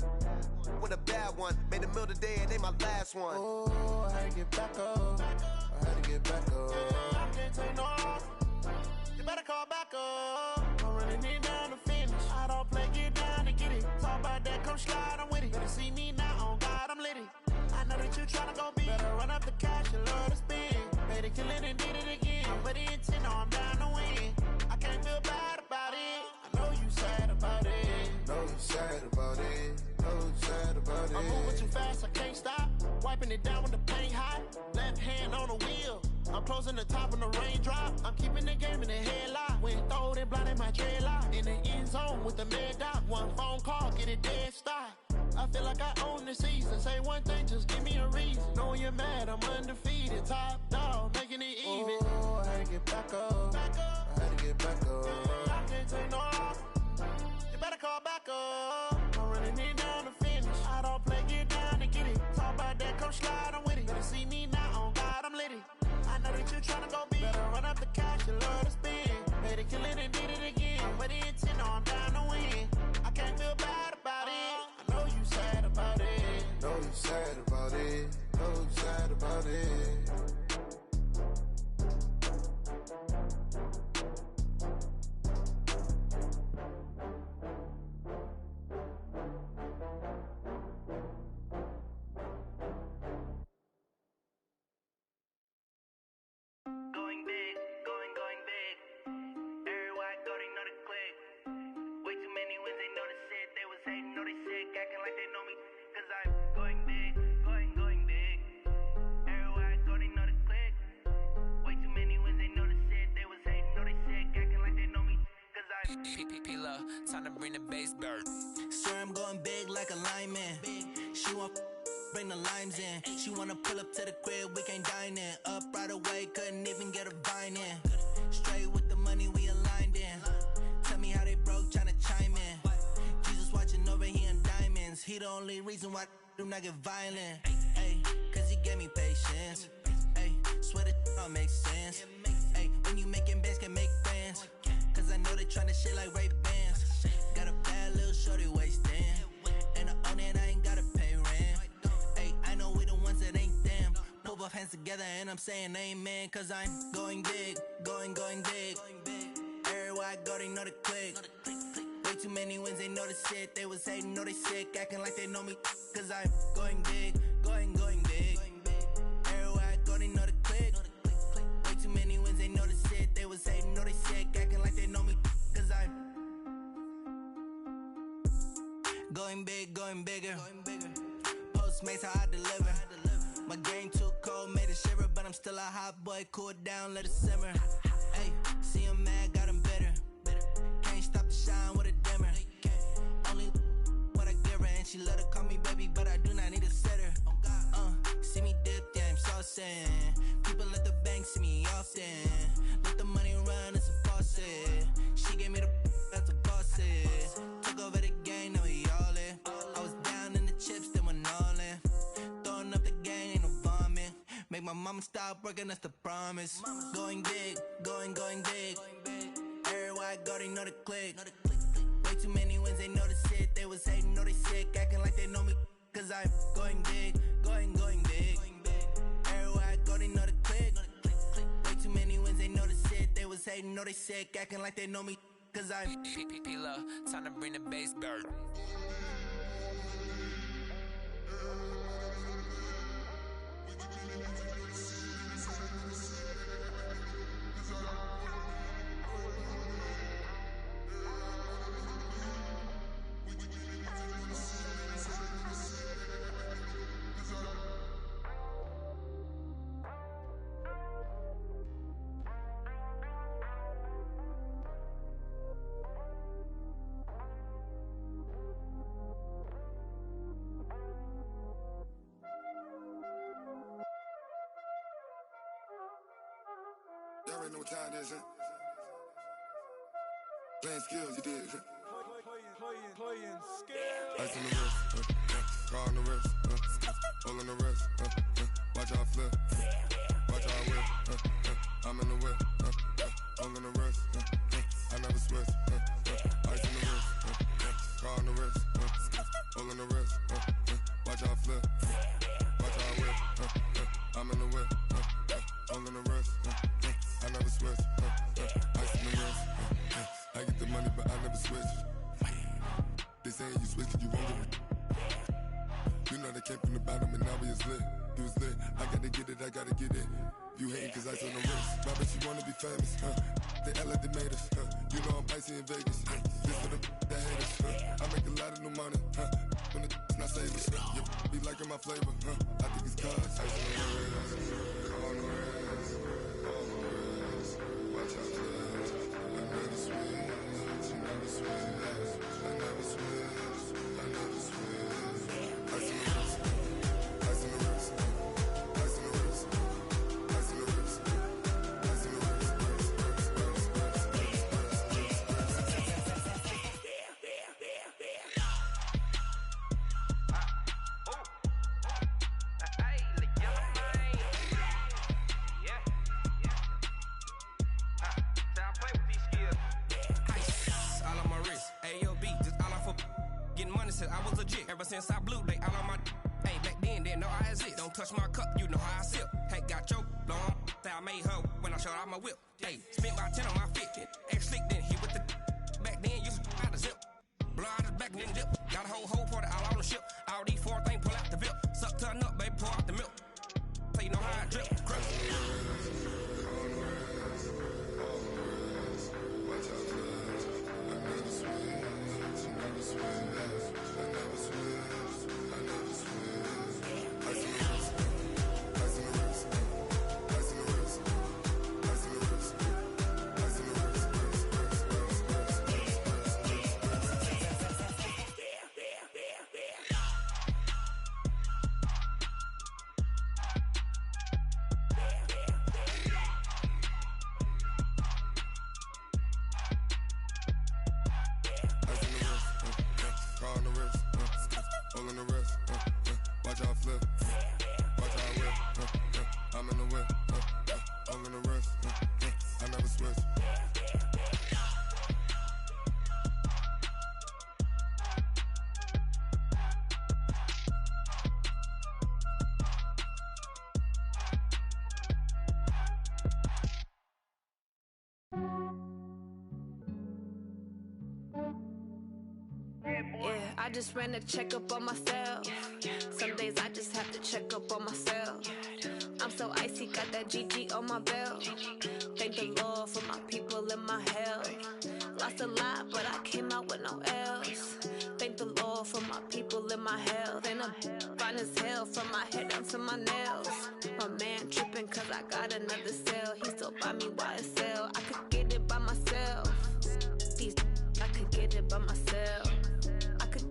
[SPEAKER 13] With a bad one. Made a meal today and they my last one.
[SPEAKER 12] Oh, I had to get back up. I had to get back up.
[SPEAKER 9] I can't take no off. You better call back up. I'm running it down to finish. I don't play, get down to get it. Talk about that, come slide, I'm with it. Better see me now, on God, I'm litty. I know that you tryna go big. Better run up the cash, you love to spend. Better kill it and did it again. But the intent, no, I'm down to win. I can't feel bad about it. I know you sad about it.
[SPEAKER 12] Know you sad about it. Know you sad about it.
[SPEAKER 9] I'm moving too fast, I can't stop. Wiping it down with the paint hot. Left hand on the wheel. I'm closing the top when the raindrop. I'm keeping the game in the headlock. When throwed and blinded my dreadlock. In the end zone with the mad dot. One phone call, get it dead stop. I feel like I own the season. Say one thing, just give me a reason. Knowing you're mad, I'm undefeated. Top dog, making it even.
[SPEAKER 12] Oh, I had to get back up. I had to get back up.
[SPEAKER 9] I can't take no off. You better call back up. I'm running it down to finish. I don't play, get down to get it. Talk about that, come slide, I'm with it. Better see me now, on God, I'm litty. I know that you tryna go big. Better run up the cash, you love to spend. Better kill it and did it again. But the intent, no, I'm down to win. I can't feel bad about it. I know you sad about it.
[SPEAKER 12] Know you sad about it. Know you sad about it.
[SPEAKER 9] Going big, going big. Everywhere I go, they know the click. Way too many wins, they know the shit. They was hating, know they sick, acting like they know me. Cause I'm going big, going big. Everywhere I go, they know the click. Way too many wins, they know the shit. They was hating, know they sick, acting like they know me. Cause I'm
[SPEAKER 2] P-P-P-Love, time to bring the bass bird. Swear I'm going big like a lineman. She want bring the limes in. She wanna pull up to the crib, we can't dine in. Up right away, couldn't even get a vine in. Straight with the money, we aligned in. Tell me how they broke, tryna chime in. Jesus watching over here in diamonds. He the only reason why do not get violent. Ay, cause he gave me patience. Ay, swear that all makes sense. Ay, when you making bands, can make friends. Cause I know they tryna shit like Ray-Bans. Got a bad little shorty wasting. And I own it, I ain't gotta pay rent. Ay, I know we the ones that ain't them. Pull both hands together and I'm saying amen. Cause I'm going big, going big. Everywhere I go, they know the click. Way too many wins, they know the shit. They was hating, know they sick, acting like they know me. Cause I'm going big, going big. Everywhere I go, they know the click. Way too many wins, they know the shit. They was hating, know they sick, acting like they know me. Cause I'm going big, going bigger. Postmates how I deliver. My game too cold, made it shiver. But I'm still a hot boy, cool it down, let it simmer. Hey, see him mad, got him bitter. Can't stop the shine with a dimmer. Only what I give her, and she let her call me baby, but I do not need a sitter. See me dip, yeah, I'm saucing. People at the bank see me often. Let the money run, it's a faucet. She gave me the that's a boss it. Took over the game, now we all in. I was down in the chips, then went all in. Throwing up the game, ain't no vomit. Make my mama stop working, that's the promise. Going big, going big. Everywhere I go, they know the click. Way too many wins, they know the shit. They was hating, know they sick, acting like they know me. Cause I'm going big, going big. Everywhere I go, they know the click. Way too many wins, they know the shit. They was hating, know they sick, acting like they know me. Cause I'm P-P-P-Love, time to bring the bass bird.
[SPEAKER 12] already know what time it is, huh? Playing skills, you did.
[SPEAKER 14] Playing skills.
[SPEAKER 12] Ice on the wrist, car on the wrist, all on the wrist, watch how I flip, watch how I whip, I'm in the whip, all on the wrist, I never switch, ice on the wrist, car on the wrist, all on the wrist, watch how I flip, watch how I whip, I'm in the whip, all on the wrist, I never switch, ice on the wrist, I get the money but I never switch. They saying you switch and you won't get it. You know they came from the bottom and now we is lit. You was lit, I gotta get it, I gotta get it. You hating cause ice on the wrist. My bitch, you wanna be famous, They act like they made us, You know I'm icy in Vegas, This for the that hate us, I make a lot of new money, When it's not saving, you be liking my flavor, I think it's cause ice on the wrist, on the wrist, on the wrist. Watch out, cuz I never switch, you never switch. I never switch, I never switch. Ice on the wrist, ice on the wrist, ice on the wrist, ice on the wrist, ice on the wrist,
[SPEAKER 15] I was legit. Ever since I blew, they all on my hey, back then, didn't know I exist. Don't touch my cup, you know how I sip. Hey, got your long, say I made her when I showed out my whip. Hey, spent my 10 on my fit. Ex-slick, then hit with the back then, used to out the zip. Blow out his back, then dip. Got a whole party all on the ship. All these four things, pull out the VIP. Suck, turn up, baby, pour out the milk. So you know how I drip. Crush.
[SPEAKER 16] I just ran a checkup on myself. Some days I just have to check up on myself. I'm so icy, got that GG on my belt. Thank the Lord for my people in my health. Lost a lot, but I came out with no else. Thank the Lord for my people in my health. And I'm fine as hell from my head down to my nails. My man tripping cause I got another cell. He still buy me YSL. I could get it by myself. These I could get it by myself. I could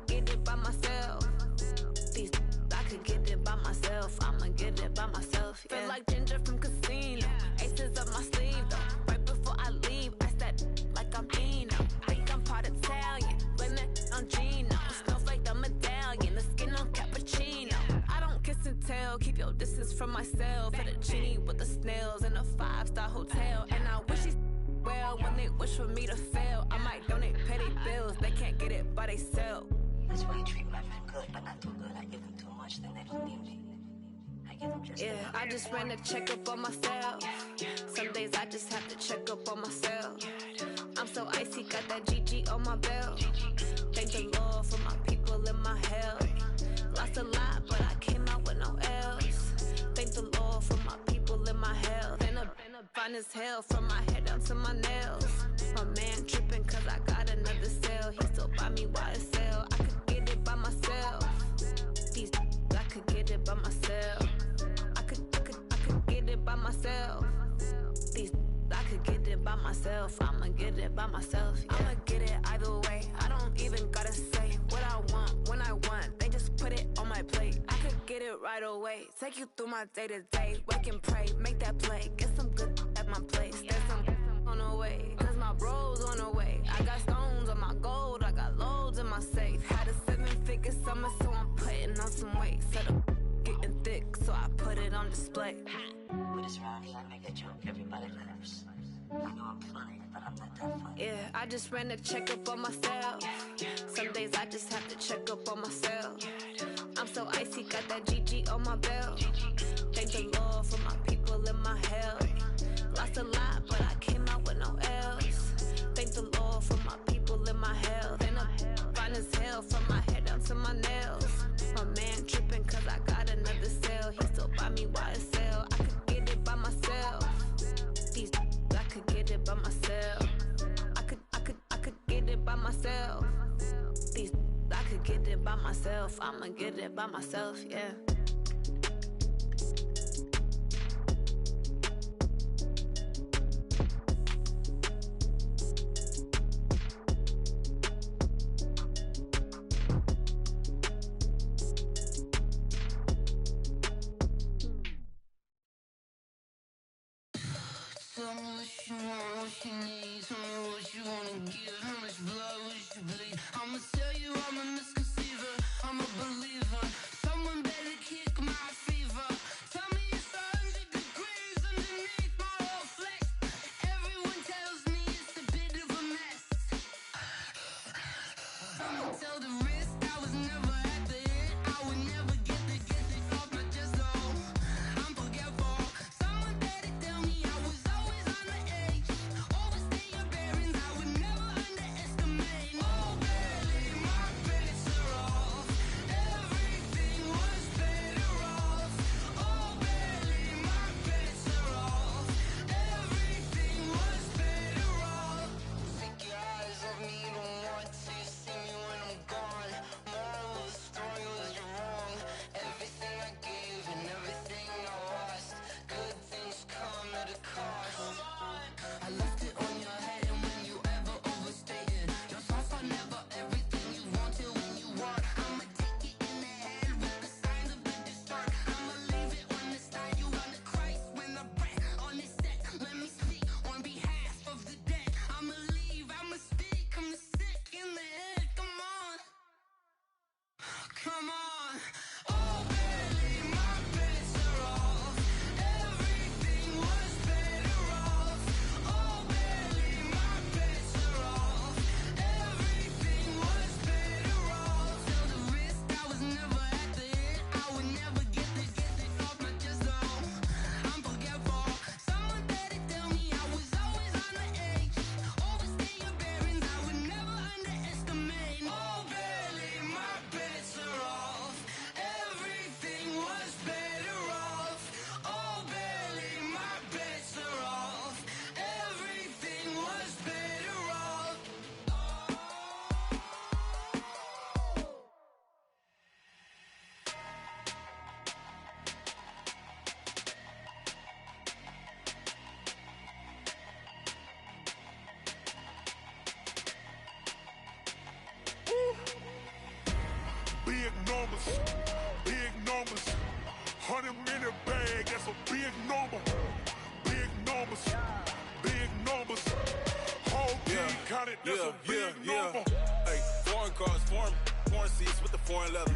[SPEAKER 16] get it by myself. These I could get it by myself. I'ma get it by myself. Yeah. Feel like Ginger from Casino. Aces up my sleeve though. Right before I leave, I said like I'm Dino. Think I'm part Italian. Blame that on Gino. Snowflake the medallion. The skin on cappuccino. I don't kiss and tell. Keep your distance from myself. Fettuccine with the snails in a 5-star hotel. And I wish he's well when they wish for me to fail. I might donate petty bills. They can't get it by themselves.
[SPEAKER 17] That's why you treat my friend good, but not too good. I give them too much, then they don't need me. I give them just
[SPEAKER 16] yeah, I just ran a checkup on myself. Some days I just have to check up on myself. I'm so icy, got that GG on my belt. Thank the Lord for my people in my health. Lost a lot, but I came out with no else. Thank the Lord for my people in my health. And I'm fine as hell from my head down to my nails. My man tripping cause I got another cell. He still buy me YSL. I could get it by myself. These I could get it by myself. I could get it by myself. These I could get it by myself. I'ma get it by myself. Yeah. I'ma get it either way. I don't even gotta say what I want when I want. They just put it on my plate. I could get it right away. Take you through my day to day. Wake and pray, make that play. Get some good at my my place. There's some on the way, cause my bro's on the way. I got stones on my gold, I got loads in my safe. Had a 7-figure summer, so I'm putting on some weight. Said I'm getting thick, so I put it on display.
[SPEAKER 17] With this round here, I make a joke, everybody laughs. I know I'm funny, but I'm not that funny.
[SPEAKER 16] Yeah, I just ran a checkup on myself. Some days I just have to check up on myself. I'm so icy, got that GG on my belt. Thank the Lord for my people in my health. Lost a lot, but I came out with no else. Thank the Lord for my people in my health. And I'm fine as hell from my head down to my nails. My man tripping cause I got another sale. He still buy me YSL. I could get it by myself. These I could get it by myself. I could get it by myself. These I could get it by myself. I'ma get it by myself, yeah.
[SPEAKER 18] Tell me what you want, what you need. Tell me what you wanna give. How much blood would you bleed? I'ma tell you I'm a misconceiver. I'm a believer. Someone better kick my fever. Tell me it's 100 degrees underneath my whole flesh. Everyone tells me it's a bit of a mess. I'ma tell the risk I was never at the end. I would never get this off my chest though. I'm forgetful. Someone better tell me I was always on the edge. Overstay your bearings, I would never underestimate. Oh barely, my bets are off. Everything was better off. Oh barely, my bets are off. Everything was better off. Take your eyes off me, don't want to see me when I'm gone. Moral of the story was you're wrong. Everything I gave and everything I lost. Good things come at a cost. I left it on your head, and when you ever overstay it, your thoughts are never everything you want till when you want. I'ma take it in the head with the signs of the distort. I'ma leave it on the side. You run the Christ when the breath on this set. Let me speak on behalf of the dead. I'ma leave, I'ma speak. I'm the sick in the head. Come on, come on. Oh, barely, my bets are off. Everything was better off. Oh, barely, my bets are off. Everything was better off. Till the risk I was never at the end. I would never get this off my chest though. I'm forgetful. Someone better tell me I was always on the edge. Overstay your bearings, I would never underestimate. Oh, barely, my bets are off. Everything was better off. Oh, barely, my bets are off. Everything was better off.
[SPEAKER 7] Big numbers, big numbers. 100-minute bag, that's a big number. Big numbers, big numbers. Whole team counted, that's a big number.
[SPEAKER 19] Hey, foreign cars, foreign seats with the foreign leather.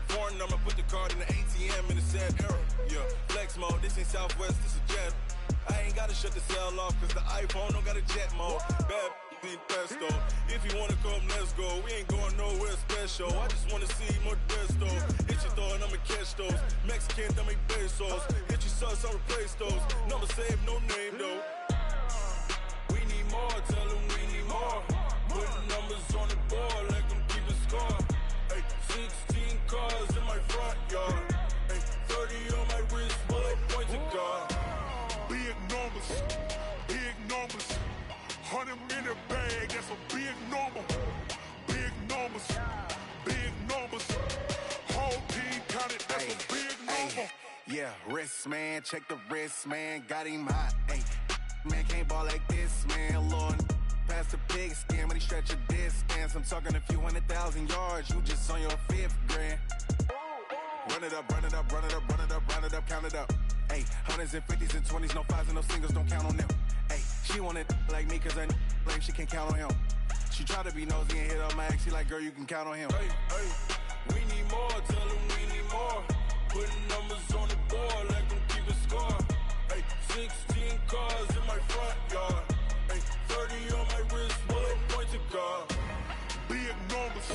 [SPEAKER 19] Foreign number, put the card in the ATM in the sad era. Yeah, flex mode, this ain't Southwest, this is Jet. I ain't gotta shut the cell off, cause the iPhone don't got a jet mode. Bad need pesto. If you wanna come, let's go. We ain't going nowhere special. I just wanna see more Desto. Hit your throw and I'ma catch those. Mexican, I make pesos. Hit your sauce, I replace those. Number saved, no name though. We need more, tell them we need more. Putting numbers on the board like I'm keeping score. Hey, 16 cars in my front yard. Hey, 30 on my wrist, bullet points to God.
[SPEAKER 7] Big numbers, big numbers. 100-minute bag, that's a big number. Big numbers, big numbers. Whole team counted, that's a big number.
[SPEAKER 20] Yeah, wrist man, check the wrist man, got him hot. Ay, man can't ball like this, man. Lord, past the pig skin when he stretch a distance. I'm talking a few 100,000 yards, you just on your 5th grand. Run it up, run it up, run it up, run it up, run it up, count it up. Ayy, hundreds and fifties and 20s, no fives and no singles, don't count on them. Ayy, she want it like me cause I blame, she can't count on him. She try to be nosy and hit up my ex, he like, girl, you can count on him.
[SPEAKER 19] Hey, we need more, tell them we need more. Putting numbers on the board, let them keep a score. Hey, 16 cars in my front yard. Hey, 30 on my wrist, bullet point to God.
[SPEAKER 7] Big numbers,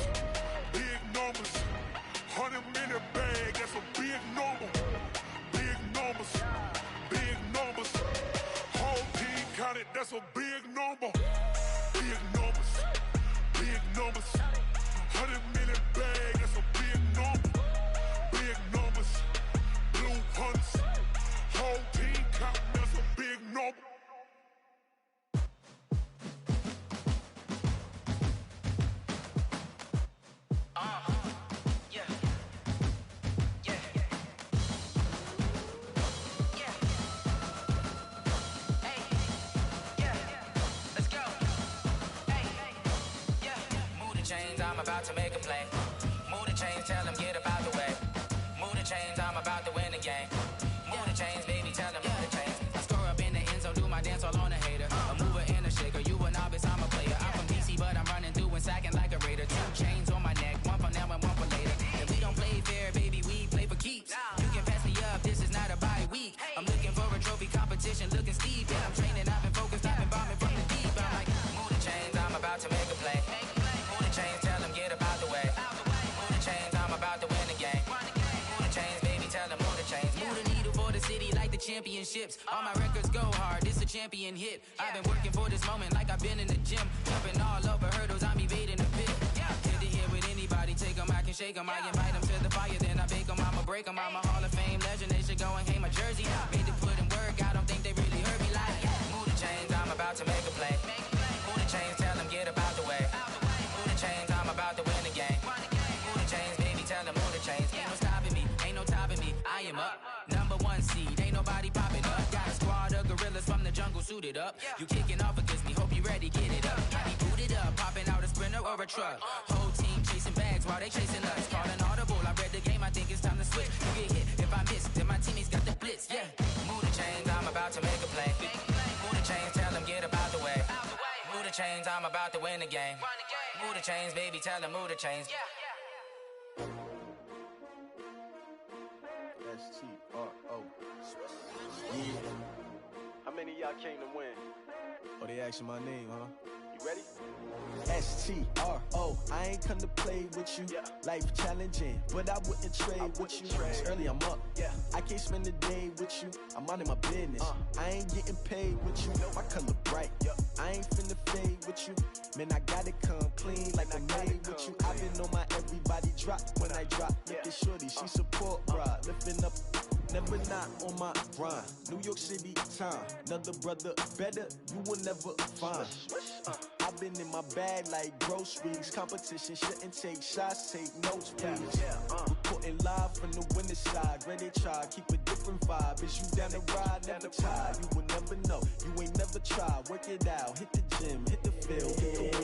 [SPEAKER 7] big numbers. 100-minute bag, that's a big number. Big numbers, big numbers. Whole team counted, that's a big number. Big numbers, big numbers. 100-minute bag, that's a big number. Big numbers, blue hunts. Whole team counting, that's a big number.
[SPEAKER 21] I'm about to make a play. Move the chains, tell them get about the way. Move the chains, I'm about to win the game. Move the chains, baby, tell them move the chains. I score up in the end zone, do my dance all on a hater. A mover and a shaker, you a novice, I'm a player. I'm from DC, but I'm running through and sacking like a raider. 2 chains on my neck, one for now and one for later. And we don't play fair, baby, we play for keeps. You can pass me up, this is not a bye week. I'm looking for a trophy competition, looking steep. And I'm training, I've been focused, I've been bombing from the deep. I'm like, move the chains, I'm about to make a play. Move the chains, tell them get about the way. Move the chains, I'm about to win the game. Move the chains, baby, tell them move the chains. Move the needle for the city like the championships. All my records go hard, this a champion hit. I've been working for this moment like I've been in the gym. Jumping all over hurdles, I'm evading the pit. Head to head with anybody, take them, I can shake them. I invite them to the fire, then I bake them, I'ma break them. I'm a Hall of Fame legend, they should go and hang my jersey. Made to put in work, I don't think they really heard me like, move the chains, I'm about to make a play. Move the chains, tell them get about the way. Move the chains, I'm about to win the game. Move the chains, baby, tell them move the chains. Ain't no stopping me, ain't no topping me. I am up, number 1 seed, ain't nobody popping up. Got a squad of gorillas from the jungle suited up. You kicking off against me, hope you ready, get it up. I be booted up, popping out a sprinter or a truck. Whole team chasing bags while they chasing us. Calling audible, I read the game, I think it's time to switch. You get hit, if I miss, then my teammates got the blitz, yeah. Move the chains, I'm about to make a play. Move the chains, tell them get about the way. Move the chains, I'm about to win the game. Move the chains, baby, tell them move the chains.
[SPEAKER 13] S-T-R-O.
[SPEAKER 20] Yeah. How many of y'all came to win?
[SPEAKER 13] Oh, they asking my name, huh?
[SPEAKER 20] You ready?
[SPEAKER 13] S-T-R-O. I ain't come to play with you. Life challenging, but I wouldn't trade with you. It's early, I'm up. I can't spend the day with you. I'm out of my business. I ain't getting paid with you. My color bright. I ain't finna fade with you. Man, I gotta come clean like I made with you. I've been on my everybody drop when I drop. Look at shorty, she support rod. Lifting up, never not on my grind. New York City time. Another brother better, you will never find. I've been in my bag like groceries. Competition shouldn't take shots, take notes, please. Reporting live from the winter side. Ready to try, keep a different vibe. Is you down the ride, never tired. You will never know, you ain't never tried. Work it out, hit the gym, hit the field.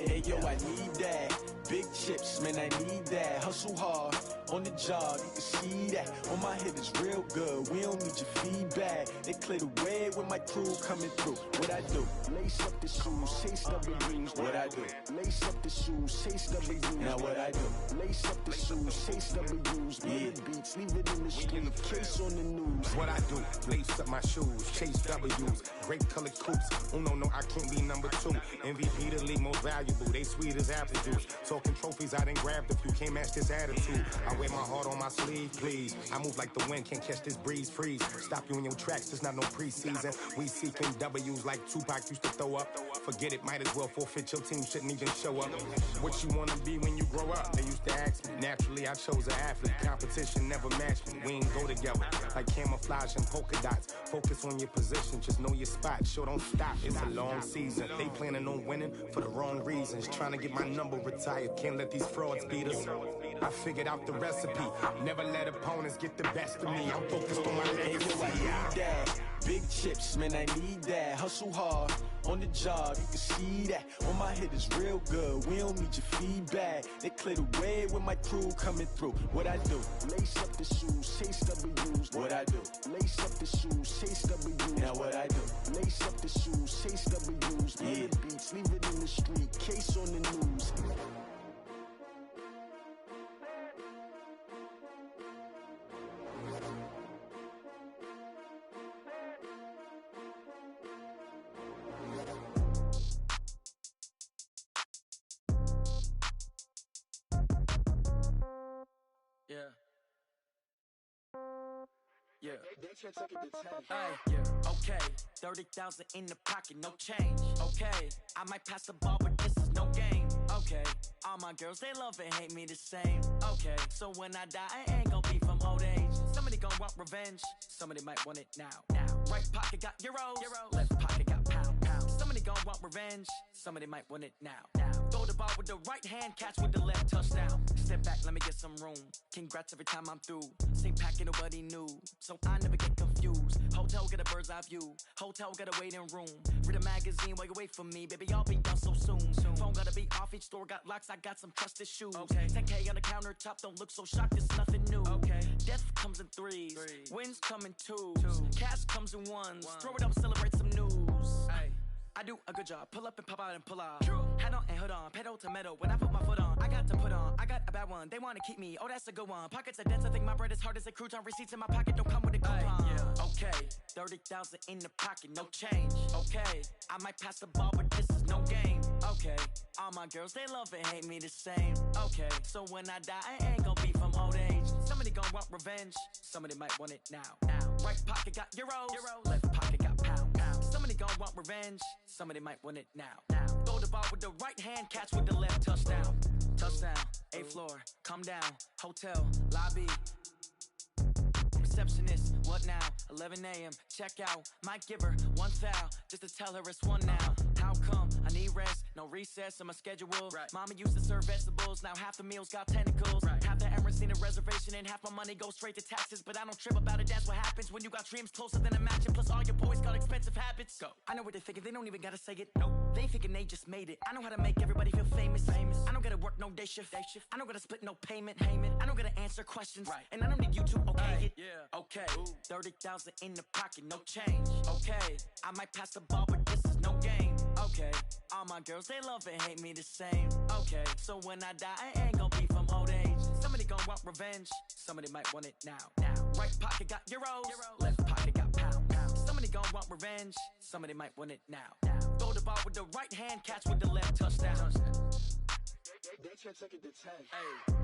[SPEAKER 13] Hey yo, I need that. Big chips, man, I need that. Hustle hard, on the job, you can see that. On my head is real good, we don't need your feedback. They clear the way with my crew coming through. What I do? Lace up the shoes, chase W's. What I do? Lace up the shoes, chase W's. Now what I do? Lace up the shoes, chase W's. Play the beats, leave it in the street, case on the news.
[SPEAKER 22] What I do? Lace up my shoes, chase W's. Grape colored coops. Uno, no, I can't be number 2. MVP the league most valuable. They sweet as apple juice. Talking trophies, I didn't grab the few. Can't match this attitude. I wear my heart on my sleeve, please. I move like the wind, can't catch this breeze, freeze. Stop you in your tracks, there's not no preseason. We seeking W's like Tupac used to throw up. Forget it, might as well forfeit. Your team shouldn't even show up. What you wanna be when you grow up? They used to ask me. Naturally, I chose an athlete. Competition never matched me. We ain't go together like camouflage and polka dots. Focus on your position, just know your spot. Sure, don't stop. It's a long season. They planning on winning for the wrong reasons. Trying to get my number retired. Can't let these frauds beat us. I figured out the recipe. Never let opponents get the best of me. I'm focused on my legacy.
[SPEAKER 1] big chips, man, I need that. Hustle hard, on the job, you can see that. On my head is real good, we don't need your feedback. They clear the way with my crew coming through. What I do? Lace up the shoes, chase W's. What I do? Lace up the shoes, chase W's. Now what I do? Lace up the shoes, chase W's. Yeah. The beats, leave it in the street, case on the news.
[SPEAKER 8] Yeah. Hey, yeah. Okay, 30,000 in the pocket, no change. Okay, I might pass the ball, but this is no game. Okay, all my girls, they love and hate me the same. Okay, so when I die, I ain't gon' be from old age. Somebody gon' want revenge, somebody might want it now. Right pocket got euros, left pocket got pound. Somebody gon' want revenge, somebody might want it now. Throw the ball with the right hand, catch with the left, touchdown. Step back, let me get some room. Congrats every time I'm through. Same packet, nobody knew, so I never get confused. Hotel get a bird's eye view, hotel got a waiting room. Read a magazine while you wait for me, baby, I'll be done so soon. Phone gotta be off, each store got locks, I got some trusted shoes. 10K on the countertop, don't look so shocked, it's nothing new. Death comes in threes, wins come in twos, cash comes in ones. Throw it up, celebrate some news. I do a good job, pull up and pop out and pull out. Head on and hood on, pedal to metal. When I put my foot on, I got to put on. I got a bad one, they wanna keep me, oh that's a good one. Pockets are dense, I think my bread is hard as a crouton. Receipts in my pocket don't come with a coupon. Okay, 30,000 in the pocket, no change. Okay, I might pass the ball, but this is no game. Okay, all my girls, they love and hate me the same. Okay, so when I die, I ain't gon' be from old age. Somebody gon' want revenge, somebody might want it now. Right pocket got euros, left pocket got pound. Somebody gon' want revenge, somebody might want it now. Throw the ball with the right hand, catch with the left, touchdown. Touchdown, 8th floor, come down, hotel, lobby. Receptionist, what now? 11 a.m., check out. Might give her one foul, just to tell her it's one now. How come? I need rest, no recess in my schedule. Mama used to serve vegetables, now half the meals got tentacles. Half the errands need a reservation and half my money goes straight to taxes. But I don't trip about it, that's what happens when you got dreams closer than a mansion. Plus all your boys got expensive habits. Go. I know what they're thinking, they don't even gotta say it. Nope. They thinking they just made it. I know how to make everybody feel famous. I don't gotta work no day shift. I don't gotta split no payment. I don't gotta answer questions. And I don't need you to okay it. Okay, 30,000 in the pocket, no change. Okay, I might pass the ball, but this is no game. Okay, all my girls, they love and hate me the same. Okay, so when I die, I ain't gon' be from old age. Somebody gon' want revenge, somebody might want it now. Right pocket got euros, left pocket got pound. Somebody gon' want revenge, somebody might want it now. Throw the ball with the right hand, catch with the left, touchdown. They can't take it to 10. Hey.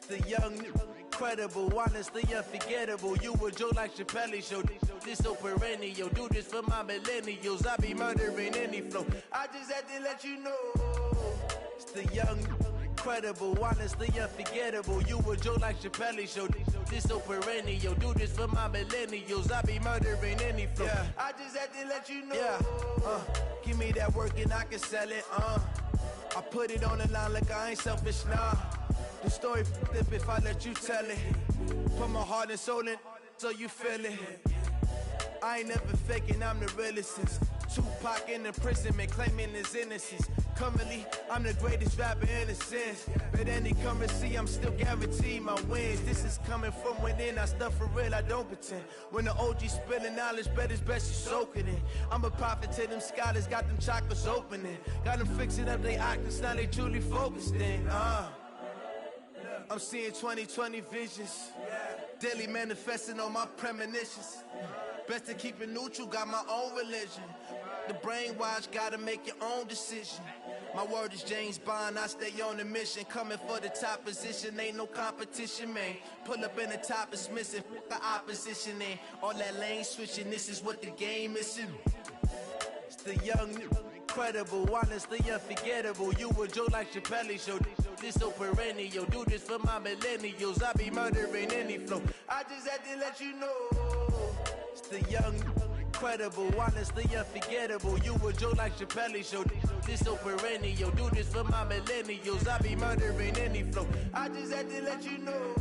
[SPEAKER 11] The young, incredible, honestly unforgettable. You a joke like Chappelle show. This so perennial. Do this for my millennials. I be murdering any flow. I just had to let you know. It's the young, incredible, honestly unforgettable. You a joke like Chappelle show. This so perennial. Do this for my millennials. I be murdering any flow. I just had to let you know. Give me that work and I can sell it. I put it on the line like I ain't selfish, nah. The story flip if I let you tell it. Put my heart and soul in so you feel it. I ain't never faking, I'm the realest since Tupac in imprisonment, claiming his innocence. Currently, I'm the greatest rapper in a sense. But any currency, I'm still guaranteed my wins. This is coming from within, I stuff for real, I don't pretend. When the OG spilling knowledge, bet it's best you soak it in. I'm a prophet to them scholars, got them chakras opening. Got them fixing up they octaves, now they truly focused in. I'm seeing 2020 visions, daily manifesting on my premonitions. Best to keep it neutral, got my own religion. The brainwash, gotta make your own decision. My word is James Bond, I stay on a mission. Coming for the top position, ain't no competition, man. Pull up in the top, it's missing, the opposition, and all that lane switching, this is what the game is. It's
[SPEAKER 2] The young, incredible, honestly unforgettable. You a Joe like Chappelle show. This so perennial. Do this for my millennials. I be murdering any flow. I just had to let you know. It's the young, incredible, honestly unforgettable. You a Joe like Chappelle show. This so perennial. Do this for my millennials. I be murdering any flow. I just had to let you know.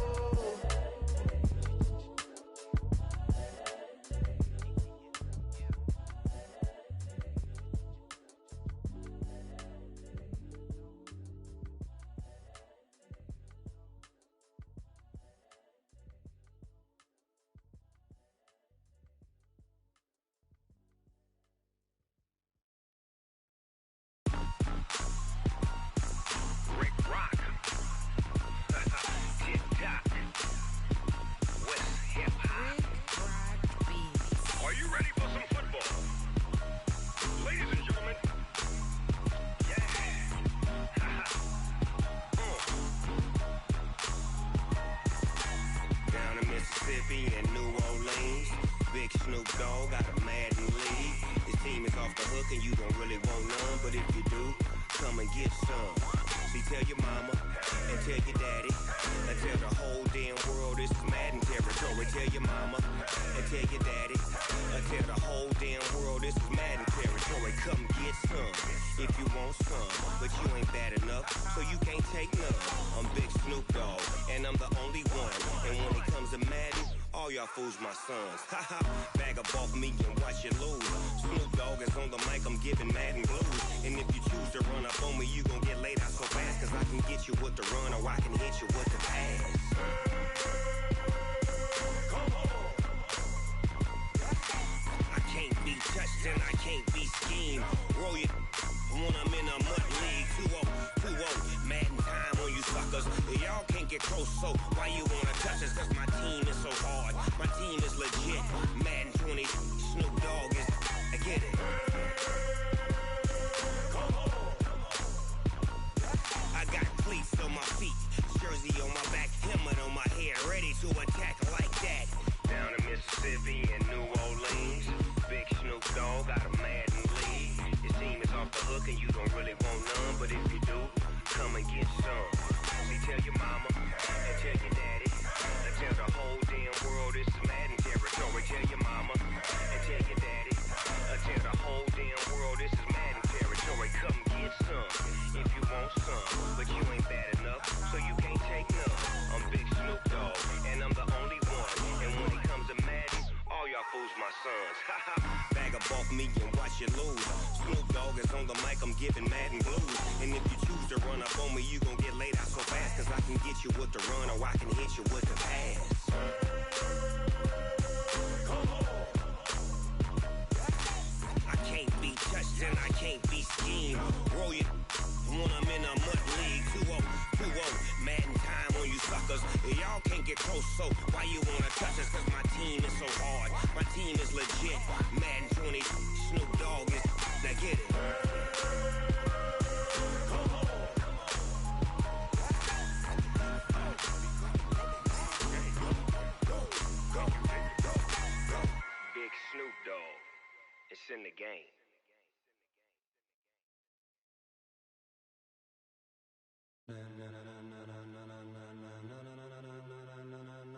[SPEAKER 4] Fools my sons. Haha, bag up off me and watch you lose. Snoop Dogg is on the mic, I'm giving Madden blues. And if you choose to run up on me, you gon' get laid out so fast. Cause I can get you with the run or I can hit you with the pass. Come on. I can't be touched and I can't be schemed. Roll you when I'm in a mud league. 2-0, Madden time on you suckers. Y'all can't get close, so why you wanna touch us? Cause my team is so hard. My team is legit. Madden 20, Snoop Dogg is. I get it. Come on. I got cleats on my feet, jersey on my back, helmet on my head, ready to attack like that. Down in Mississippi and New Orleans, big Snoop Dogg got a Madden lead. Your team is off the hook and you don't really want none, but if you do, come and get some. See, tell your mama and tell your daddy. Tell the whole damn world this is Madden territory. Tell your mama and tell your daddy. Tell the whole damn world this is Madden territory. Come get some if you want some, but you ain't bad enough, so you can't take none. I'm Big Snoop Dogg, and I'm the only one. And when it comes to Madden, all y'all fools my sons. Bag up off me and watch you lose. Snoop Dogg is on the mic, I'm giving Madden blues. And if you choose to run up on me, you gon' get laid out so fast. Cause I can get you with the run or I can hit you with the pass. Come on. I can't be touched and I can't be schemed. Roll you when I'm in a mud league. 2-0, Madden time on you suckers. Y'all can't get close, so why you wanna touch us? Cause my team is so hard. My team is legit. Madden 20, Snoop Dogg is. Now get it. Come on. Big Snoop Dogg. It's in the game.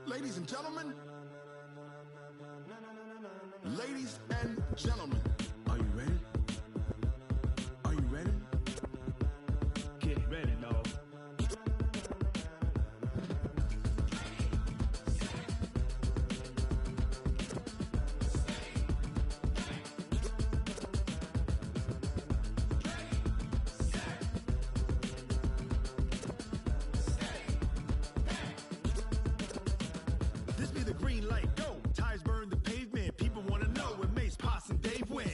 [SPEAKER 6] Ladies and gentlemen, ladies and gentlemen, are you ready? Are you ready? Get ready, dog. This be the green light, go. Tires burn the pavement. People wanna know when Mace, Potts, and Dave win.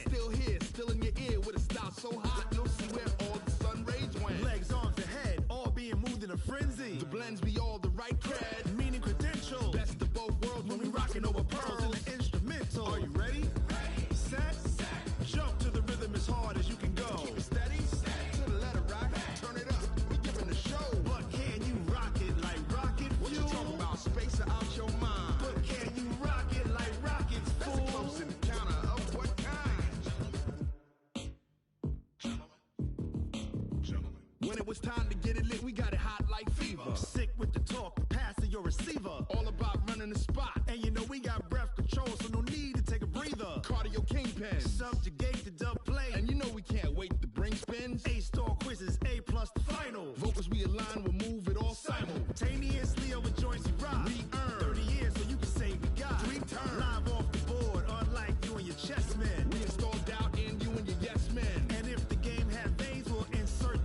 [SPEAKER 6] it's time to get it lit. We got it hot like fever.
[SPEAKER 3] Sick with the talk, pass to your receiver.
[SPEAKER 6] All about running the spot.
[SPEAKER 3] And you know we got breath control, so no need to take a breather.
[SPEAKER 6] Cardio kingpin.
[SPEAKER 3] Subjugate the dub play.
[SPEAKER 6] And you know we can't wait to bring spins.
[SPEAKER 3] A-star quizzes, A+ the final.
[SPEAKER 6] Vocals we align, we'll move it all
[SPEAKER 3] simultaneously over joints we rock.
[SPEAKER 6] We earn
[SPEAKER 3] 30 years so you can say we got
[SPEAKER 6] 3 turns.
[SPEAKER 3] Live off the board, unlike you and your chess men.
[SPEAKER 6] We install doubt in you and your yes men.
[SPEAKER 3] And if the game had veins, we'll insert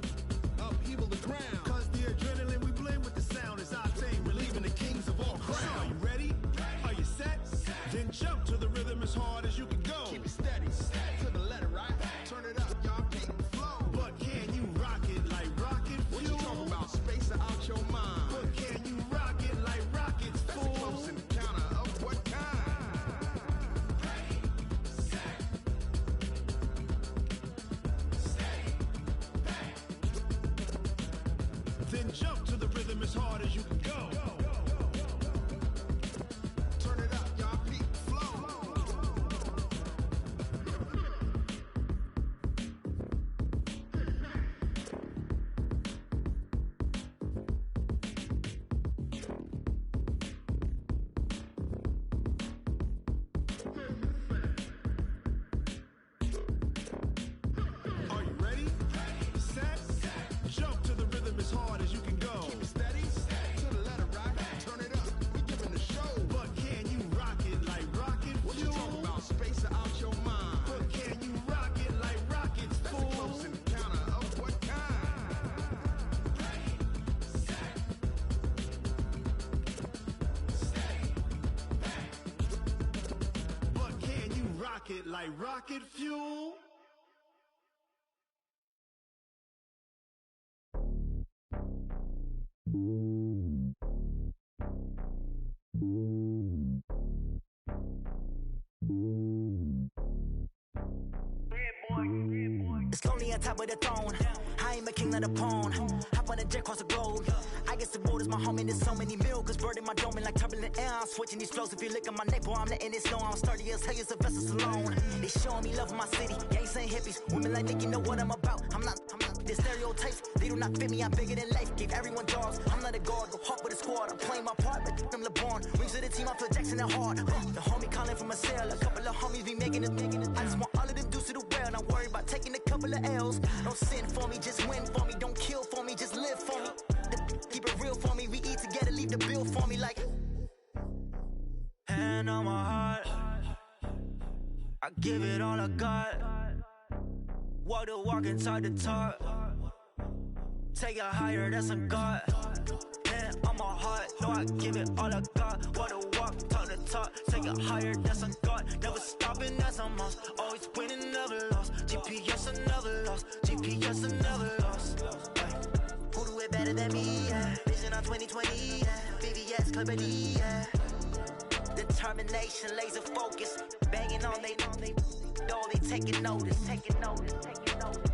[SPEAKER 6] upheaval the crown.
[SPEAKER 3] Cause the adrenaline we blend with the sound is our thing, relieving the kings of all crowns. Are you ready? Are you set? Then jump to the rhythm as hard as you can go.
[SPEAKER 6] Keep it steady, to the letter, right? Turn it up, y'all, keep it flow.
[SPEAKER 3] But can you rock it like rocket fuel?
[SPEAKER 6] What you talking about? Space out your mind.
[SPEAKER 3] But can you rock it like rockets, fool?
[SPEAKER 6] That's a close encounter of what kind?
[SPEAKER 3] Ready, set, steady, bang. Then jump to the rhythm as hard as you can go.
[SPEAKER 6] Turn it up, y'all, keep it flow.
[SPEAKER 3] Are you ready? Set, jump to the rhythm as hard as you can go.
[SPEAKER 6] Keep it steady, to the letter, right? Turn it up, we giving the show.
[SPEAKER 3] But can you rock it like rocket
[SPEAKER 6] What you
[SPEAKER 3] fuel?
[SPEAKER 6] talking about? Space out your mind.
[SPEAKER 3] But can you rock it like rockets,
[SPEAKER 6] That's a
[SPEAKER 3] fool?
[SPEAKER 6] close encounter of what kind?
[SPEAKER 3] Ready, set, steady, bang. But can you rock it like rocket fuel?
[SPEAKER 5] It's lonely on top of the throne. I am a king of the pawn. Hop on a jet across the globe. I guess the world is my home and there's so many milkers bird in my dome and like turbulent air. I'm switching these flows. If you look at my neck, boy, I'm letting it slow. I'm sturdy as hell as a vessel alone. They showing me love in my city. Gangs and hippies. Women like Nick, you know what I'm about. I'm not the stereotypes. They do not fit me. I'm bigger than life. Give everyone jobs. I'm not a guard. Go hard with a squad. I'm playing my part like them LeBron. Rings to the team. I feel Jackson and hard. The homie calling from a cell. A couple of homies be making it. I just want all of them dudes to do well. Not worry about taking a couple of L's. Don't sin for me, just win for me. Don't kill for me, just live for me. Keep it real for me. We eat together, leave the bill for me like. Hand on my heart, I give it all I got. Walk the walk inside the talk. Take it higher, that's a God. Hand on my heart, no, I give it all I got. Walk the walk, talk the talk. Take it higher, that's a God. Never stopping, that's a must. Always winning, never lost. GPS, I never lost. GPS, I never lost. Who do it better than me? Yeah. Vision on 2020. Yeah. VVS, Clippity. Yeah. Determination, laser focus. Banging on they, though they taking notice. Taking notice, taking notice.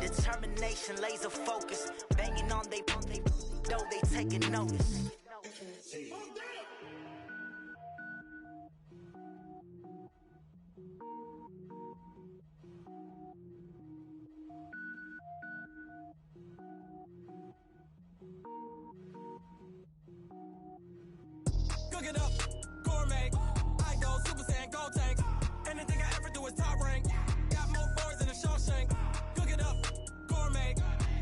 [SPEAKER 5] Determination, laser focus. Banging on they, though they taking notice.
[SPEAKER 8] Cook it up, gourmet. I go Super Saiyan, go tank. Anything I ever do is top rank. Got more boards than a Shawshank. Cook it up, gourmet.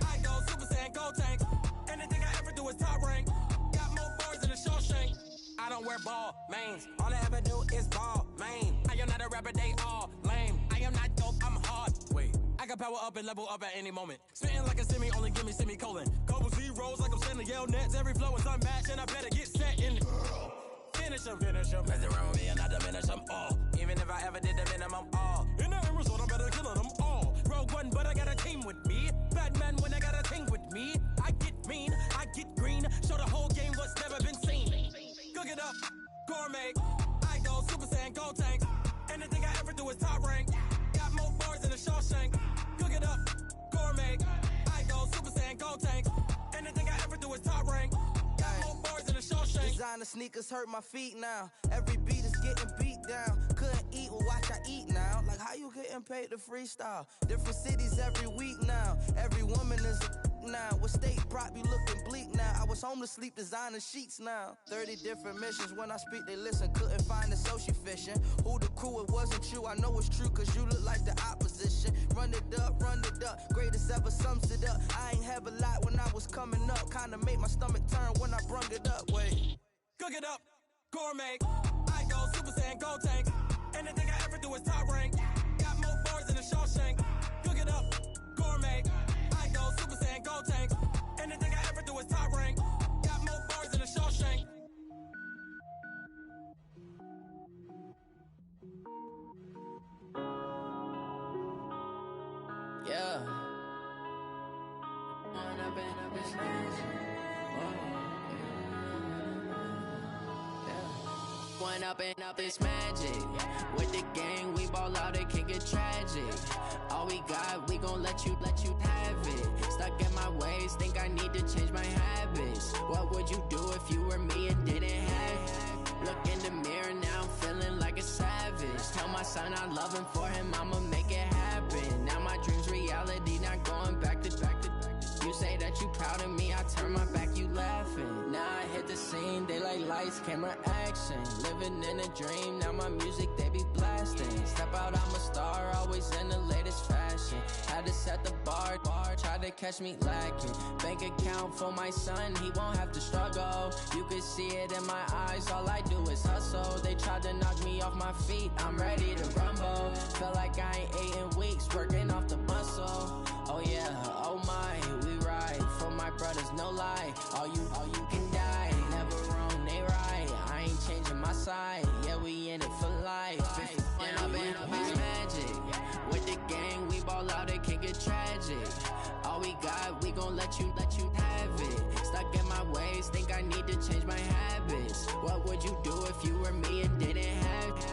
[SPEAKER 8] I go Super Saiyan, go tank. Anything I ever do is top rank. Got more boards than a Shawshank. I don't wear ball mains. All I ever do is ball main. I am not a rapper, they all lame. I am not dope, I'm hard. Wait, I can power up and level up at any moment. Spitting like a semi, only give me semicolon. Couple zeros like I'm sending Yale Nets. Every flow is unmatched and I better get set in. Finish them. Mess around with me and I diminish them all. Even if I ever did the minimum all. In the end result, I'm better killing them all. Rogue One, but I got a team with me. Batman when I got a team with me. I get mean, I get green. Show the whole game what's never been seen. Cook it up, gourmet. I go Super Saiyan, go tank. Anything I ever do is top rank. Got more boards than a Shawshank. Cook it up, gourmet. I go Super Saiyan, go tank. Anything I ever do is top rank. Got more boards than a Shawshank.
[SPEAKER 2] Designer sneakers hurt my feet now. Every beat is getting beat down. Couldn't eat eat, well, watch I eat now. Like, how you getting paid to freestyle? Different cities every week now. Every woman is a now. What state brought me looking bleak now? I was home to sleep, designing sheets now. 30 different missions. When I speak, they listen. Couldn't find the social fishing. Who the crew? It wasn't you. I know it's true, cause you look like the opposition. Run it up, run it up. Greatest ever sums it up. I ain't have a lot when I was coming up. Kinda made my stomach turn when I brung it up. Wait.
[SPEAKER 8] Cook it up, gourmet. I go Super Saiyan, gold tank. Anything I ever do is top rank. Got more bars than a Shawshank. Cook it up, gourmet. I go Super Saiyan, gold tank. Anything I ever do is top rank. Got more bars than a Shawshank.
[SPEAKER 2] Yeah.
[SPEAKER 9] One up and up is magic. With the gang, we ball out, it can get tragic. All we got, we gon' let you have it. Stuck in my ways, think I need to change my habits. What would you do if you were me and didn't have it? Look in the mirror, now I'm feeling like a savage. Tell my son I love him, for him I'ma make it happen. Now my dream's reality, not going back to. You say that you proud of me, I turn my back, you laughing. Now I hit the scene, they like lights, camera, action. Living in a dream, now my music, they be blasting. Step out, I'm a star, always in the latest fashion. Had to set the bar, try to catch me lacking. Bank account for my son, he won't have to struggle. You can see it in my eyes, all I do is hustle. They tried to knock me off my feet, I'm ready to rumble. Feel like I ain't ate in weeks, working off the muscle. Oh yeah, oh my, we ride for my brothers, no lie. All you can die, never wrong, they right. I ain't changing my side, yeah, we in it for life. And up is magic. With the gang, we ball out, it can get tragic. All we got, we gon' let you have it. Stuck in my ways, think I need to change my habits. What would you do if you were me and didn't have it?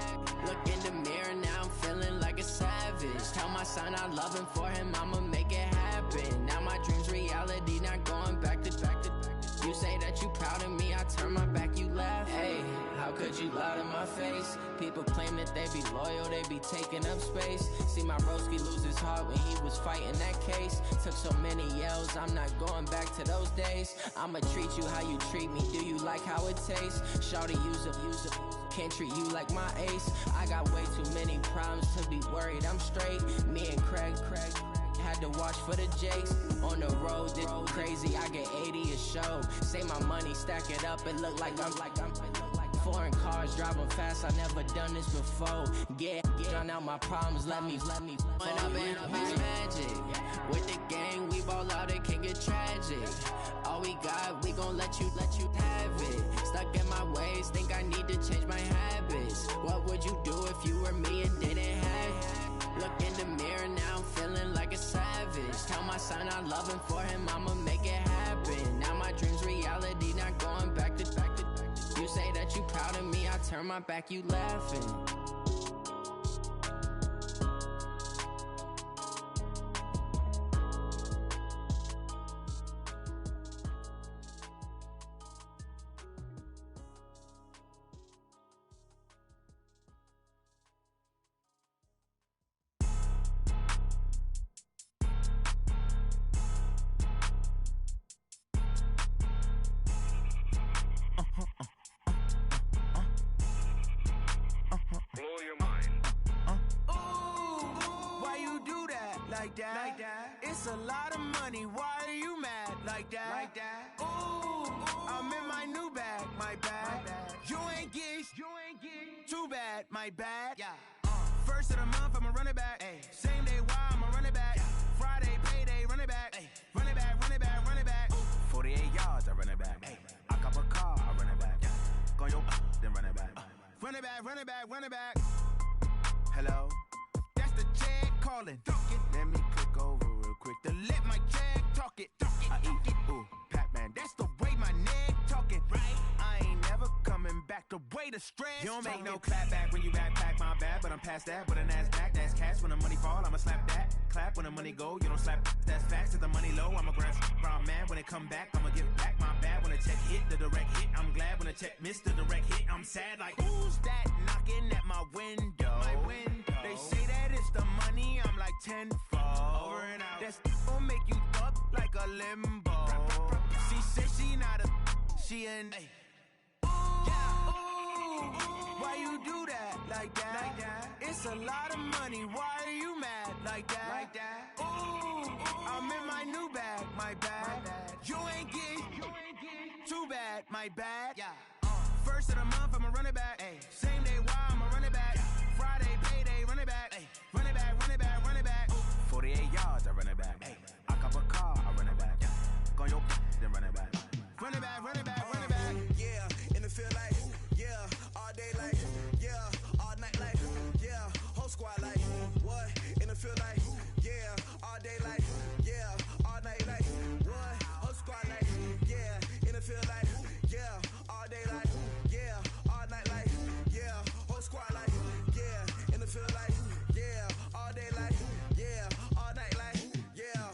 [SPEAKER 9] Look in the mirror, now I'm feeling like a savage. Tell my son I love him, for him I'ma make it happen. Now my dream's reality, not going back to. You say that you proud of me, I turn my back, you laugh. Hey, how could you lie to my face? People claim that they be loyal, they be taking up space. See my broski lose his heart when he was fighting that case. Took so many yells, I'm not going back to those days. I'ma treat you how you treat me, do you like how it tastes? Shawty, use up, can't treat you like my ace. I got way too many problems to be worried, I'm straight. Me and Craig had to watch for the Jakes. On the road, this crazy, I get 80 a show. Say my money, stack it up, it look like I'm foreign cars, driving fast, I never done this before. Get drown out my problems, let me When up is magic. With the gang, we ball out, it can get tragic. All we got, we gon' let you have it. Stuck in my ways, think I need to change my habits. What would you do if you were me and didn't have it? Look in the mirror, now I'm feeling like a savage. Tell my son I love him, for him I'ma make it happen. Now my dream's reality, not going back to. You say that you proud of me, I turn my back, you laughing.
[SPEAKER 10] It's a lot of money, why are you mad like that? Ooh, I'm in my new bag, my bad. You ain't get too bad, my bad. First of the month, I'ma run it back. Same day, why I'ma run it back. Friday, payday, run it back. Run it back, run it back, run it back. 48 yards, I run it back. I cop a car, I run it back. Go yo, then run it back. Run it back, run it back, run it back. Hello? That's the check calling. Let me click over real quick to let my check talk it. I eat, ooh, Pac-Man, that's the way my neck talking. Right? I ain't never coming back the way away the stress. You don't make no clap back when you backpack, my bad, but I'm past that. With a NASDAQ, that's cash. When the money fall, I'ma slap that. Clap when the money go, you don't slap. That's facts. If the money low, I'ma grab brown man. When it come back, I'ma give back my bad. When the check hit, the direct hit, I'm glad. When the check missed the direct hit, I'm sad. Like who's that knocking at my window? They say that it's the money, I'm like tenfold. Over and out. That's gon' make you up like a limbo. She said she not a, she an. Why you do that like that? It's a lot of money. Why are you mad like that? Ooh, I'm in my new bag, my bad. You ain't getting too bad, my bad. First of the month, I'ma run it back. Same day, why I'ma run it back. Friday, payday, run it back. Run it back, run it back, run it back. 48 yards, I run it back. I cop a car, I run it back. Go on your then run it back. Run it back, run it back, run it back.
[SPEAKER 1] Yeah, and it feel like, yeah, all day like, yeah, all night like, yeah, whole squad like, what? And it feel like, yeah, all day like, yeah, all night like, what? Whole squad like, yeah, and it feel like, yeah, all day like, yeah, all night like, yeah, whole squad like, yeah, and it feel like, yeah, all day like, yeah, all night like, yeah.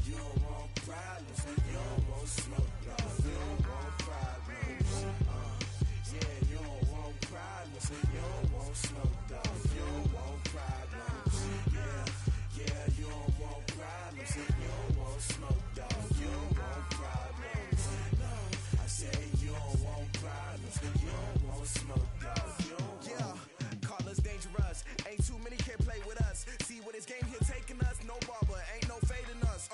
[SPEAKER 1] You don't want problems, you don't want smoke, dog. You don't want problems. Yeah, you don't want problems, you don't want smoke, dog. You don't want problems. Yeah, you don't want problems, you don't want smoke, dog. You don't want problems. No, I say you don't want problems, you don't want smoke, dog. You don't want. Call us dangerous. Ain't too many can play with us. See what this game here taking us. No barber, ain't no fading us.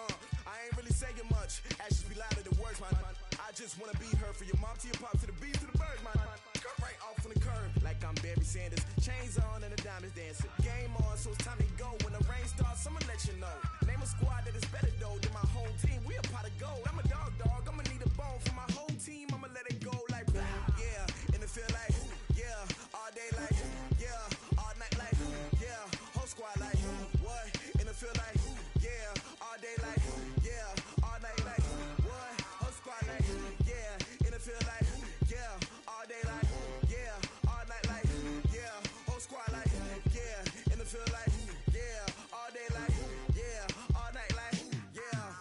[SPEAKER 1] I ain't really saying much. Actions be louder than words, man. I just wanna be heard for your mom to your pop to the beat to the birds, man. Cut right off on the curb like I'm Barry Sanders. Chains on and the diamonds dancing. Game on, so it's time to go. When the rain starts, I'ma let you know. Name a squad that is better though than my whole team. We a pot of gold. I'm a dog. I'ma need a bone for my whole team. I'ma let it go like blah. Yeah, and it feel like yeah, all day like yeah, all night like yeah, whole squad like what? And it feel like yeah, all day like yeah, all night like what? Whole squad like yeah, and it feel like yeah, all day like yeah, all night like yeah, whole squad like yeah, and it feel like yeah, all day like yeah, all night like yeah.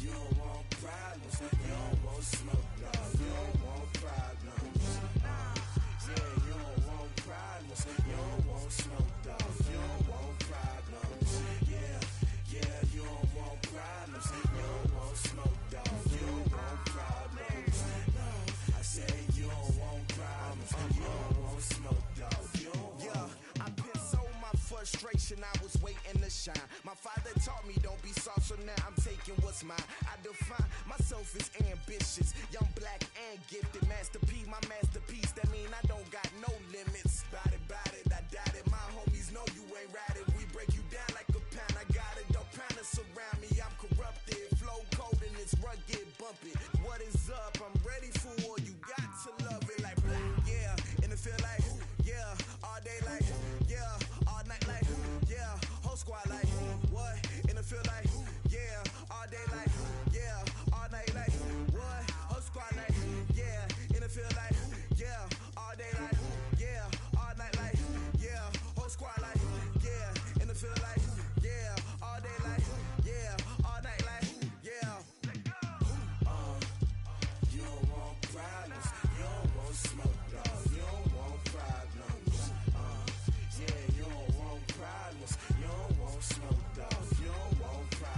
[SPEAKER 1] You don't want problems, you don't want smoke, dog. You don't want problems. Yeah, you don't want problems, you don't want smoke, dog. You don't want problems. Yeah, you don't want problems, you don't want smoke, dog. You don't want problems. No, I say you don't want problems, you don't want smoke, dog. You don't want. Yeah, I pissed so my frustration, I was waiting to shine. My father taught me don't be soft, so now I'm taking what's mine. I define myself as ambitious, young, black, and gifted. Master P, my masterpiece. That mean I don't got no limits. Bout it, I doubt it. My homies know you ain't ride it. We break you down like a pound. I got it, don't pound to surround me. I'm corrupted, flow cold and it's rugged, bumpy. What is up? I'm ready for war. You got to love it like black. Yeah, and it feel like yeah, all day like yeah, all night like yeah, whole squad like what? And it feel like yeah, all day like yeah, all night like what? Whole squad like yeah, and it feel like yeah, all day like yeah, all night like yeah, whole squad like yeah, and it feel like yeah, all day like yeah, all night like yeah. You don't want problems, you don't want smoke, dog. You don't want problems. Yeah, you don't want problems, you don't want smoke, dog. You don't want problems.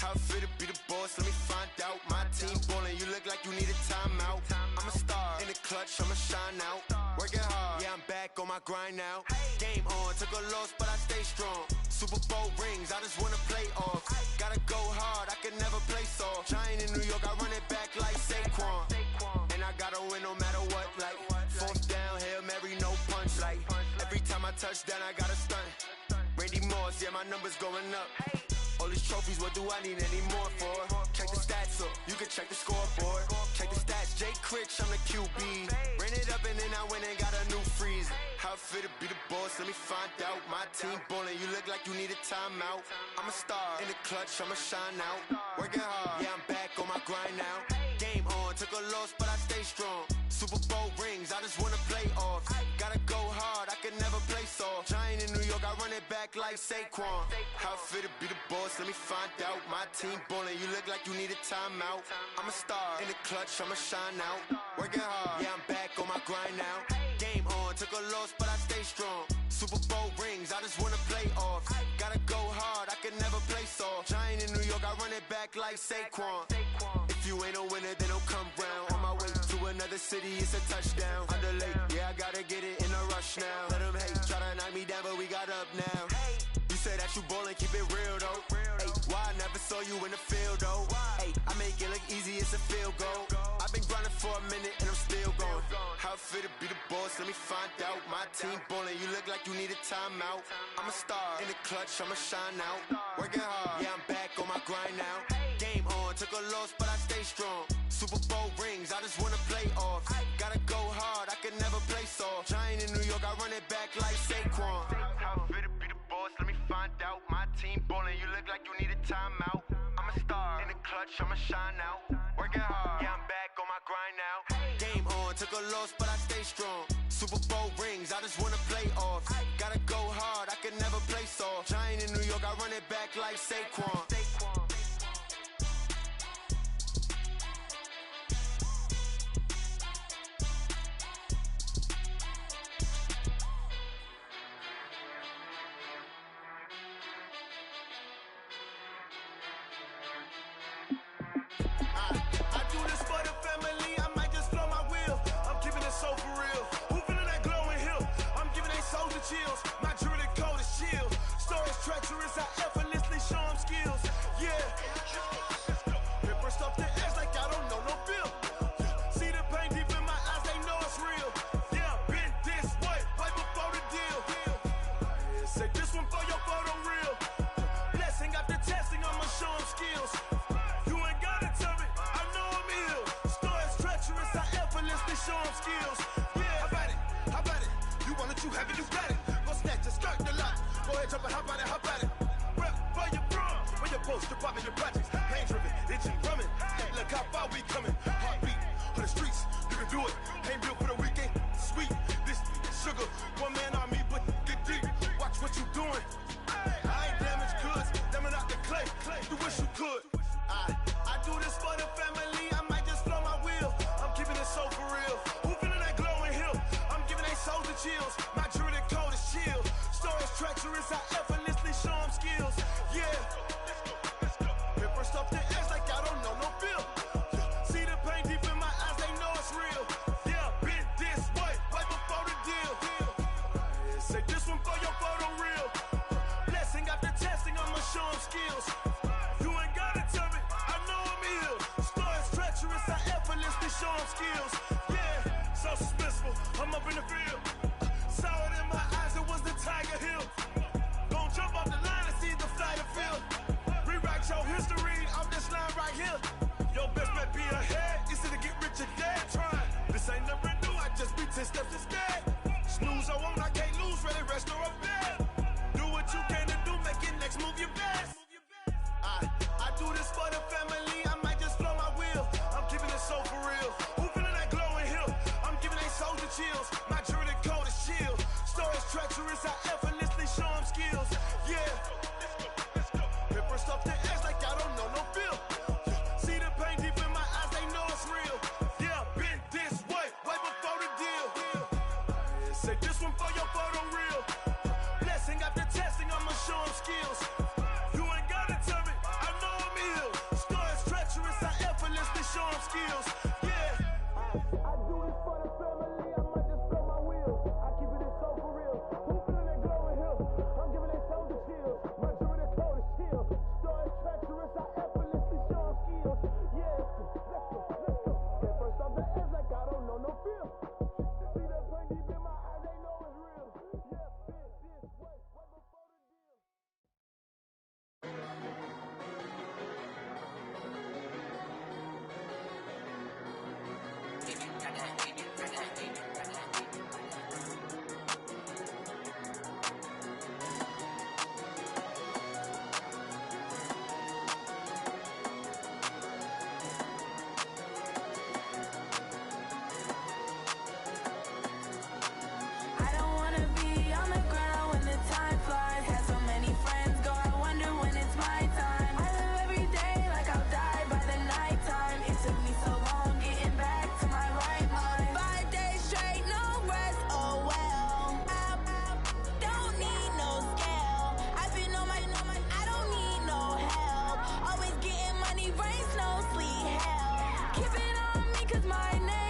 [SPEAKER 12] How it feel to be the boss? Let me find out. My team ballin', you look like you need a timeout. I'm a star in the clutch, I'ma shine out. Working hard, yeah, I'm back on my grind now. Game on, took a loss, but I stay strong. Super Bowl rings, I just wanna play off. Gotta go hard, I can never play soft. Giant in New York, I run it back like Saquon. And I gotta win no matter what, like fourth down, Hail Mary, no punch. Like every time I touch down, I gotta stunt. Randy Moss, yeah, my numbers going up. All these trophies, what do I need any more for? Check the stats up, you can check the scoreboard. Check the stats, Jay Critch, I'm the QB. Ran it up and then I went and got a new freeze. How it feel to be the boss, let me find out. My team ballin', you look like you need a timeout. I'm a star in the clutch, I'ma shine out. Working hard, yeah, I'm back on my grind now. Game on, took a loss, but I stay strong. Super Bowl rings, I just wanna play off. Gotta go hard, I can never play soft. Giant in New York, I run it back like Saquon. How it feel to be the boss, let me find out. My team ballin', you look like you need a timeout. I'm a star in the clutch, I'ma shine out. Working hard, yeah, I'm back on my grind now. Game on, took a loss, but I stay strong. Super Bowl rings, I just wanna play off. Gotta go hard, I can never play soft. Giant in New York, I run it back like Saquon. If you ain't a winner, then don't come round. On my way to another city, it's a touchdown. Underlay, yeah, I gotta get it in a rush now. Let them hate, try to knock me down, but we got up now. You say that you ballin', keep it real though. Ay, why I never saw you in the field though? Ay, I make it look easy, it's a field goal. I've been grinding for a minute and I'm still going. How it feel to be the boss, let me find out. My team ballin', you look like you need a timeout. I'm a star in the clutch, I'ma shine out. Working hard, yeah, I'm back on my grind now. Game on, took a loss, but I stay strong. Super Bowl rings, I just wanna play off. Gotta go hard, I can never play soft. Giant in New York, I run it back like Saquon. How it feel to be the boss, let me find out. My team ballin', you look like you need a timeout. I'm a star in the clutch, I'ma shine out. Working hard, yeah, I'm back on my grind now. Game on, took a loss, but I stay strong. Super Bowl rings, I just wanna play off. Gotta go hard, I can never play soft. Giant in New York, I run it back like Saquon.
[SPEAKER 3] I do this for the family, I might just blow my wheel. I'm keeping it so for real. Who feeling that glowing hill? I'm giving they soldier chills. My jewelry coat is chill. Stories treacherous, I effortlessly show them skills. Yeah. Paper stuff the edge like I don't know no feel. See the pain deep in my eyes, they know it's real. Yeah, been this way, right before the deal. Say this one for your photo real. Blessing after testing, I'ma show them skills. You ain't gotta tell me, I know I'm ill. Stories treacherous, I effortlessly show them skills. Yeah, how about it? How about it? You want it, you have it, you got it. Go snatch it, skirt the lot. Go ahead, jump it, how about it? How about it? Rep for your bro, where your post, your poppin', your projects. Pain driven, itching, drumming. Hey, look how far we coming. Heartbeat for the streets, you can do it. Ain't built for the weekend. Sweet, this sugar, one man army, but get deep. Watch what you doing. I ain't damaged goods, damn it out the clay. You wish you could. I do this for the family, I might just blow my wheel. I'm keeping it so for real. Who feeling that glowing hill? I'm giving they soldier chills. My jewelry coat is chill. Stories treacherous, I effortlessly show them skills. Yeah. Paper stuff the edge like I don't know no feel. See the pain deep in my eyes, they know it's real. Yeah, been this way, right before the deal. Say this one for your photo real. Blessing after testing, I'ma show them skills. You ain't gotta tell me, I know I'm ill. Stories treacherous, I effortlessly show them skills. Yeah, so suspenseful, I'm up in the field. Saw it in my eyes, it was the Tiger Hill. Gon' jump off the line and see the flight of field. Rewrite your history off this line right here. Your best bet be ahead, easy to get rich or dead trying. This ain't nothing new, I just be 10 steps instead. Snooze I won't, I can't lose, ready, rest or a bed. Do what you can to do, make your next move your best. I do this for the family, I might just blow my wheel. I'm keeping it so for real. Who feeling that glowing hill? I'm giving they soldier chills. My jewelry coat is chill. Stories treacherous, I effortlessly show them skills. Yeah. Paper stuff the edge like I don't know no feel. See the pain deep in my eyes, they know it's real. Yeah, been this way, right before the deal. Say this one for your photo real. Blessing after testing, I'ma show them skills. You ain't gotta tell me, I know I'm ill.
[SPEAKER 18] Keep it on me, cause my name